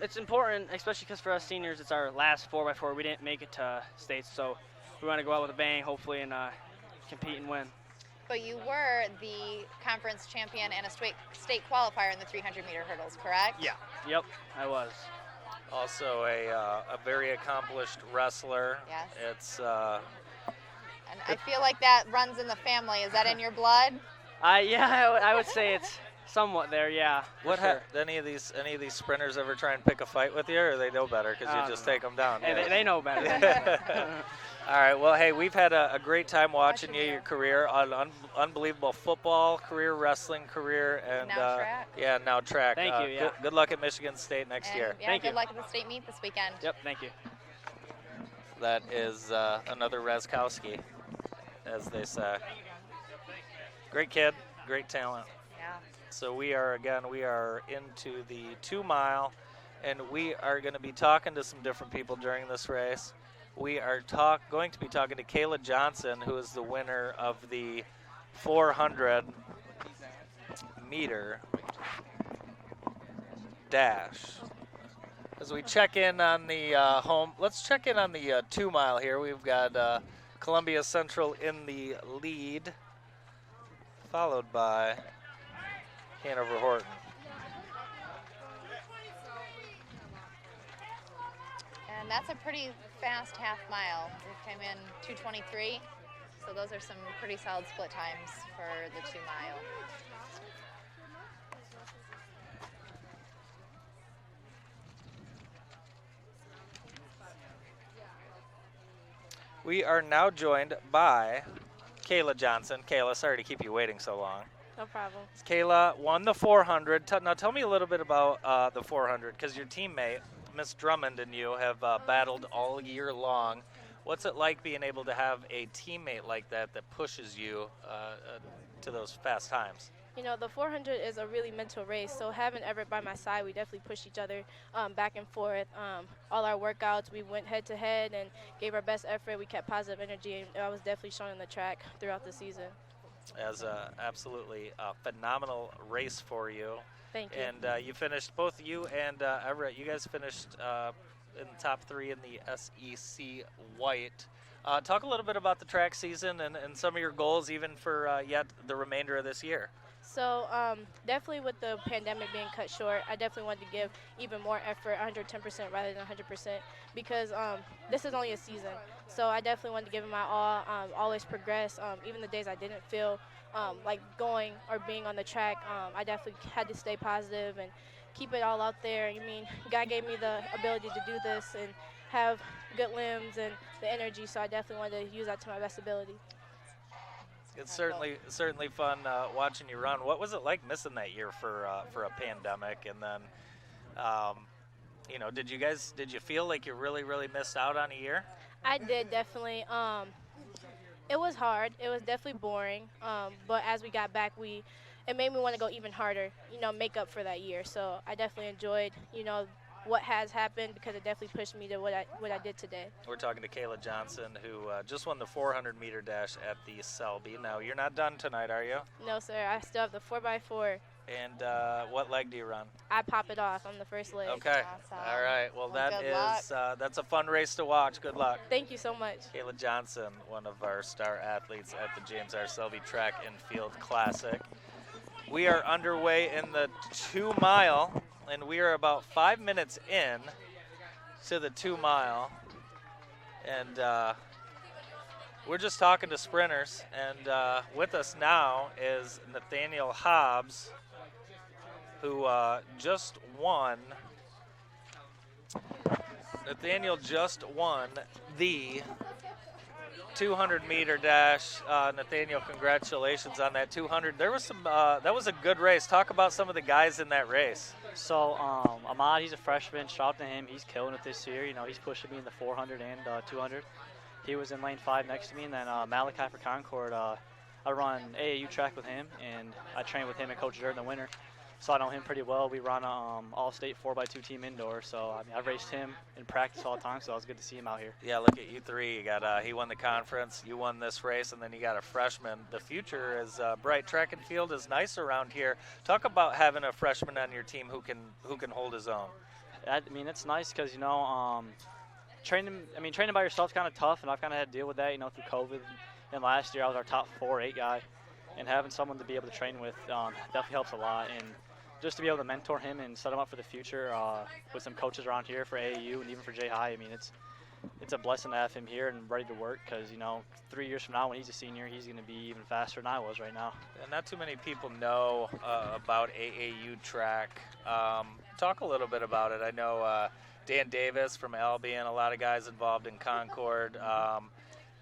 It's important, especially because for us seniors, it's our last 4x4. We didn't make it to states, so we want to go out with a bang, hopefully, and compete and win. But you were the conference champion and a state qualifier in the 300-meter hurdles, correct? Yeah. Yep, I was. Also a very accomplished wrestler. Yes. It's and I feel like that runs in the family. Is that in your blood? Yeah, I would say it's somewhat there. Yeah. What sure. Any of these sprinters ever try and pick a fight with you, or they know better because you just take them down? Hey, they know better. All right. Well, hey, we've had a great time watching your career, unbelievable football career, wrestling career, and now track. Yeah, now track. Thank you. Yeah. Good luck at Michigan State next year. Yeah, good luck at the state meet this weekend. Yep. Thank you. That is another Raskowski, as they say. Great kid, great talent. Yeah. So we are into the 2-mile, and we are going to be talking to some different people during this race. We are going to be talking to Kayla Johnson, who is the winner of the 400-meter dash. As we check in on the let's check in on the 2-mile here. We've got Columbia Central in the lead, followed by Hanover Horton. And that's a pretty fast half mile. We came in 2:23, so those are some pretty solid split times for the 2-mile. We are now joined by Kayla Johnson. Kayla, sorry to keep you waiting so long. No problem. Kayla won the 400. Now tell me a little bit about the 400, because your teammate, Miss Drummond, and you have battled all year long. What's it like being able to have a teammate like that pushes you to those fast times? You know, the 400 is a really mental race, so having Everett by my side, we definitely pushed each other back and forth. All our workouts, we went head to head and gave our best effort. We kept positive energy, and I was definitely shown on the track throughout the season. As a absolutely phenomenal race for you. Thank you. And you finished, both you and Everett, you guys finished in the top 3 in the SEC White. Talk a little bit about the track season and some of your goals even for yet the remainder of this year. So definitely with the pandemic being cut short, I definitely wanted to give even more effort, 110% rather than 100%, because this is only a season. So I definitely wanted to give it my all, always progress. Even the days I didn't feel like going or being on the track, I definitely had to stay positive and keep it all out there. I mean, God gave me the ability to do this and have good limbs and the energy, so I definitely wanted to use that to my best ability. It's certainly fun watching you run. What was it like missing that year for a pandemic? And then, you know, did you feel like you really missed out on a year? I did definitely. It was hard. It was definitely boring. But as we got back, it made me want to go even harder. You know, make up for that year. So I definitely enjoyed, you know, what has happened, because it definitely pushed me to what I did today. We're talking to Kayla Johnson, who just won the 400-meter dash at the Selby. Now, you're not done tonight, are you? No, sir. I still have the 4x4. And what leg do you run? I pop it off on the first leg. Okay. Awesome. All right. Well, that good is that's a fun race to watch. Good luck. Thank you so much. Kayla Johnson, one of our star athletes at the James R. Selby Track and Field Classic. We are underway in the 2-mile, and we are about 5 minutes in to the 2-mile. And we're just talking to sprinters, and with us now is Nathaniel Hobbs, who just won. Nathaniel just won the 200-meter dash. Nathaniel, congratulations on that 200. There was some. That was a good race. Talk about some of the guys in that race. So Ahmad, he's a freshman. Shout out to him. He's killing it this year. You know, he's pushing me in the 400 and 200. He was in lane 5 next to me, and then Malachi for Concord. I run AAU track with him, and I train with him and Coach during the winter. So I know him pretty well. We run an all-state 4x2 team indoor. So I mean, I've raced him in practice all the time. So it was good to see him out here. Yeah, look at you three. You got he won the conference. You won this race, and then you got a freshman. The future is bright. Track and field is nice around here. Talk about having a freshman on your team who can hold his own. I mean, it's nice because you know, training by yourself is kind of tough, and I've kind of had to deal with that. You know, through COVID. And last year I was our top 4-8 guy, and having someone to be able to train with definitely helps a lot. And just to be able to mentor him and set him up for the future with some coaches around here for AAU and even for J-High, I mean, it's a blessing to have him here and ready to work, because, you know, 3 years from now when he's a senior, he's going to be even faster than I was right now. And not too many people know about AAU track. Talk a little bit about it. I know Dan Davis from Albion, a lot of guys involved in Concord.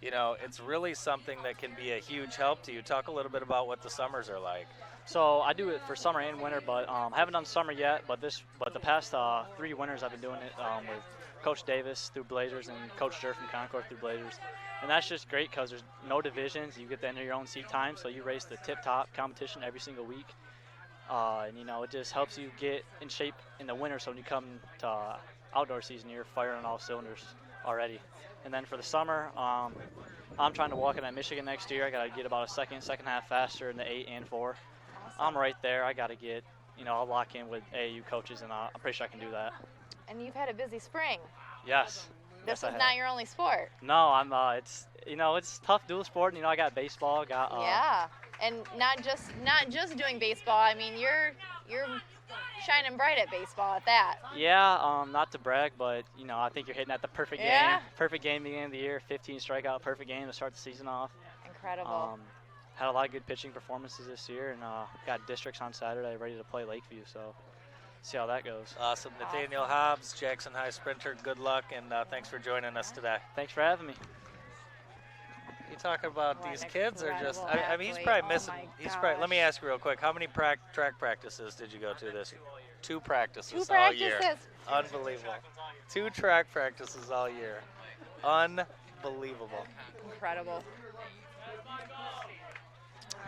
You know, it's really something that can be a huge help to you. Talk a little bit about what the summers are like. So I do it for summer and winter, but I haven't done summer yet. But the past 3 winters I've been doing it with Coach Davis through Blazers and Coach Jer from Concord through Blazers, and that's just great because there's no divisions. You get to enter your own seat time, so you race the tip-top competition every single week, and you know it just helps you get in shape in the winter. So when you come to outdoor season, you're firing on all cylinders already. And then for the summer, I'm trying to walk in at Michigan next year. I got to get about a second half faster in the 8 and 4. I'm right there. I got to get, you know, I'll lock in with AAU coaches, and I'm pretty sure I can do that. And you've had a busy spring. Yes. This yes, is not your only sport. No, it's, you know, it's tough dual sport. You know, I got baseball, yeah, and not just doing baseball. I mean, you're shining bright at baseball at that. Yeah, not to brag, but you know, I think you're hitting at the perfect game. Perfect game at the beginning of the year, 15 strikeout, perfect game to start the season off. Incredible. Had a lot of good pitching performances this year, and got districts on Saturday ready to play Lakeview, so see how that goes. Awesome. Nathaniel Hobbs, Jackson High sprinter, good luck, and thanks for joining us today. Thanks for having me. You talking about these kids are just, I mean, he's probably missing, let me ask you real quick, how many track practices did you go to this year? 2 practices all year. Unbelievable. 2 track practices all year. Unbelievable. Incredible.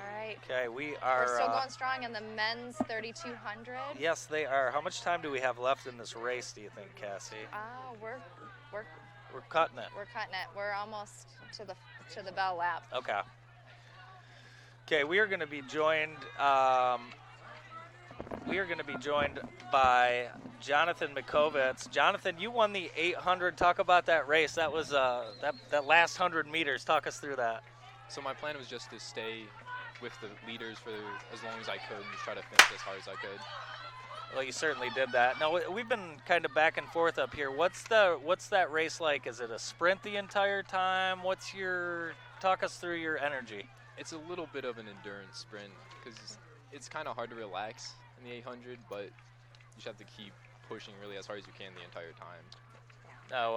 right. Okay, we are. We're still going strong in the men's 3,200. Yes, they are. How much time do we have left in this race, do you think, Cassie? We're cutting it. We're cutting it. We're almost to the bell lap. Okay. Okay, we are going to be joined. By Jonathan Mikovits. Jonathan, you won the 800. Talk about that race. That was that last 100 meters. Talk us through that. So my plan was just to stay with the leaders for as long as I could and just try to finish as hard as I could. Well, you certainly did that. Now, we've been kind of back and forth up here. What's that race like? Is it a sprint the entire time? Talk us through your energy. It's a little bit of an endurance sprint because it's kind of hard to relax in the 800, but you just have to keep pushing really as hard as you can the entire time. Now,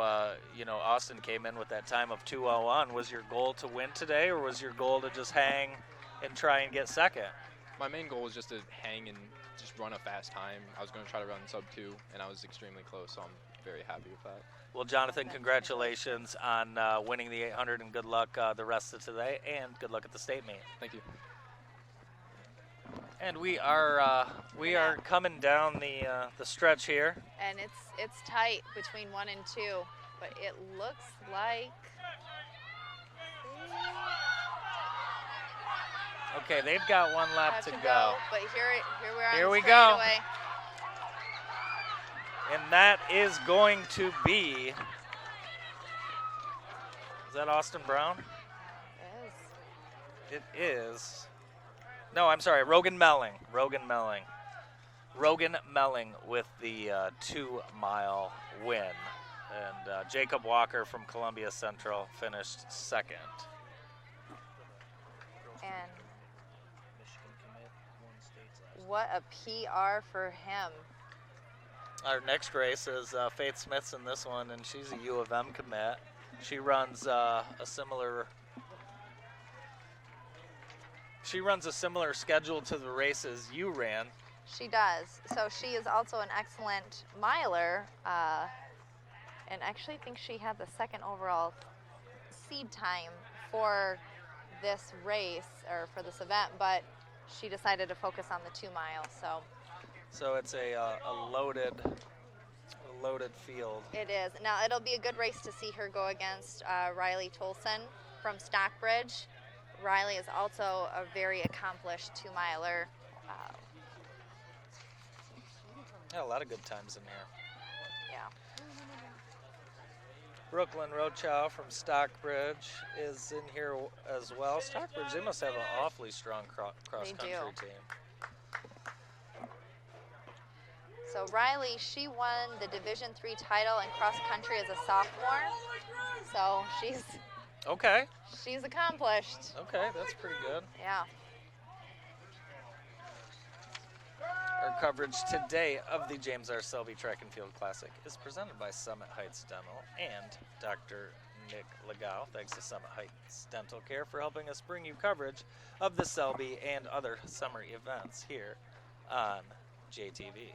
Austin came in with that time of 2:01. Was your goal to win today, or was your goal to just hang and try and get second? My main goal was just to hang and just run a fast time. I was going to try to run sub 2, and I was extremely close, so I'm very happy with that. Well, Jonathan, congratulations on winning the 800, and good luck the rest of today, and good luck at the state meet. Thank you. And we are coming down the stretch here. And it's tight between 1 and 2, but it looks like. Okay, they've got one lap to go. But here we are. Here we go. And that is going to be. Is that Austin Brown? It is. No, I'm sorry, Rogan Melling with the 2-mile win. And Jacob Walker from Columbia Central finished second. And what a PR for him. Our next race is Faith Smith's in this one, and she's a U of M commit. She runs a similar schedule to the races you ran. She does. So she is also an excellent miler, and actually think she had the second overall seed time for this race or for this event, but she decided to focus on the 2 mile. So it's a loaded field. It is. Now it'll be a good race to see her go against Riley Tolson from Stockbridge. Riley is also a very accomplished 2-miler. Yeah, a lot of good times in here. Yeah. Brooklyn Rochow from Stockbridge is in here as well. Stockbridge, they must have an awfully strong cross-country team. So Riley, she won the Division III title in cross-country as a sophomore. So she's accomplished. Okay, that's pretty good. Yeah. Our coverage today of the James R. Selby Track and Field Classic is presented by Summit Heights Dental and Dr. Nick Legau. Thanks to Summit Heights Dental Care for helping us bring you coverage of the Selby and other summer events here on JTV.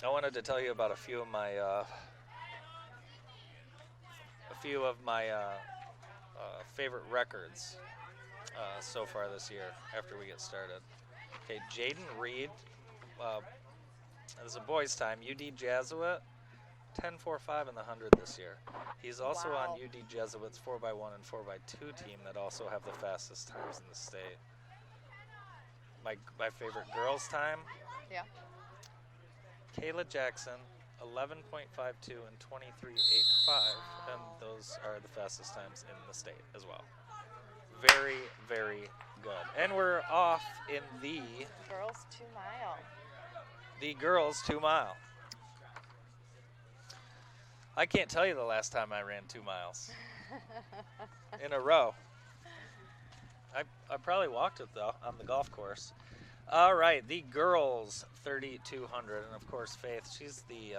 I wanted to tell you about a few of my favorite records so far this year after we get started. Okay, Jaden Reed, this is a boys' time, UD Jesuit, 10.45 in the 100 this year. He's also on UD Jesuit's 4x1 and 4x2 team that also have the fastest times in the state. My favorite girls' time? Yeah. Kayla Jackson, 11.52 and 23.85, and those are the fastest times in the state as well. Very, very good. And we're off in the girls 2 mile. The girls 2 mile. I can't tell you the last time I ran 2 miles in a row. I probably walked it though on the golf course. All right, the girls 3,200, and of course Faith. She's the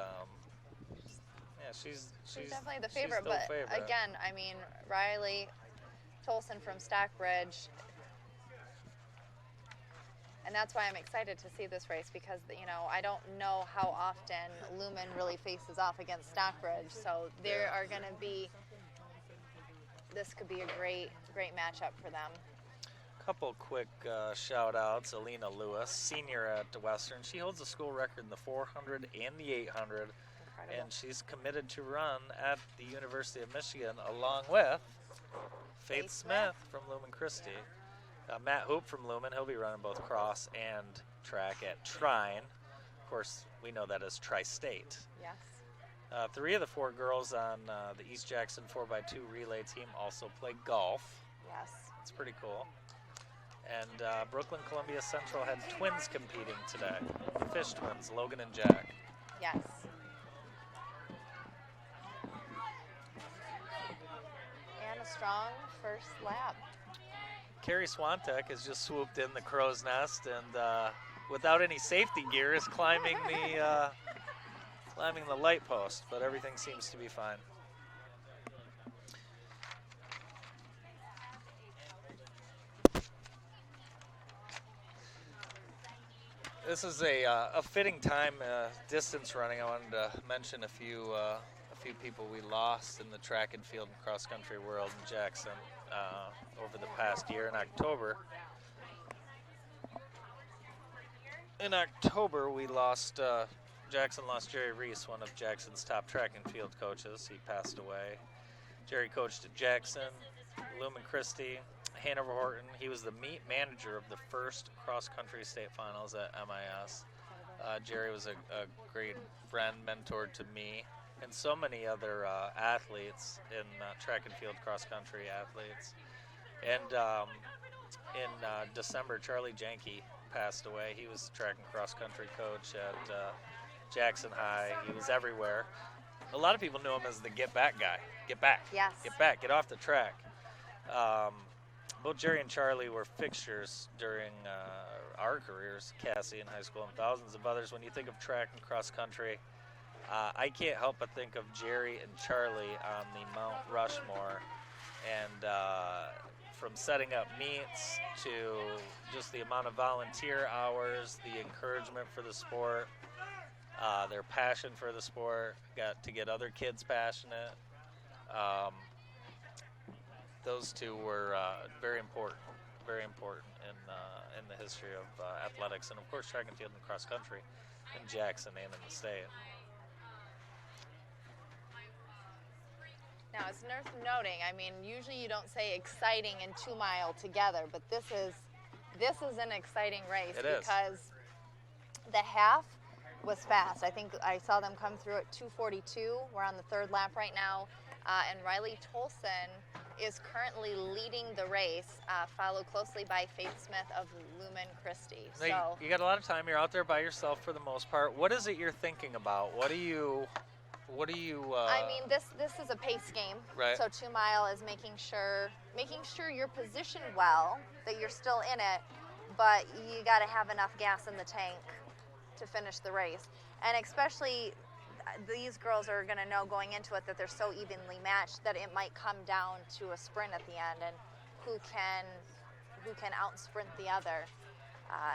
she's definitely the favorite. But again, I mean Riley Tolson from Stockbridge, and that's why I'm excited to see this race because I don't know how often Lumen really faces off against Stockbridge, so there are going to be this could be a great matchup for them. Couple quick shout outs. Alina Lewis, senior at Western. She holds the school record in the 400 and the 800. Incredible. And she's committed to run at the University of Michigan along with Faith Smith from Lumen Christi. Matt Hoop from Lumen, he'll be running both cross and track at Trine. Of course, we know that as Tri-State. Yes. 3 of the 4 girls on the East Jackson 4x2 relay team also play golf. Yes. It's pretty cool. And Brooklyn Columbia Central had twins competing today. Fish twins, Logan and Jack. Yes. And a strong first lap. Carrie Swantek has just swooped in the crow's nest and without any safety gear is climbing the light post, but everything seems to be fine. This is a fitting time distance running. I wanted to mention a few people we lost in the track and field and cross country world in Jackson over the past year. In October, we lost Jackson lost Jerry Reese, one of Jackson's top track and field coaches. He passed away. Jerry coached at Jackson, Lumen Christi, Hanover Horton. He was the meet manager of the first cross-country state finals at MIS. Jerry was a great friend, mentor to me, and so many other athletes in track and field cross-country athletes. And in December, Charlie Janke passed away. He was the track and cross-country coach at Jackson High. He was everywhere. A lot of people knew him as the get back guy. Get back. Yes. Get back. Get off the track. Both Jerry and Charlie were fixtures during our careers, Cassie in high school and thousands of others. When you think of track and cross country, I can't help but think of Jerry and Charlie on the Mount Rushmore. And from setting up meets to just the amount of volunteer hours, the encouragement for the sport, their passion for the sport, got to get other kids passionate. Those two were very important in the history of athletics and, of course, track and field and cross country in Jackson and in the state. Now, it's worth noting, I mean, usually you don't say exciting and 2 mile together, but this is an exciting race because the half was fast. I think I saw them come through at 2:42. We're on the 3rd lap right now, and Riley Tolson is currently leading the race, followed closely by Faith Smith of Lumen Christi. So you got a lot of time. You're out there by yourself for the most part. What is it you're thinking about? What do you? I mean, this is a pace game. Right. So 2 mile is making sure you're positioned well, that you're still in it, but you got to have enough gas in the tank to finish the race. And especially these girls are going to know going into it that they're so evenly matched that it might come down to a sprint at the end and who can out sprint the other.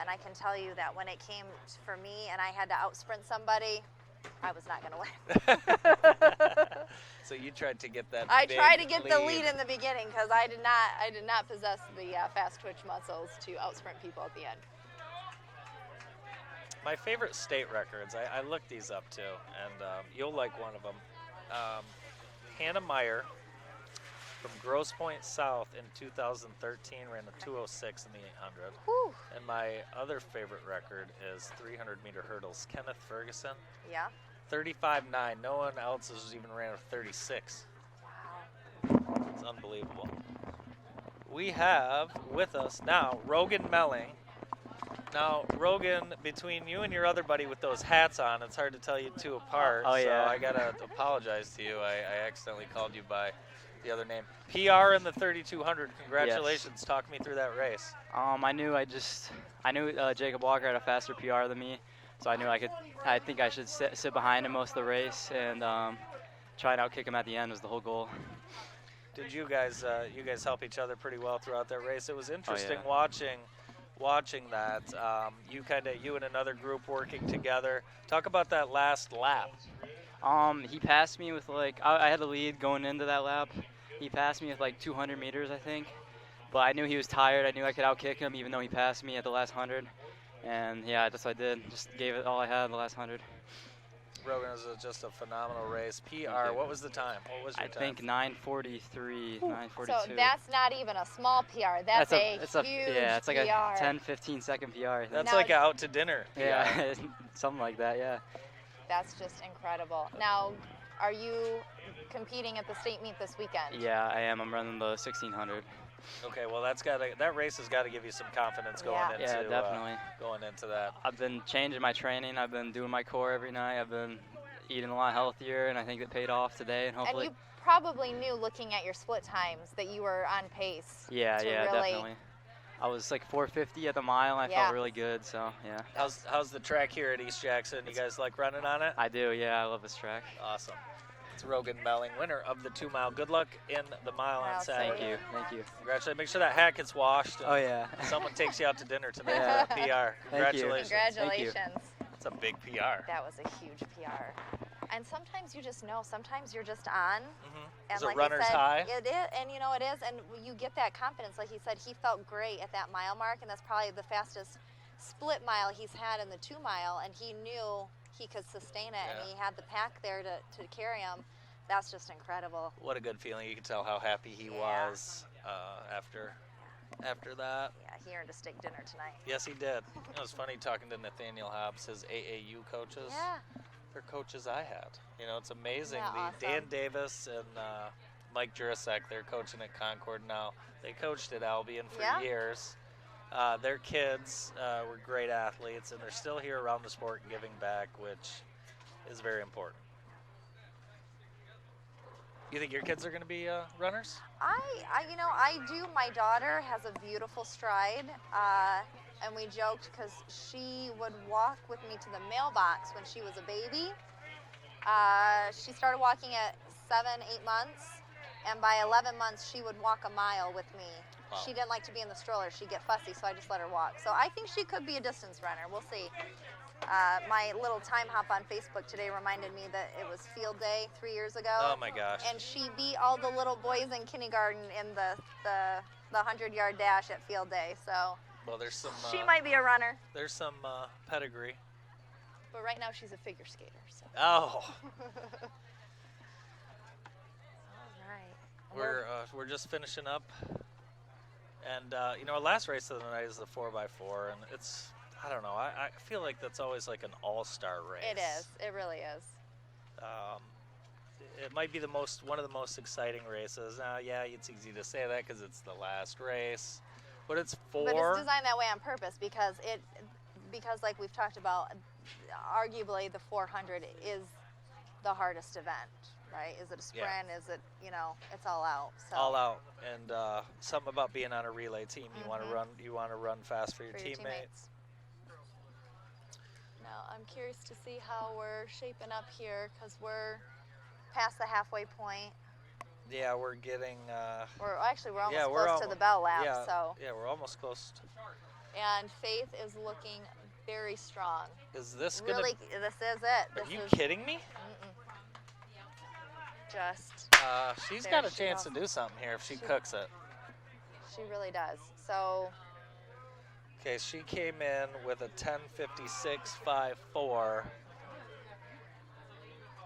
And I can tell you that when it came for me and I had to out sprint somebody, I was not going to win. So you tried to get that. I tried to get the lead in the beginning because I did not possess the fast twitch muscles to out sprint people at the end. My favorite state records, I looked these up too, and you'll like one of them. Hannah Meyer from Grosse Pointe South in 2013 ran a 2:06 in the 800. Whew. And my other favorite record is 300-meter hurdles. Kenneth Ferguson. Yeah. 35.9. No one else has even ran a 36. Wow. It's unbelievable. We have with us now Rogan Melling. Now, Rogan, between you and your other buddy with those hats on, it's hard to tell you two apart. Oh, yeah. So I got to apologize to you. I accidentally called you by the other name. PR in the 3200. Congratulations. Yes. Talk me through that race. I knew Jacob Walker had a faster PR than me, so I think I should sit behind him most of the race and try and outkick him at the end was the whole goal. Did you guys help each other pretty well throughout that race? It was interesting Oh, yeah. watching that. You and another group working together. Talk about that last lap. He passed me with I had the lead going into that lap, He passed me with like 200 meters, I think. But I knew he was tired. I knew I could outkick him, even though he passed me at the last 100. And yeah, that's what I did. Just gave it all I had the last 100. Rogan, it was just a phenomenal race. PR, what was the time? What was your time? I think 9:43, 9:42. So that's not even a small PR. That's a huge yeah, it's like PR. a 10, 15 second PR. I think. That's like a out to dinner PR. Yeah, something like that, yeah. That's just incredible. Now, are you competing at the state meet this weekend? Yeah, I am. I'm running the 1600. Okay, well that race has got to give you some confidence going into definitely. Going into that. I've been changing my training. I've been doing my core every night. I've been eating a lot healthier, and I think it paid off today. And hopefully. And you probably knew, looking at your split times, that you were on pace. Yeah, definitely. I was like 450 at the mile, and I felt really good. So yeah. How's the track here at East Jackson? You guys like running on it? I do. Yeah, I love this track. Awesome. It's Rogan Melling, winner of the 2 mile. Good luck in the mile on Saturday. Thank you. Congratulations. Make sure that hat gets washed. Oh yeah. Someone takes you out to dinner tonight for a PR. Congratulations. Congratulations. It's a big PR. That was a huge PR. And sometimes you just know. Sometimes you're just on. And It's a like runner's high. It is, and you know it is, and you get that confidence. Like he said, he felt great at that mile mark, and that's probably the fastest split mile he's had in the 2 mile, and he knew he could sustain it, and he had the pack there to carry him. That's just incredible. What a good feeling. You can tell how happy he was after that. Yeah, he earned a steak dinner tonight. Yes, he did. It was funny talking to Nathaniel Hobbs, his AAU coaches. Yeah. They're coaches I had. You know, it's amazing. Yeah, awesome. Dan Davis and Mike Jurasek, they're coaching at Concord now. They coached at Albion for years. Their kids were great athletes, and they're still here around the sport giving back, which is very important. You think your kids are going to be runners? I do. My daughter has a beautiful stride, and we joked because she would walk with me to the mailbox when she was a baby. She started walking at 7, 8 months, and by 11 months, she would walk a mile with me. Wow. She didn't like to be in the stroller. She'd get fussy, so I just let her walk. So I think she could be a distance runner. We'll see. My little time hop on Facebook today reminded me that it was field day 3 years ago. Oh my gosh. And she beat all the little boys in kindergarten in the 100-yard dash at field day. So well, there's some. She might be a runner. There's some pedigree. But right now she's a figure skater. So. Oh. All right. We're just finishing up, and our last race of the night is the 4x4, and it's. I don't know. I feel like that's always like an all-star race. It is. It really is. It might be one of the most exciting races. Yeah, it's easy to say that because it's the last race, but it's But it's designed that way on purpose because like we've talked about, arguably the 400 is the hardest event, right? Is it a sprint? Yeah. Is it, it's all out. So. All out, and something about being on a relay team. You want to run fast for your teammates. Now, I'm curious to see how we're shaping up here because we're past the halfway point. Yeah, we're getting. We're almost close to the bell lap. Yeah, so. Yeah, we're almost close. And Faith is looking very strong. Is this really? This is it. Are you kidding me? Just. She's got a chance to do something here if she cooks it. She really does. So. Okay, she came in with a 10:56.54.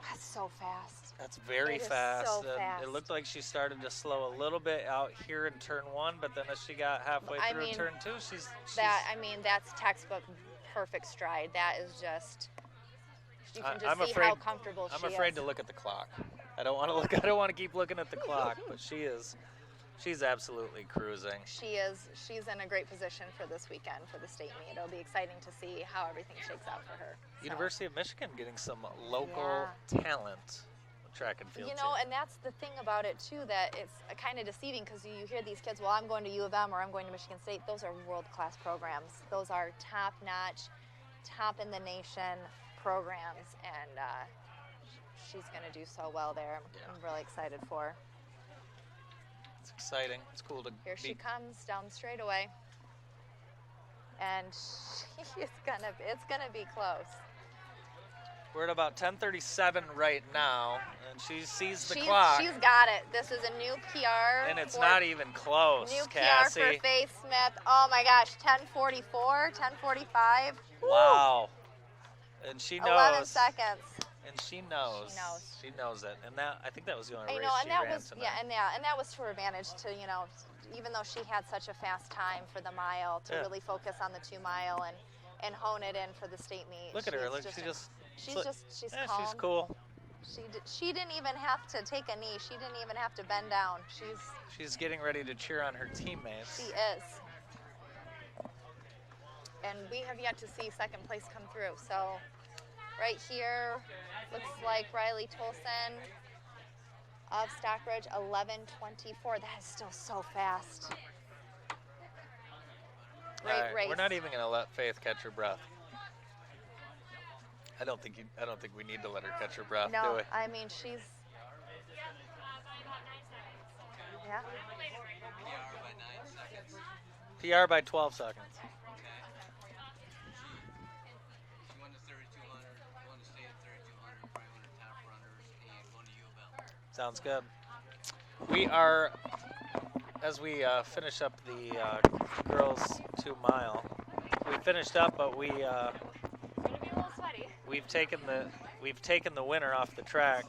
That's so fast. That's very fast. So fast. It looked like she started to slow a little bit out here in turn 1, but then as she got halfway through turn 2, she's that's textbook perfect stride. That is just. You can just see how comfortable she is. I'm afraid to look at the clock. I don't want to look. I don't want to keep looking at the clock, but she is. She's absolutely cruising. She is. She's in a great position for this weekend for the state meet. It'll be exciting to see how everything shakes out for her. University of Michigan getting some local talent, track and field. And that's the thing about it too, that it's kind of deceiving because you hear these kids, well, I'm going to U of M or I'm going to Michigan State. Those are world-class programs. Those are top-notch, top in the nation programs, and she's going to do so well there. I'm really excited for her. It's exciting. It's cool to Here she comes down the straightaway. And it's gonna be close. We're at about 10:37 right now, and she sees the clock. She's got it. This is a new PR. And it's not even close, New Cassie. PR for Faith Smith. Oh my gosh, 10:44, 10:45. Wow. And she knows. 11 seconds. And she knows. She knows. She knows it. And that I think that was the only I race know, and she that ran was tonight. and that was to her advantage to, you know, even though she had such a fast time for the mile, to Yeah. really focus on the 2 mile and hone it in for the state meet. Look at her. She's Look, just she's she's yeah, calm. she's cool. She didn't even have to take a knee. She didn't even have to bend down. She's getting ready to cheer on her teammates. She is. And we have yet to see second place come through. So right here, looks like Riley Tolson of Stockbridge, 11:24. That is still so fast. Great All right, race. we're not even going to let Faith catch her breath. I don't think we need to let her catch her breath, do No, we? I mean, she's. Yeah. PR by 12 seconds. Sounds good. We are, as we finish up the girls 2 mile, we finished up, but we've taken the winner off the track.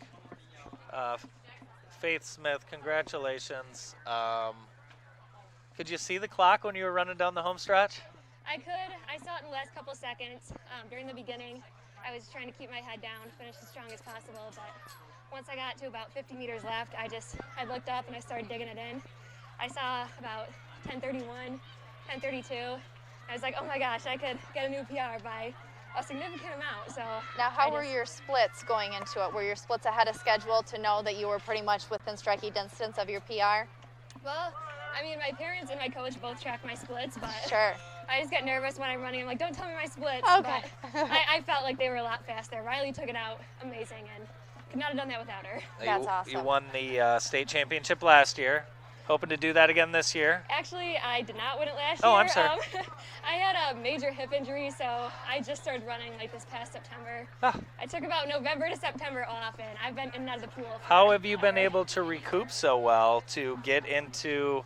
Faith Smith, congratulations. Could you see the clock when you were running down the home stretch? I could. I saw it in the last couple seconds. During the beginning, I was trying to keep my head down, finish as strong as possible, but once I got to about 50 meters left, I looked up and I started digging it in. I saw about 10:31, 10:32. I was like, oh my gosh, I could get a new PR by a significant amount. So Now, how were your splits going into it? Were your splits ahead of schedule to know that you were pretty much within striking distance of your PR? Well, I mean, my parents and my coach both track my splits, but Sure. I just get nervous when I'm running. I'm like, don't tell me my splits. Okay. But I felt like they were a lot faster. Riley took it out amazing, and could not have done that without her. That's awesome. You won the state championship last year. Hoping to do that again this year. Actually, I did not win it last Oh, year. I'm sorry. I had a major hip injury, so I just started running like this past September. I took about November to September off, and I've been in and out of the pool. How have you been able to recoup so well to get into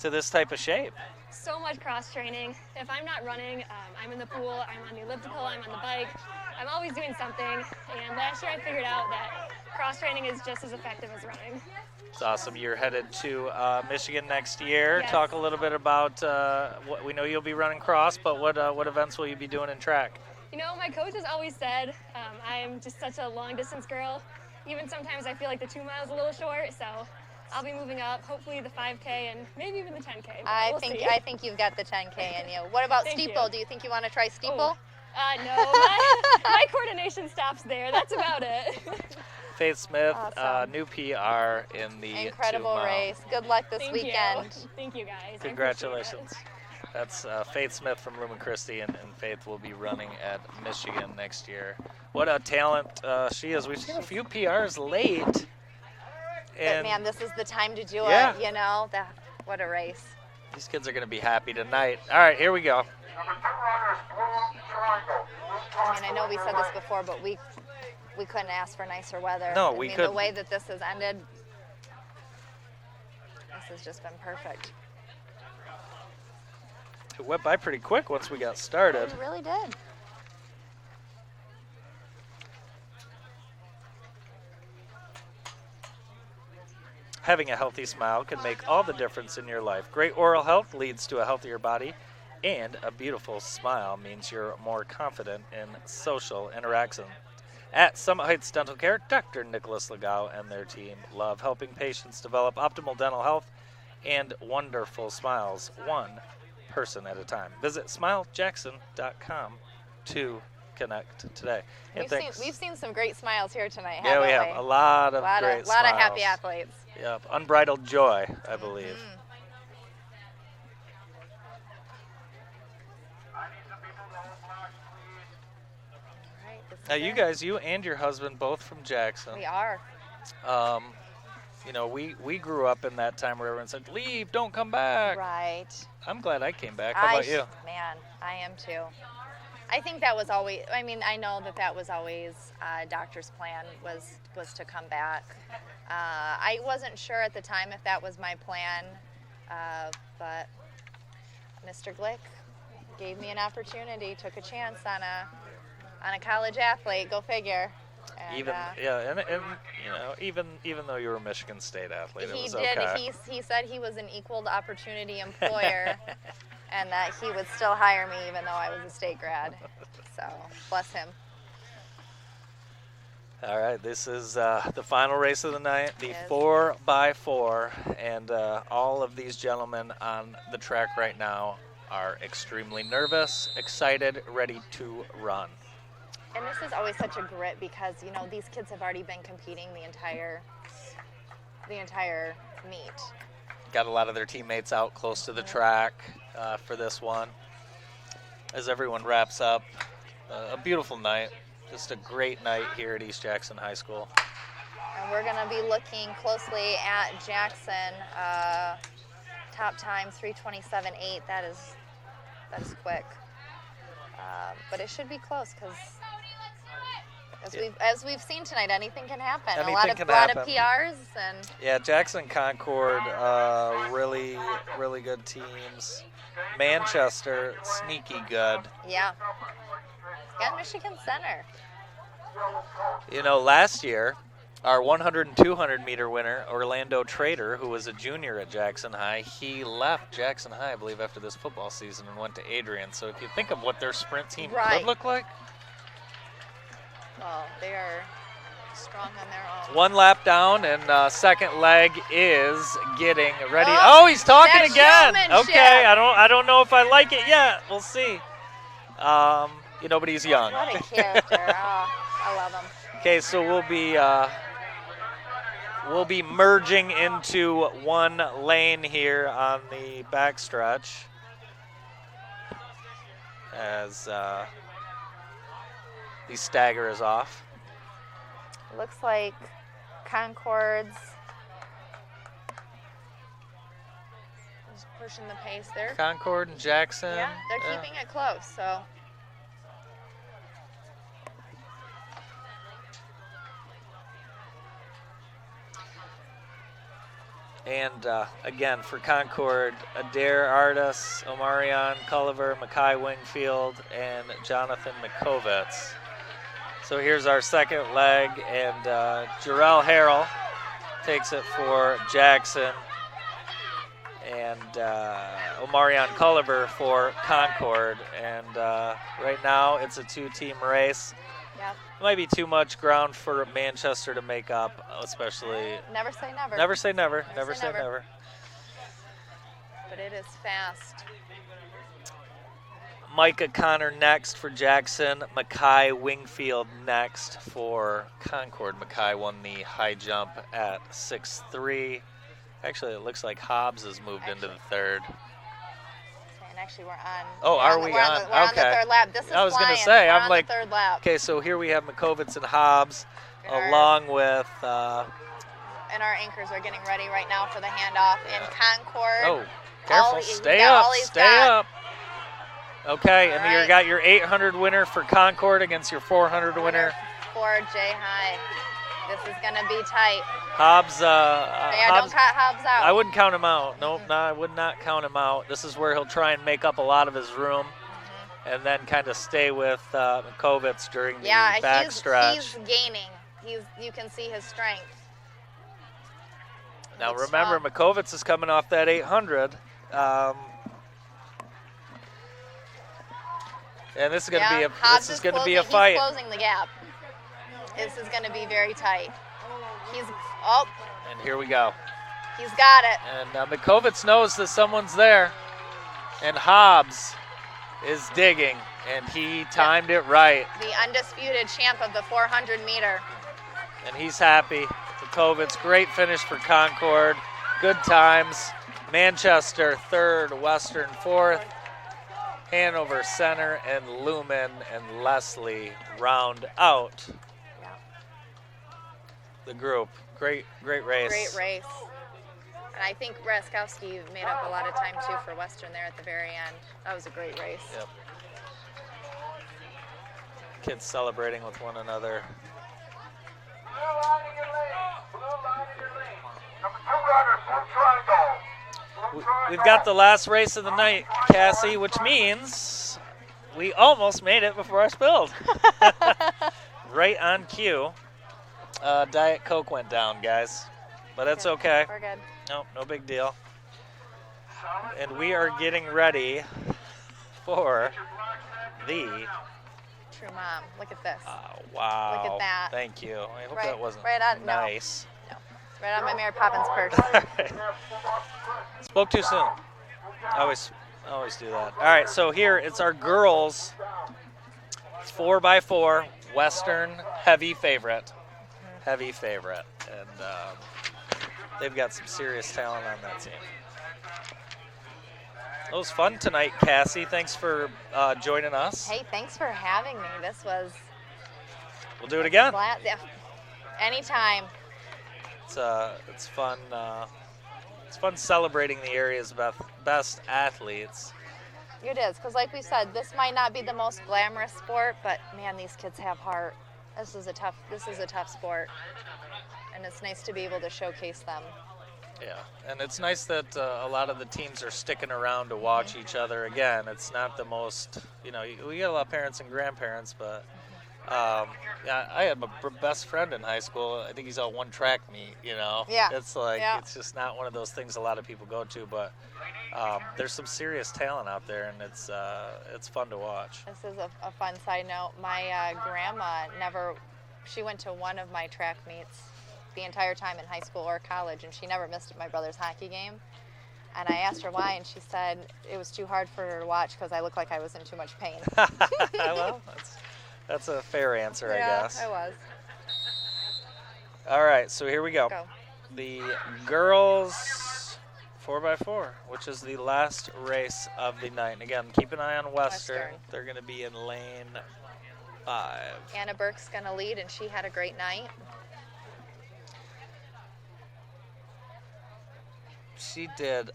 this type of shape? So much cross training. If I'm not running, I'm in the pool, I'm on the elliptical, I'm on the bike. I'm always doing something. And last year I figured out that cross training is just as effective as running. It's awesome. You're headed to Michigan next year. Yes. Talk a little bit about what we know you'll be running cross, but what events will you be doing in track? You know, my coach has always said I'm just such a long distance girl. Even sometimes I feel like the 2 miles a little short, so I'll be moving up, hopefully the 5K and maybe even the 10K. but we'll see. I think you've got the 10K in you. What about Thank steeple? you. Do you think you want to try steeple? No, my coordination stops there. That's about it. Faith Smith, Awesome. new PR in the Incredible 2 mile. race. Good luck this Thank weekend. You. Thank you, guys. I appreciate Congratulations. That's Faith Smith from Lumen Christi, and Faith will be running at Michigan next year. What a talent she is. We've seen a few PRs late. But And man, this is the time to do Yeah. it, you know? What a race. these kids are going to be happy tonight. All right, here we go. I mean, I know we said this before, but we couldn't ask for nicer weather. No, I we mean, couldn't. The way that this has ended, this has just been perfect. It went by pretty quick once we got started. It really did. Having a healthy smile can make all the difference in your life. Great oral health leads to a healthier body, and a beautiful smile means you're more confident in social interaction. At Summit Heights Dental Care, Dr. Nicholas Legau and their team love helping patients develop optimal dental health and wonderful smiles, one person at a time. Visit smilejackson.com to connect today. And We've seen some great smiles here tonight, yeah, haven't we have a lot of great lot smiles. of happy athletes. Yep, unbridled joy, I believe. Now, you guys, you and your husband, both from Jackson. We are. You know, we grew up in that time where everyone said, "Leave, don't come back." Right. I'm glad I came back. How about you? Man, I am too. I think that was always, I mean, I know that was always doctor's plan was to come back. I wasn't sure at the time if that was my plan, but Mr. Glick gave me an opportunity, took a chance on a college athlete, go figure. And, even though you were a Michigan State athlete, it was did. okay. He said he was an equal opportunity employer, and that he would still hire me even though I was a state grad. So bless him. All right, this is the final race of the night, the 4x4, and all of these gentlemen on the track right now are extremely nervous, excited, ready to run. And this is always such a grit because, you know, these kids have already been competing the entire meet. Got a lot of their teammates out close to the track for this one. As everyone wraps up, a beautiful night. Just a great night here at East Jackson High School. And we're going to be looking closely at Jackson. Top time 3:27.8. That is quick. But it should be close because as we've seen tonight, anything can happen. Anything a lot of PRs and yeah, Jackson Concord, really good teams. Manchester, sneaky good. Yeah. Got Michigan Center. You know, last year, our 100 and 200 meter winner, Orlando Trader, who was a junior at Jackson High, he left Jackson High, I believe, after this football season and went to Adrian. So if you think of what their sprint team could look like. Well, they are strong on their own. One lap down, and second leg is getting ready. Oh, he's talking again. Okay, I don't know if I like it yet. We'll see. You know, but he's young. What a character. I love him. Okay, so we'll be merging into one lane here on the backstretch as the stagger is off. Looks like Concord's just pushing the pace there. Concord and Jackson. Yeah, they're keeping it close, so. And again, for Concord, Adair Artis, Omarion Culliver, Makai Wingfield, and Jonathan McCovitz. So here's our second leg, and Jarrell Harrell takes it for Jackson, and Omarion Culliver for Concord. And right now, it's a two-team race. Yep. Might be too much ground for Manchester to make up, especially. Never say never. Never say never. Never say never. But it is fast. Micah Connor next for Jackson. Makai Wingfield next for Concord. Makai won the high jump at 6'3". Actually, it looks like Hobbs has moved into the third. And actually, we're on. Oh, are we on? We're on the third lap. This is I was going to say, we're I'm on like, the third lap. Okay, so here we have McCovitz and Hobbs, along with. And our anchors are getting ready right now for the handoff in Concord. Oh, careful! Stay up. Okay, and you got your 800 winner for Concord against your 400 winner for J High. This is going to be tight. Hobbs. Don't cut Hobbs out. I wouldn't count him out. Nope, no, I would not count him out. This is where he'll try and make up a lot of his room, and then kind of stay with McCovitz during the backstretch. He's gaining. You can see his strength. Now remember, McCovitz is coming off that 800. And this is going to be a fight. He's closing the gap. This is going to be very tight. And here we go. He's got it. And McCovitz knows that someone's there. And Hobbs is digging, and he timed it right. The undisputed champ of the 400 meter. And he's happy. McCovitz, great finish for Concord. Good times. Manchester third, Western fourth. Hanover Center and Lumen and Leslie round out the group. Great race. Great race. And I think Braskowski made up a lot of time too for Western there at the very end. That was a great race. Yep. Kids celebrating with one another. We've got the last race of the night, Cassie, which means we almost made it before I spilled. Right on cue. Diet Coke went down, guys, but it's okay. We're good. No big deal. And we are getting ready for the... True mom. Look at this. Wow. Look at that. Thank you. I hope Right- that wasn't right on- no. nice. No. Right on my Mary Poppins purse. Spoke too soon. I always do that. All right, so here it's our girls 4x4 Western heavy favorite. Heavy favorite. And they've got some serious talent on that team. It was fun tonight, Cassie. Thanks for joining us. Hey, thanks for having me. This was... We'll do it again. Yeah. Anytime. It's fun. It's fun celebrating the area's best athletes. It is, because like we said, this might not be the most glamorous sport, but man, these kids have heart. This is a tough sport, and it's nice to be able to showcase them. Yeah, and it's nice that a lot of the teams are sticking around to watch each other. Again, it's not the most, we get a lot of parents and grandparents, but yeah, I had my best friend in high school. I think he's out one track meet, Yeah. It's like, Yeah. it's just not one of those things a lot of people go to, but there's some serious talent out there, and it's fun to watch. This is a fun side note. My grandma she went to one of my track meets the entire time in high school or college, and she never missed my brother's hockey game. And I asked her why, and she said it was too hard for her to watch because I looked like I was in too much pain. Well, that's a fair answer, I guess. Yeah, I was. All right, so here we go. Go. The girls 4x4, which is the last race of the night. And again, keep an eye on Western. They're going to be in lane 5. Anna Burke's going to lead, and she had a great night. She did.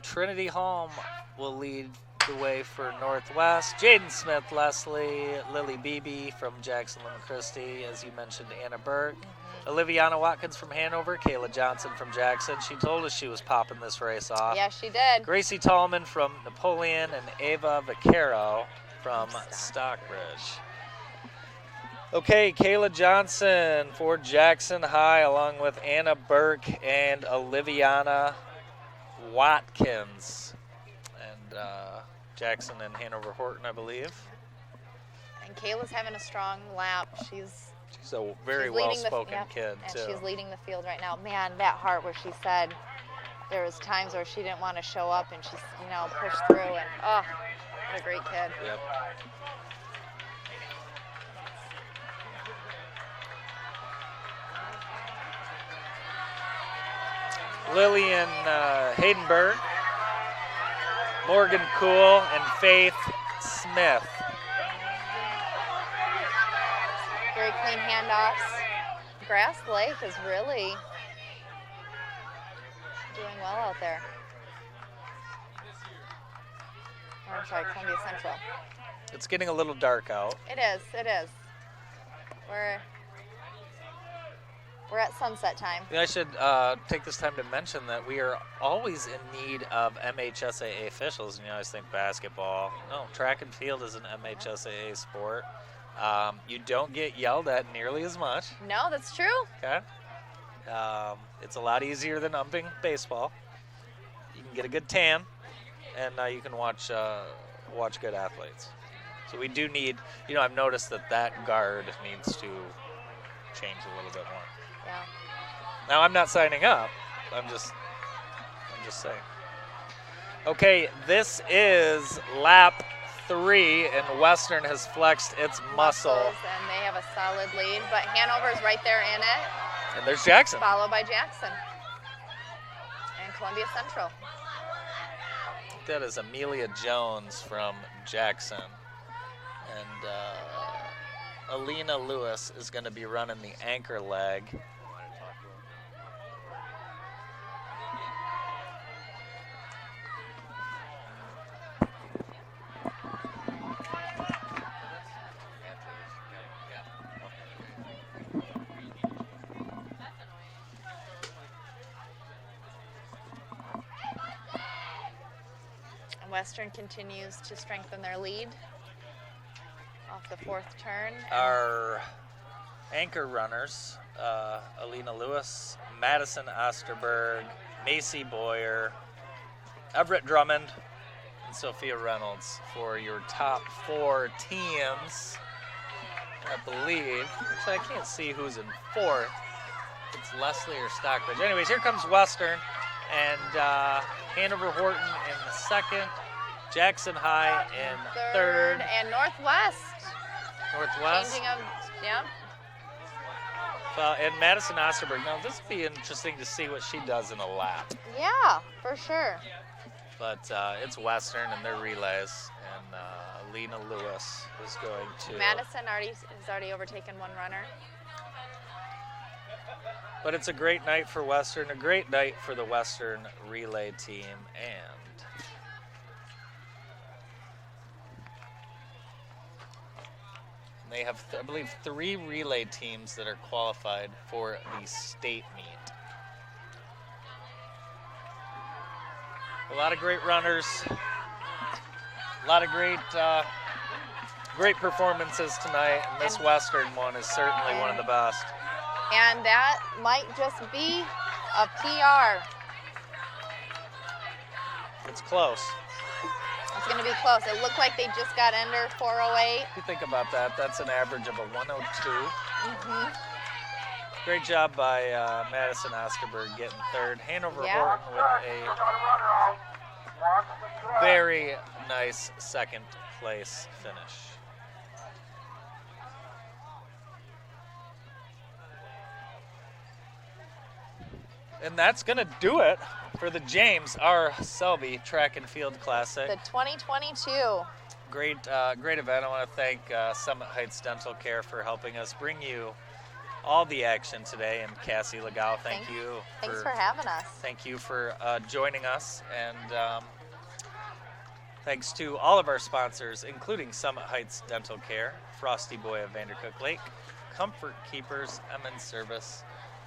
Trinity Holm will lead the way for Northwest. Jaden Smith, Leslie, Lily Beebe from Jackson Lemon Christie, as you mentioned, Anna Burke. Oliviana Watkins from Hanover, Kayla Johnson from Jackson. She told us she was popping this race off. Yeah, she did. Gracie Tallman from Napoleon and Ava Vaquero from Stockbridge. Okay, Kayla Johnson for Jackson High, along with Anna Burke and Oliviana Watkins. And Jackson and Hanover Horton, I believe. And Kayla's having a strong lap. She's a very well-spoken kid, and too. she's leading the field right now. Man, that heart where she said there was times where she didn't want to show up, and she's, pushed through. And, oh, what a great kid. Yep. Lillian Haydenberg, Morgan Cool, and Faith Smith. Very clean handoffs. Grass Lake is really doing well out there. Or, I'm sorry, Columbia Central. It's getting a little dark out. It is. We're at sunset time. I should take this time to mention that we are always in need of MHSAA officials. You always think basketball. No, track and field is an MHSAA sport. You don't get yelled at nearly as much. No, that's true. Okay. It's a lot easier than umping baseball. You can get a good tan, and you can watch good athletes. So we do need, I've noticed that guard needs to change a little bit more. Yeah. Now I'm not signing up. I'm just saying. Okay, this is lap 3, and Western has flexed its muscle. And they have a solid lead, but Hanover's right there in it. And there's Jackson. Followed by Jackson. And Columbia Central. That is Amelia Jones from Jackson. And Alina Lewis is going to be running the anchor leg. Western continues to strengthen their lead off the fourth turn. Our anchor runners, Alina Lewis, Madison Osterberg, Macy Boyer, Everett Drummond, and Sophia Reynolds for your top 4 teams. I believe, actually I can't see who's in 4th. It's Leslie or Stockbridge. Anyways, here comes Western, and Hanover Horton in the 2nd, Jackson High in 3rd. And Northwest. Northwest. Changing of, yeah. And Madison Osterberg. Now, this would be interesting to see what she does in a lap. Yeah, for sure. But it's Western and their relays, and Lena Lewis is going to. Madison has already overtaken one runner. But it's a great night for Western, a great night for the Western relay team, and they have, I believe, 3 relay teams that are qualified for the state meet. A lot of great runners, a lot of great performances tonight, and this Western one is certainly one of the best. And that might just be a PR. It's close. It's going to be close. It looked like they just got under 408. If you think about that, that's an average of a 102. Mm-hmm. Great job by Madison Osterberg getting 3rd. Hanover Horton with a very nice 2nd place finish. And that's going to do it for the James R. Selby Track and Field Classic. The 2022. Great event. I want to thank Summit Heights Dental Care for helping us bring you all the action today. And Cassie Legao, thanks for having us. Thank you for joining us. And thanks to all of our sponsors, including Summit Heights Dental Care, Frosty Boy of Vandercook Lake, Comfort Keepers, Emmons Service,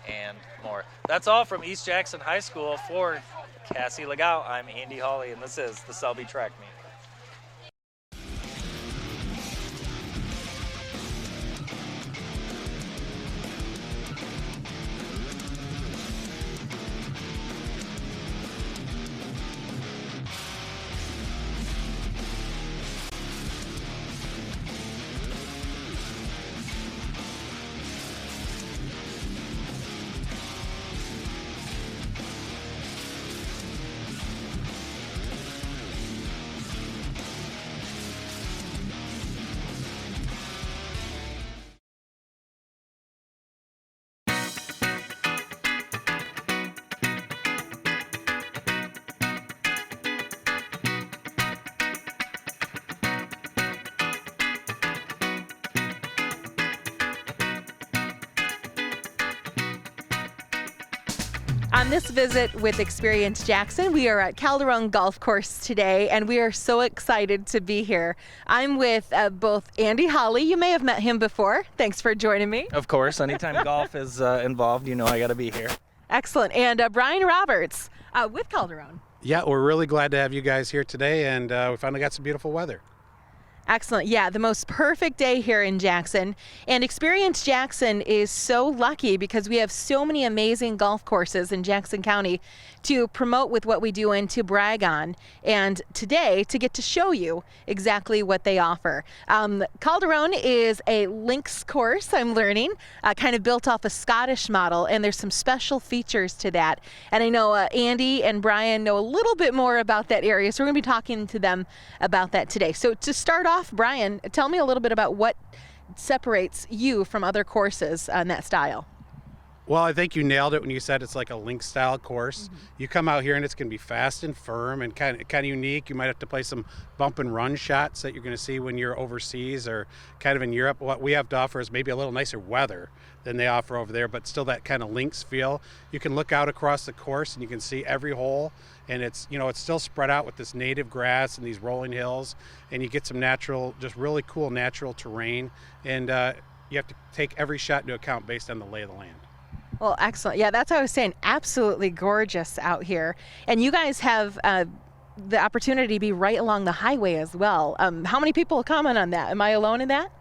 and more. That's all from East Jackson High School. For Cassie Legao, I'm Andy Hawley, and this is the Selby Track Meet. On this visit with Experience Jackson, we are at Calderon Golf Course today, and we are so excited to be here. I'm with both Andy Holly. You may have met him before. Thanks for joining me. Of course, anytime golf is involved, you know I got to be here. Excellent. And Brian Roberts with Calderon. Yeah, we're really glad to have you guys here today, and we finally got some beautiful weather. Excellent. Yeah, the most perfect day here in Jackson. And Experience Jackson is so lucky because we have so many amazing golf courses in Jackson County to promote with what we do and to brag on. And today, to get to show you exactly what they offer. Calderon is a links course, I'm learning, kind of built off a Scottish model, and there's some special features to that. And I know Andy and Brian know a little bit more about that area, so we're going to be talking to them about that today. So to start off, Brian, tell me a little bit about what separates you from other courses on that style. Well, I think you nailed it when you said it's like a link style course. Mm-hmm. You come out here and it's going to be fast and firm and kind of unique. You might have to play some bump and run shots that you're going to see when you're overseas or kind of in Europe. What we have to offer is maybe a little nicer weather than they offer over there, but still that kind of links feel. You can look out across the course and you can see every hole, and it's still spread out with this native grass and these rolling hills, and you get some natural, just really cool natural terrain, and you have to take every shot into account based on the lay of the land. Well, excellent. Yeah, that's what I was saying. Absolutely gorgeous out here. And you guys have the opportunity to be right along the highway as well. How many people comment on that? Am I alone in that?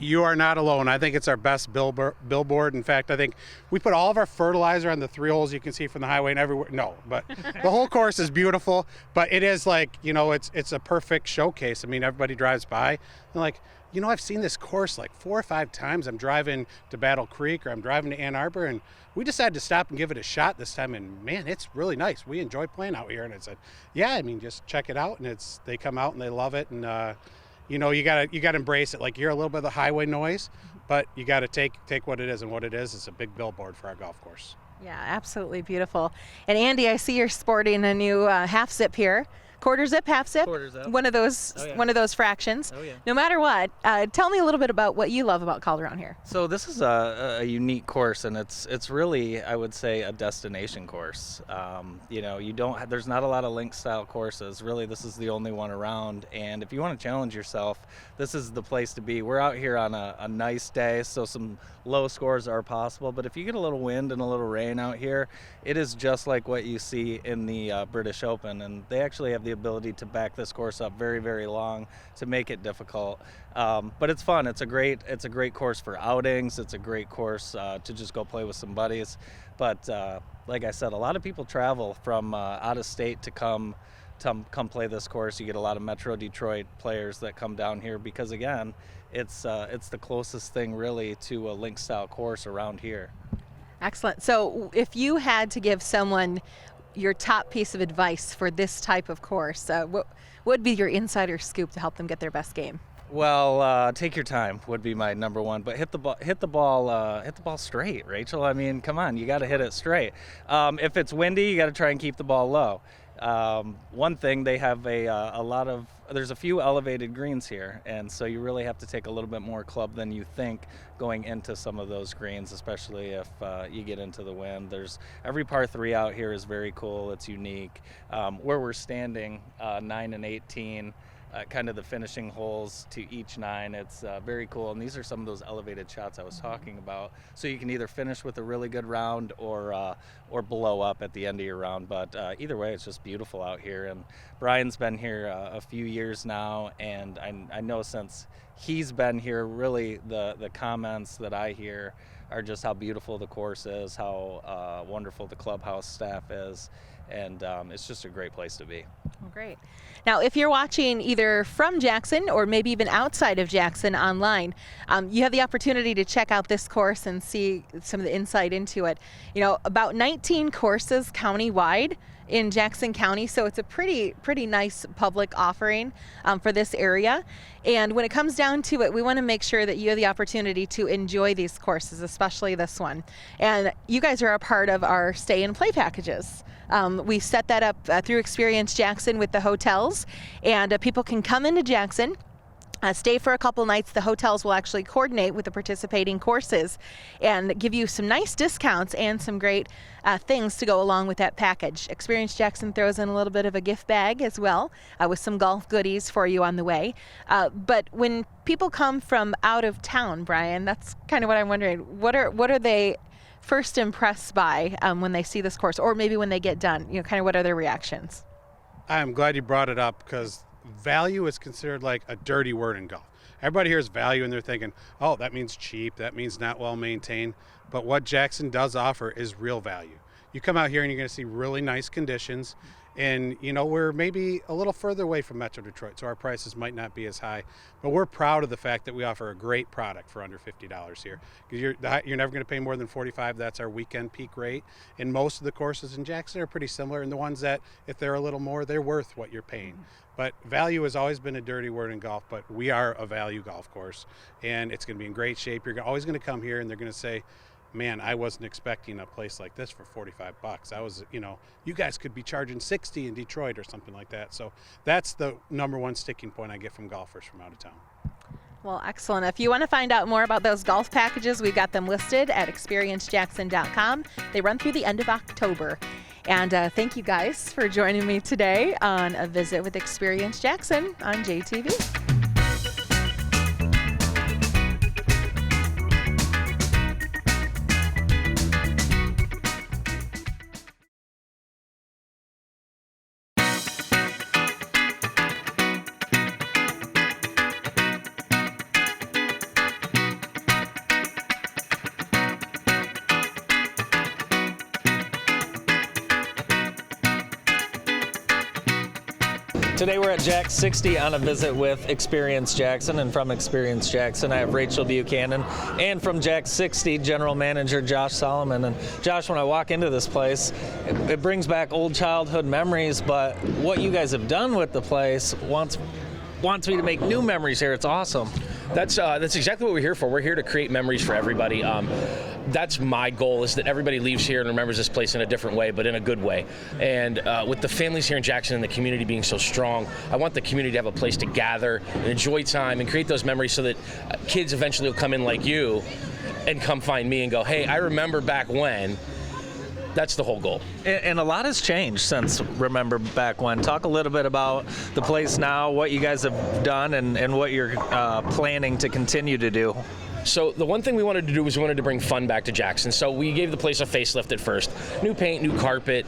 You are not alone. I think it's our best billboard. In fact, I think we put all of our fertilizer on the 3 holes you can see from the highway and everywhere. No, but the whole course is beautiful. But it is like, you know, it's a perfect showcase. I mean, everybody drives by and like, you know, I've seen this course like 4 or 5 times. I'm driving to Battle Creek or I'm driving to Ann Arbor, and we decided to stop and give it a shot this time. And man, it's really nice. We enjoy playing out here. And I said, yeah, I mean, just check it out. And they come out and they love it. And you know, you gotta embrace it. Like, you're a little bit of the highway noise, but you gotta take what it is, and what it is a big billboard for our golf course. Yeah, absolutely beautiful. And Andy, I see you're sporting a new half zip here. Quarter zip, half zip. Quarter zip. One of those, Oh, yeah. one of those fractions. Oh, yeah. No matter what, tell me a little bit about what you love about Calderon here. So this is a unique course, and it's really, I would say, a destination course. You know, there's not a lot of link style courses. Really, this is the only one around. And if you want to challenge yourself, this is the place to be. We're out here on a nice day, so some low scores are possible. But if you get a little wind and a little rain out here, it is just like what you see in the British Open. And they actually have the ability to back this course up very, very long to make it difficult. But it's fun. It's a great course for outings. It's a great course to just go play with some buddies. But like I said, a lot of people travel from out of state to come play this course. You get a lot of Metro Detroit players that come down here because, again, it's the closest thing really to a link style course around here. Excellent. So if you had to give someone your top piece of advice for this type of course, what would be your insider scoop to help them get their best game? Well, take your time would be my number one, but hit the ball straight, Rachel. I mean, come on, you got to hit it straight. If it's windy, you got to try and keep the ball low. One thing, they have there's a few elevated greens here, and so you really have to take a little bit more club than you think going into some of those greens, especially if you get into the wind. Every par 3 out here is very cool. It's unique. Where we're standing, 9 and 18. Kind of the finishing holes to each 9. It's very cool, and these are some of those elevated shots I was talking about. So you can either finish with a really good round or blow up at the end of your round. But either way, it's just beautiful out here. And Brian's been here a few years now, and I know since he's been here, really the comments that I hear are just how beautiful the course is, how wonderful the clubhouse staff is. And it's just a great place to be. Oh, great. Now, if you're watching either from Jackson or maybe even outside of Jackson online, you have the opportunity to check out this course and see some of the insight into it. You know, about 19 courses county-wide in Jackson County, so it's a pretty nice public offering for this area. And when it comes down to it, we want to make sure that you have the opportunity to enjoy these courses, especially this one. And you guys are a part of our stay and play packages. We set that up through Experience Jackson with the hotels, and people can come into Jackson, stay for a couple nights. The hotels will actually coordinate with the participating courses and give you some nice discounts and some great things to go along with that package. Experience Jackson throws in a little bit of a gift bag as well with some golf goodies for you on the way. But when people come from out of town, Brian, that's kind of what I'm wondering. What are they first impressed by when they see this course, or maybe when they get done? You know, kind of what are their reactions? I'm glad you brought it up, because value is considered like a dirty word in golf. Everybody hears value and they're thinking, oh, that means cheap, that means not well maintained. But what Jackson does offer is real value. You come out here and you're going to see really nice conditions. And, you know, we're maybe a little further away from Metro Detroit, so our prices might not be as high. But we're proud of the fact that we offer a great product for under $50 here. Because you're never going to pay more than $45. That's our weekend peak rate. And most of the courses in Jackson are pretty similar. And the ones that, if they're a little more, they're worth what you're paying. But value has always been a dirty word in golf, but we are a value golf course. And it's going to be in great shape. You're always going to come here and they're going to say, man, I wasn't expecting a place like this for $45. I was, you know, you guys could be charging 60 in Detroit or something like that. So that's the number one sticking point I get from golfers from out of town. Well, excellent. If you want to find out more about those golf packages, we've got them listed at experiencejackson.com. They run through the end of October. And thank you guys for joining me today on a visit with Experience Jackson on JTV. Today we're at Jack 60 on a visit with Experience Jackson, and from Experience Jackson I have Rachel Buchanan, and from Jack 60 General Manager Josh Solomon. And Josh, when I walk into this place, it brings back old childhood memories, but what you guys have done with the place wants me to make new memories here. It's awesome. That's exactly what we're here for. We're here to create memories for everybody. That's my goal, is that everybody leaves here and remembers this place in a different way, but in a good way. And with the families here in Jackson and the community being so strong, I want the community to have a place to gather and enjoy time and create those memories so that kids eventually will come in like you and come find me and go, hey, I remember back when. That's the whole goal. And a lot has changed since Remember Back When. Talk a little bit about the place now, what you guys have done, and what you're planning to continue to do. So the one thing we wanted to do was we wanted to bring fun back to Jackson. So we gave the place a facelift at first. New paint, new carpet,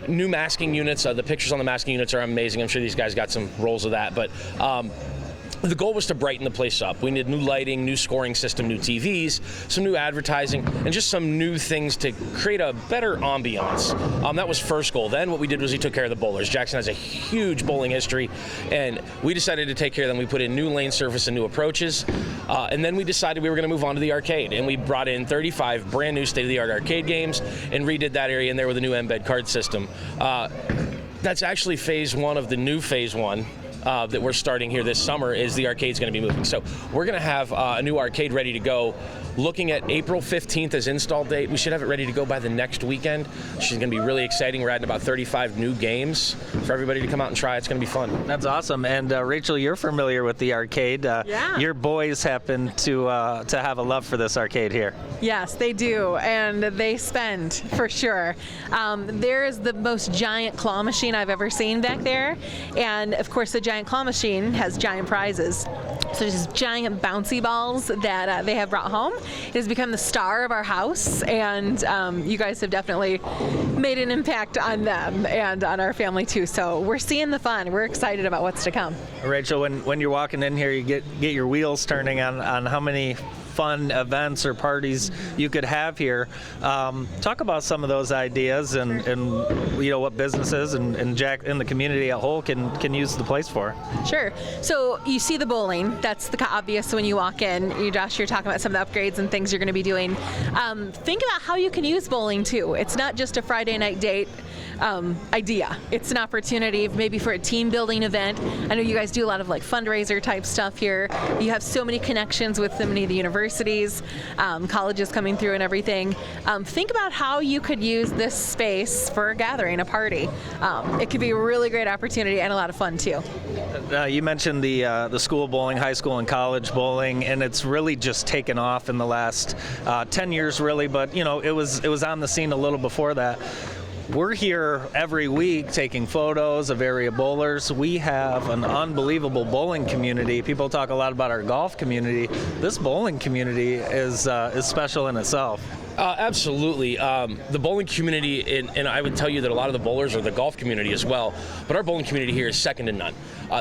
new masking units. The pictures on the masking units are amazing. I'm sure these guys got some rolls of that. But the goal was to brighten the place up. We needed new lighting, new scoring system, new TVs, some new advertising, and just some new things to create a better ambiance. That was first goal. Then what we did was we took care of the bowlers. Jackson has a huge bowling history, and we decided to take care of them. We put in new lane surface and new approaches, and then we decided we were going to move on to the arcade, and we brought in 35 brand new state-of-the-art arcade games and redid that area in there with a new embed card system. That's actually phase one of the new phase one. That we're starting here this summer is the arcade's going to be moving. So we're going to have a new arcade ready to go. Looking at April 15th as install date. We should have it ready to go by the next weekend. She's going to be really exciting. We're adding about 35 new games for everybody to come out and try. It's going to be fun. That's awesome. And Rachel, you're familiar with the arcade. Yeah. Your boys happen to have a love for this arcade here. Yes, they do, and they spend, for sure. There is the most giant claw machine I've ever seen back there, and of course the giant claw machine has giant prizes. So there's giant bouncy balls that they have brought home. It has become the star of our house, and you guys have definitely made an impact on them and on our family too. So we're seeing the fun. We're excited about what's to come. Rachel, when you're walking in here, you get your wheels turning on how many fun events or parties you could have here. Talk about some of those ideas and you know what businesses and Jack in the community at whole can use the place for. Sure. So you see the bowling. That's the obvious when you walk in. Josh, you're talking about some of the upgrades and things you're going to be doing. Think about how you can use bowling too. It's not just a Friday night date idea. It's an opportunity maybe for a team building event. I know you guys do a lot of like fundraiser type stuff here. You have so many connections with so many of the universities, colleges coming through and everything. Think about how you could use this space for a gathering, a party. It could be a really great opportunity and a lot of fun too. You mentioned the school bowling, high school and college bowling, and it's really just taken off in the last 10 years really, but you know, it was on the scene a little before that. We're here every week taking photos of area bowlers. We have an unbelievable bowling community. People talk a lot about our golf community. This bowling community is special in itself. Absolutely. The bowling community, and I would tell you that a lot of the bowlers are the golf community as well, but our bowling community here is second to none.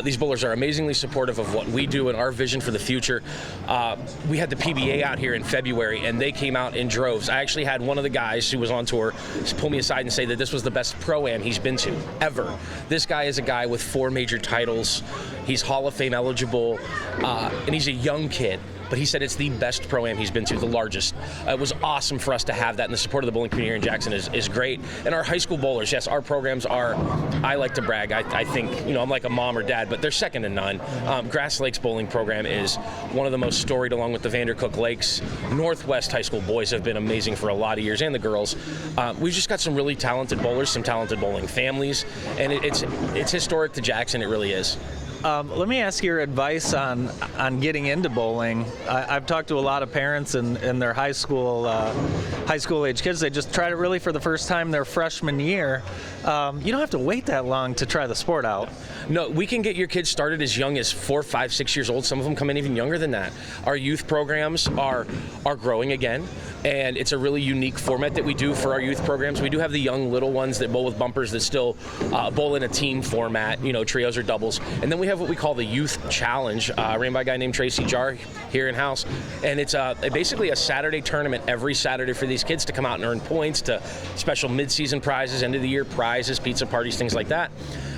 These bowlers are amazingly supportive of what we do and our vision for the future. We had the PBA out here in February, and they came out in droves. I actually had one of the guys who was on tour pull me aside and say that this was the best Pro-Am he's been to, ever. This guy is a guy with 4 major titles. He's Hall of Fame eligible, and he's a young kid. But he said it's the best Pro-Am he's been to, the largest. It was awesome for us to have that, and the support of the bowling community here in Jackson is great. And our high school bowlers, yes, our programs are, I like to brag, I think, you know, I'm like a mom or dad, but they're second to none. Grass Lakes bowling program is one of the most storied, along with the Vandercook Lakes. Northwest high school boys have been amazing for a lot of years, and the girls. We've just got some really talented bowlers, some talented bowling families, and it's historic to Jackson, it really is. Let me ask your advice on getting into bowling. I've talked to a lot of parents and their high school age kids. They just tried it really for the first time their freshman year. You don't have to wait that long to try the sport out. No, we can get your kids started as young as 4, 5, 6 years old. Some of them come in even younger than that. Our youth programs are growing again, and it's a really unique format that we do for our youth programs. We do have the young little ones that bowl with bumpers that still bowl in a team format, you know, trios or doubles. And then we have what we call the Youth Challenge, ran by a guy named Tracy Jar here in-house. And it's basically a Saturday tournament every Saturday for these kids to come out and earn points, to special mid-season prizes, end-of-the-year prizes, pizza parties, things like that.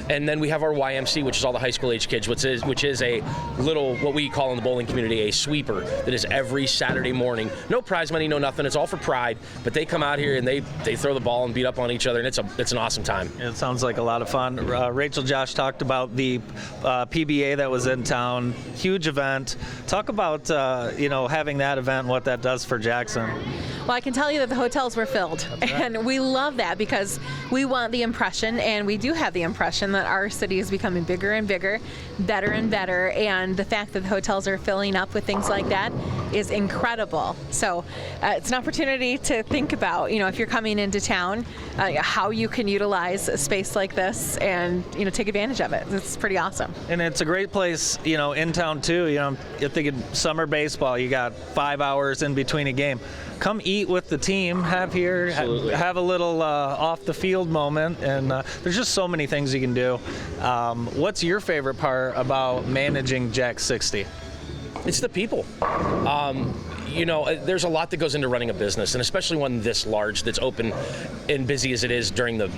And then we have our YMC, which is all the high school age kids, which is a little, what we call in the bowling community, a sweeper that is every Saturday morning. No prize money, no nothing. It's all for pride. But they come out here and they throw the ball and beat up on each other, and it's an awesome time. It sounds like a lot of fun. Rachel, Josh talked about the PBA that was in town. Huge event. Talk about having that event and what that does for Jackson. Well, I can tell you that the hotels were filled, and we love that because we want the impression, and we do have the impression that our city is becoming bigger and bigger, better and better, and the fact that the hotels are filling up with things like that is incredible. So it's an opportunity to think about, if you're coming into town, how you can utilize a space like this and, take advantage of it. It's pretty awesome. And it's a great place, in town too. You're thinking summer baseball, you got 5 hours in between a game. Come eat with the team, have a little off the field moment, and there's just so many things you can do. What's your favorite part about managing Jack 60? It's the people. There's a lot that goes into running a business, and especially one this large that's open and busy as it is during the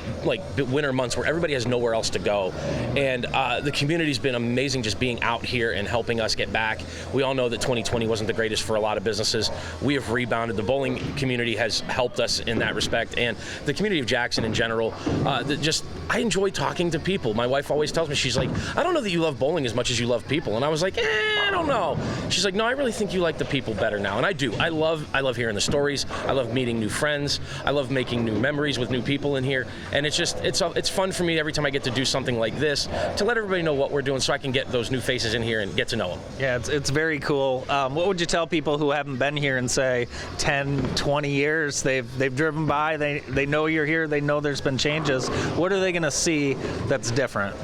winter months where everybody has nowhere else to go. And the community's been amazing just being out here and helping us get back. We all know that 2020 wasn't the greatest for a lot of businesses. We have rebounded. The bowling community has helped us in that respect, and the community of Jackson in general. I enjoy talking to people. My wife always tells me, she's like, I don't know that you love bowling as much as you love people. And I was like, I don't know. She's like, no, I really think you like the people better now. And I do. I love hearing the stories. I love meeting new friends. I love making new memories with new people in here. And it's fun for me every time I get to do something like this to let everybody know what we're doing so I can get those new faces in here and get to know them. Yeah, it's very cool. What would you tell people who haven't been here in, say, 10, 20 years? They've driven by, they know you're here, they know there's been changes. What are they going to see that's different?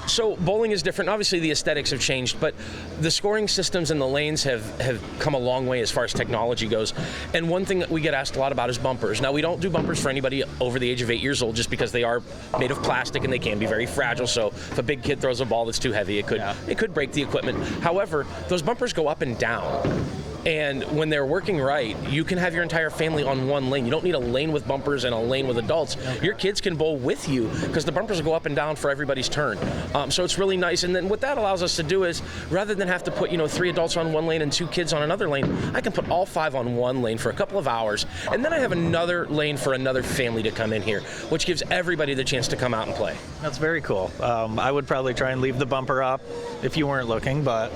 So bowling is different. Obviously, the aesthetics have changed, but the scoring systems and the lanes have come a long way as far as technology goes. And one thing that we get asked a lot about is bumpers. Now, we don't do bumpers for anybody over the age of 8 years old just because they are made of plastic and they can be very fragile. So if a big kid throws a ball that's too heavy, it could break the equipment. However, those bumpers go up and down. And when they're working right, you can have your entire family on one lane. You don't need a lane with bumpers and a lane with adults. Okay. Your kids can bowl with you because the bumpers will go up and down for everybody's turn. So it's really nice. And then what that allows us to do is, rather than have to put 3 adults on one lane and 2 kids on another lane, I can put all 5 on one lane for a couple of hours. And then I have another lane for another family to come in here, which gives everybody the chance to come out and play. That's very cool. I would probably try and leave the bumper up if you weren't looking, but...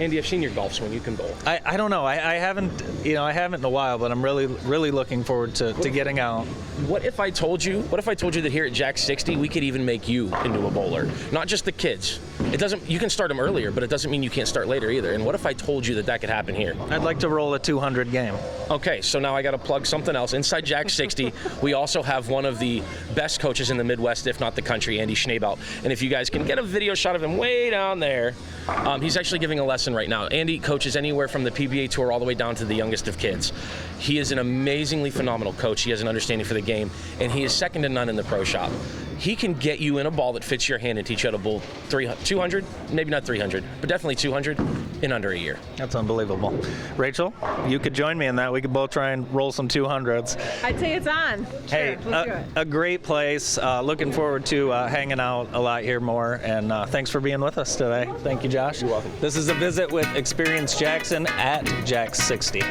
Andy, I've seen your golf swing. You can bowl. I don't know. I haven't in a while, but I'm really looking forward to getting out. What if I told you that here at Jack 60 we could even make you into a bowler? Not just the kids. You can start them earlier, but it doesn't mean you can't start later either. And what if I told you that could happen here? I'd like to roll a 200 game. Okay, so now I got to plug something else. Inside Jack 60, we also have one of the best coaches in the Midwest, if not the country, Andy Schneebelt. And if you guys can get a video shot of him way down there, he's actually giving a lesson right now. Andy coaches anywhere from the PBA Tour all the way down to the youngest of kids. He is an amazingly phenomenal coach. He has an understanding for the game, and he is second to none in the pro shop. He can get you in a ball that fits your hand and teach you how to bowl 200, maybe not 300, but definitely 200 in under a year. That's unbelievable. Rachel, you could join me in that. We could both try and roll some 200s. I'd say it's on. Hey, sure, let's do it. A great place. Looking forward to hanging out a lot here more, and thanks for being with us today. Thank you, Josh. You're welcome. This is a visit with Experience Jackson at Jack 60.